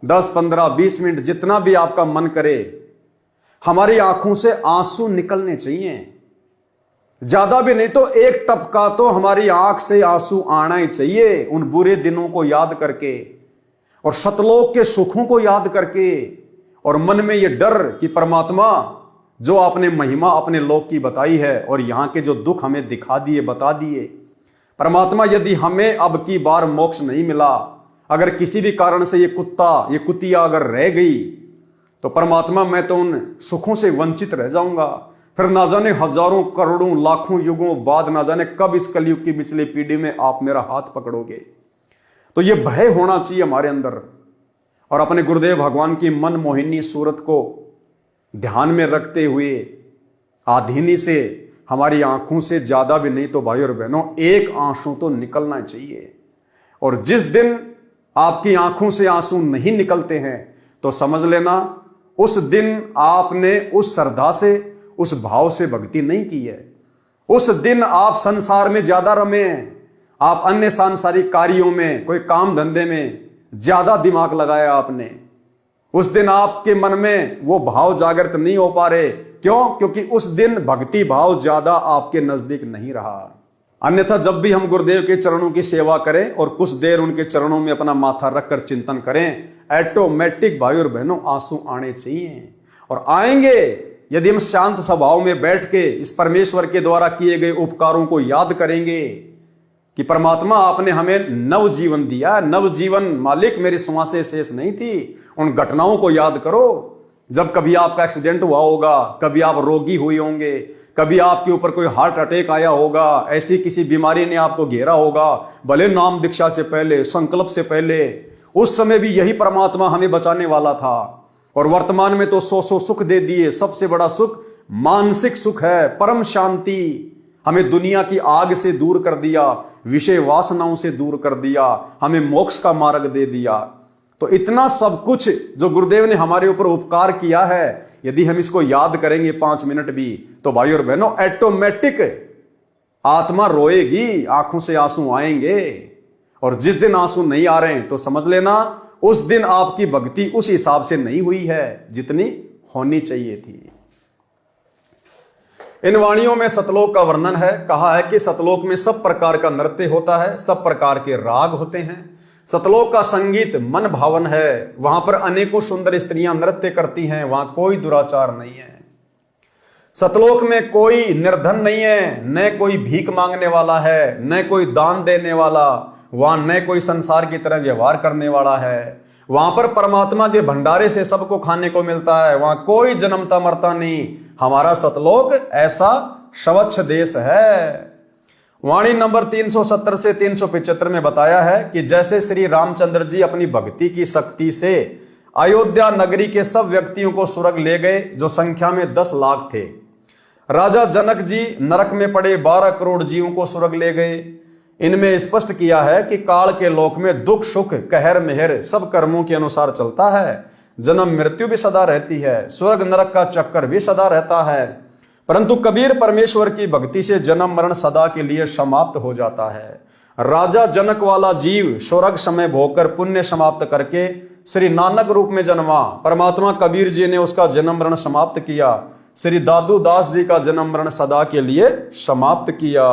10, 15, 20 मिनट जितना भी आपका मन करे हमारी आंखों से आंसू निकलने चाहिए। ज्यादा भी नहीं तो 1 टपका तो हमारी आंख से आंसू आना ही चाहिए, उन बुरे दिनों को याद करके और सतलोक के सुखों को याद करके, और मन में ये डर कि परमात्मा जो आपने महिमा अपने लोक की बताई है और यहां के जो दुख हमें दिखा दिए, बता दिए, परमात्मा यदि हमें अब की बार मोक्ष नहीं मिला, अगर किसी भी कारण से ये कुत्ता, ये कुतिया अगर रह गई, तो परमात्मा मैं तो उन सुखों से वंचित रह जाऊंगा। फिर ना जाने हजारों करोड़ों लाखों युगों बाद ना जाने कब इस कलयुग की पिछली पीढ़ी में आप मेरा हाथ पकड़ोगे। तो ये भय होना चाहिए हमारे अंदर, और अपने गुरुदेव भगवान की मन मोहिनी सूरत को ध्यान में रखते हुए आधीनी से हमारी आंखों से ज्यादा भी नहीं तो भाई और बहनों 1 आंसू तो निकलना चाहिए। और जिस दिन आपकी आंखों से आंसू नहीं निकलते हैं तो समझ लेना उस दिन आपने उस श्रद्धा से, उस भाव से भक्ति नहीं की है। उस दिन आप संसार में ज्यादा रमे हैं आप अन्य सांसारिक कार्यों में, कोई काम धंधे में ज्यादा दिमाग लगाया आपने, उस दिन आपके मन में वो भाव जागृत नहीं हो पा रहे। क्यों? क्योंकि उस दिन भक्ति भाव ज्यादा आपके नजदीक नहीं रहा। अन्यथा जब भी हम गुरुदेव के चरणों की सेवा करें और कुछ देर उनके चरणों में अपना माथा रखकर चिंतन करें, ऑटोमेटिक भाई और बहनों आंसू आने चाहिए, और आएंगे यदि हम शांत स्वभाव में बैठ के इस परमेश्वर के द्वारा किए गए उपकारों को याद करेंगे कि परमात्मा आपने हमें नव जीवन दिया। नव जीवन मालिक, मेरी श्वासें शेष नहीं थी। उन घटनाओं को याद करो जब कभी आपका एक्सीडेंट हुआ होगा, कभी आप रोगी हुए होंगे, कभी आपके ऊपर कोई हार्ट अटैक आया होगा, ऐसी किसी बीमारी ने आपको घेरा होगा, भले नाम दीक्षा से पहले, संकल्प से पहले, उस समय भी यही परमात्मा हमें बचाने वाला था। और वर्तमान में तो सौ सुख दे दिए। सबसे बड़ा सुख मानसिक सुख है, परम शांति। हमें दुनिया की आग से दूर कर दिया, विषय वासनाओं से दूर कर दिया, हमें मोक्ष का मार्ग दे दिया। तो इतना सब कुछ जो गुरुदेव ने हमारे ऊपर उपकार किया है, यदि हम इसको याद करेंगे 5 मिनट भी, तो भाई और बहनों ऑटोमेटिक आत्मा रोएगी, आंखों से आंसू आएंगे। और जिस दिन आंसू नहीं आ रहे हैं तो समझ लेना उस दिन आपकी भक्ति उस हिसाब से नहीं हुई है जितनी होनी चाहिए थी। इन वाणियों में सतलोक का वर्णन है। कहा है कि सतलोक में सब प्रकार का नृत्य होता है, सब प्रकार के राग होते हैं। सतलोक का संगीत मन भावन है, वहां पर अनेकों सुंदर स्त्रियां नृत्य करती हैं, वहां कोई दुराचार नहीं है। सतलोक में कोई निर्धन नहीं है, न कोई भीख मांगने वाला है, न कोई दान देने वाला, वहां न कोई संसार की तरह व्यवहार करने वाला है। वहां पर परमात्मा के भंडारे से सबको खाने को मिलता है, वहां कोई जन्मता मरता नहीं। हमारा सतलोक ऐसा स्वच्छ देश है। वाणी नंबर 370 से 375 में बताया है कि जैसे श्री रामचंद्र जी अपनी भक्ति की शक्ति से अयोध्या नगरी के सब व्यक्तियों को स्वर्ग ले गए, जो संख्या में 10 लाख थे। राजा जनक जी नरक में पड़े 12 करोड़ जीवों को स्वर्ग ले गए। इनमें स्पष्ट किया है कि काल के लोक में दुख सुख कहर मेहर सब कर्मों के अनुसार चलता है। जन्म मृत्यु भी सदा रहती है, स्वर्ग नरक का चक्कर भी सदा रहता है। परंतु कबीर परमेश्वर की भक्ति से जन्म मरण सदा के लिए समाप्त हो जाता है। राजा जनक वाला जीव स्वर्ग समय भोगकर पुण्य समाप्त करके श्री नानक रूप में जन्मा। परमात्मा कबीर जी ने उसका जन्म मरण समाप्त किया। श्री दादू दास जी का जन्म मरण सदा के लिए समाप्त किया।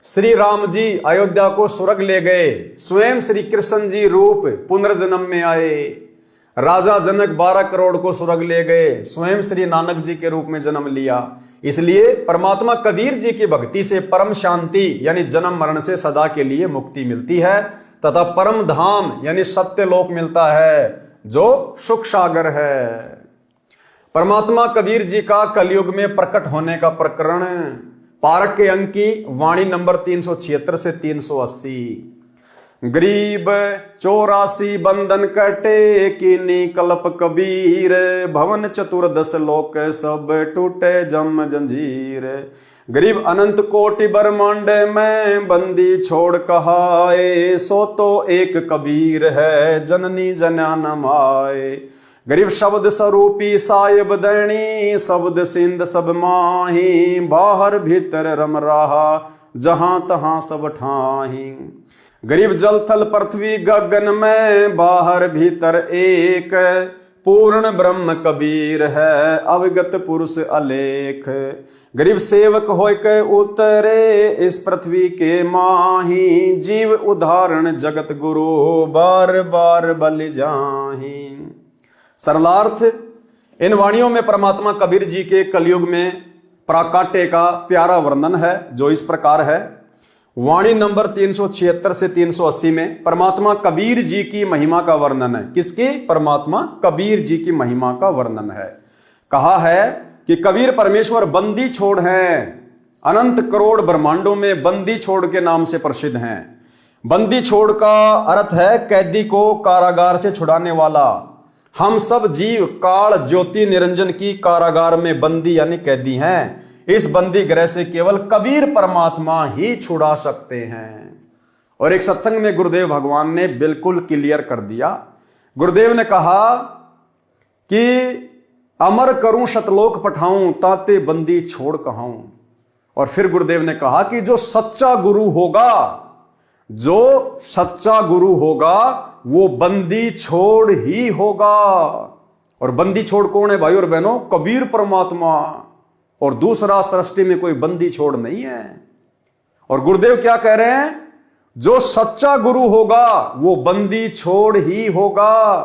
श्री राम जी अयोध्या को स्वर्ग ले गए, स्वयं श्री कृष्ण जी रूप पुनर्जन्म में आए। राजा जनक 12 करोड़ को स्वर्ग ले गए, स्वयं श्री नानक जी के रूप में जन्म लिया। इसलिए परमात्मा कबीर जी की भक्ति से परम शांति यानी जन्म मरण से सदा के लिए मुक्ति मिलती है, तथा परम धाम यानी सत्य लोक मिलता है, जो सुख सागर है। परमात्मा कबीर जी का कलयुग में प्रकट होने का प्रकरण पारक के अंक की वाणी नंबर 376 से 380। गरीब 84 बंधन कटे कीनी कल्प कबीर, भवन चतुर्दश लोक सब टूटे जम जंजीर। गरीब अनंत कोटि ब्रह्मांड में बंदी छोड़ कहाए, सो तो एक कबीर है जननी जन्या न माए। गरीब शब्द स्वरूपी साहिब दैनी, शब्द सिंध सब माही, बाहर भीतर रम रहा जहां तहां सब ठाही। गरीब जल थल पृथ्वी गगन में, बाहर भीतर एक, पूर्ण ब्रह्म कबीर है अवगत पुरुष अलेख। गरीब सेवक होय के उतरे इस पृथ्वी के माही, जीव उदाहरण जगत गुरु बार बार बलि जाही। सरलार्थ, इन वाणियों में परमात्मा कबीर जी के कलयुग में प्राकाट्य का प्यारा वर्णन है, जो इस प्रकार है। वाणी नंबर 376 से 380 में परमात्मा कबीर जी की महिमा का वर्णन है। किसकी? परमात्मा कबीर जी की महिमा का वर्णन है। कहा है कि कबीर परमेश्वर बंदी छोड़ हैं, अनंत करोड़ ब्रह्मांडों में बंदी छोड़ के नाम से प्रसिद्ध हैं। बंदी छोड़ का अर्थ है कैदी को कारागार से छुड़ाने वाला। हम सब जीव काल ज्योति निरंजन की कारागार में बंदी यानी कैदी हैं। इस बंदी गृह से केवल कबीर परमात्मा ही छुड़ा सकते हैं। और एक सत्संग में गुरुदेव भगवान ने बिल्कुल क्लियर कर दिया। गुरुदेव ने कहा कि अमर करूं शतलोक पठाऊं, ताते बंदी छोड़ कहाऊं। और फिर गुरुदेव ने कहा कि जो सच्चा गुरु होगा, जो सच्चा गुरु होगा वो बंदी छोड़ ही होगा। और बंदी छोड़ कौन है भाई और बहनों? कबीर परमात्मा। और दूसरा सृष्टि में कोई बंदी छोड़ नहीं है। और गुरुदेव क्या कह रहे हैं? जो सच्चा गुरु होगा वो बंदी छोड़ ही होगा।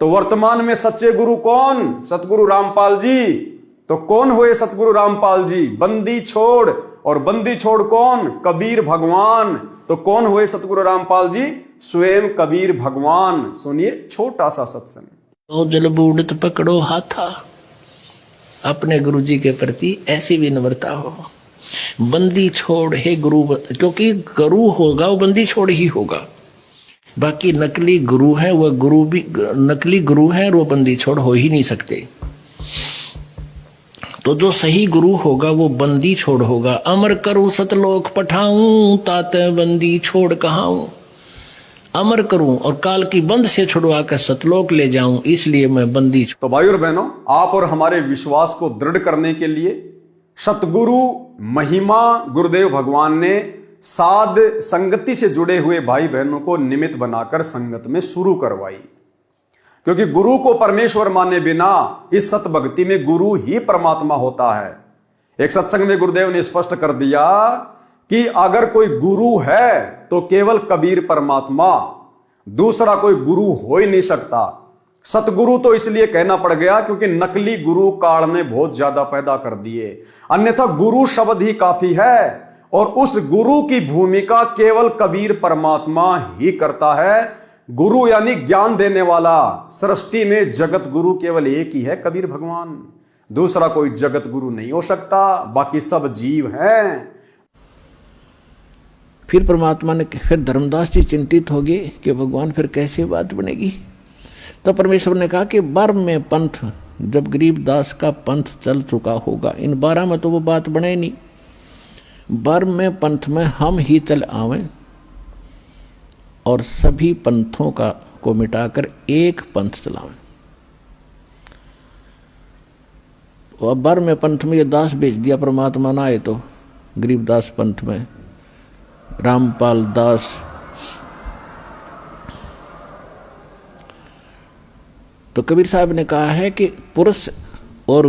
तो वर्तमान में सच्चे गुरु कौन? सतगुरु रामपाल जी। तो कौन हुए सतगुरु रामपाल जी? बंदी छोड़। और बंदी छोड़ कौन? कबीर भगवान। तो कौन हुए सतगुरु रामपाल जी? स्वयं कबीर भगवान। सुनिए छोटा सा सत्संग। तो जल बूढ़त पकड़ो हाथा, अपने गुरु जी के प्रति ऐसी विनम्रता हो। बंदी छोड़ हे गुरु, क्योंकि गुरु होगा वो बंदी छोड़ ही होगा। बाकी नकली गुरु है, वह गुरु भी नकली गुरु है और वो बंदी छोड़ हो ही नहीं सकते। तो जो सही गुरु होगा वो बंदी छोड़ होगा। अमर करूं सतलोक पठाऊं, ताते बंदी छोड़ कहाऊं। अमर करूं और काल की बंद से छुड़वा कर सतलोक ले जाऊं, इसलिए मैं बंदी। तो भाई और बहनों, आप और हमारे विश्वास को दृढ़ करने के लिए सतगुरु महिमा गुरुदेव भगवान ने साध संगति से जुड़े हुए भाई बहनों को निमित्त बनाकर संगत में शुरू करवाई। क्योंकि गुरु को परमेश्वर माने बिना इस सत भक्ति में गुरु ही परमात्मा होता है। एक सत्संग में गुरुदेव ने स्पष्ट कर दिया कि अगर कोई गुरु है तो केवल कबीर परमात्मा, दूसरा कोई गुरु हो ही नहीं सकता। सतगुरु तो इसलिए कहना पड़ गया क्योंकि नकली गुरु काल ने बहुत ज्यादा पैदा कर दिए, अन्यथा गुरु शब्द ही काफी है। और उस गुरु की भूमिका केवल कबीर परमात्मा ही करता है। गुरु यानी ज्ञान देने वाला। सृष्टि में जगत गुरु केवल एक ही है, कबीर भगवान। दूसरा कोई जगत गुरु नहीं हो सकता, बाकी सब जीव हैं। फिर परमात्मा ने, फिर धर्मदास जी चिंतित हो गए कि भगवान फिर कैसे बात बनेगी। तो परमेश्वर ने कहा कि 12 में पंथ, जब गरीबदास का पंथ चल चुका होगा, इन 12 में तो वो बात बने नहीं। 12 में पंथ में हम ही चल आवें और सभी पंथों को मिटाकर एक पंथ चलावें। और 12 में पंथ में ये दास भेज दिया परमात्मा ना आए तो गरीबदास पंथ में रामपाल दास। तो कबीर साहब ने कहा है कि पुरुष और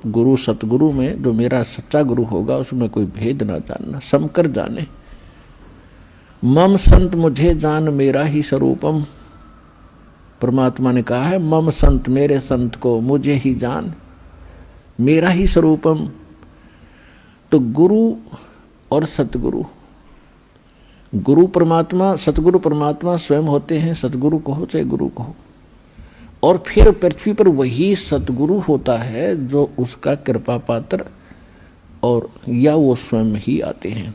गुरु सतगुरु में जो मेरा सच्चा गुरु होगा उसमें कोई भेद ना जानना, समकर जाने। मम संत मुझे जान मेरा ही स्वरूपम। परमात्मा ने कहा है मम संत, मेरे संत को मुझे ही जान, मेरा ही स्वरूपम। तो गुरु और सतगुरु, गुरु परमात्मा, सतगुरु परमात्मा स्वयं होते हैं, सतगुरु कहो चाहे गुरु कहो। और फिर पृथ्वी पर वही सतगुरु होता है जो उसका कृपा पात्र, और या वो स्वयं ही आते हैं।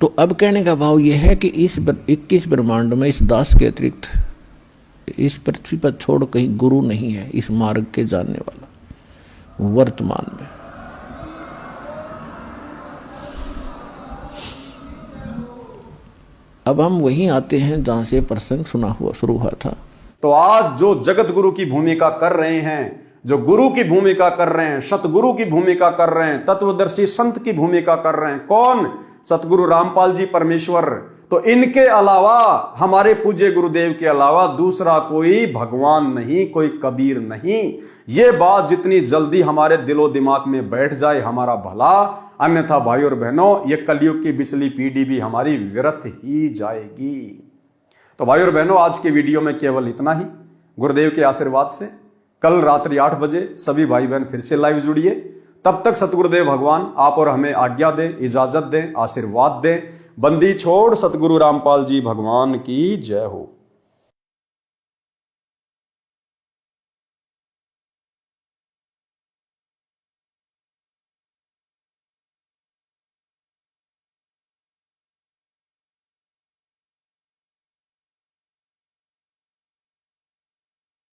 तो अब कहने का भाव यह है कि इस 21 ब्रह्मांड में इस दास के अतिरिक्त इस पृथ्वी पर छोड़ कहीं गुरु नहीं है इस मार्ग के जानने वाला वर्तमान में। अब हम वहीं आते हैं जहां से प्रसंग शुरू हुआ था। तो आज जो जगत गुरु की भूमिका कर रहे हैं, जो गुरु की भूमिका कर रहे हैं, सतगुरु की भूमिका कर रहे हैं, तत्वदर्शी संत की भूमिका कर रहे हैं, कौन? सतगुरु रामपाल जी परमेश्वर। तो इनके अलावा, हमारे पूज्य गुरुदेव के अलावा दूसरा कोई भगवान नहीं, कोई कबीर नहीं। ये बात जितनी जल्दी हमारे दिलो दिमाग में बैठ जाए हमारा भला, अन्यथा भाई और बहनों ये कलयुग की बिचली पीढ़ी भी हमारी व्यर्थ ही जाएगी। तो भाई और बहनों, आज की वीडियो में केवल इतना ही। गुरुदेव के आशीर्वाद से कल रात्रि 8 बजे सभी भाई बहन फिर से लाइव जुड़िए। तब तक सतगुरुदेव भगवान आप और हमें आज्ञा दें, इजाजत दें, आशीर्वाद दें। बंदी छोड़ सतगुरु रामपाल जी भगवान की जय हो।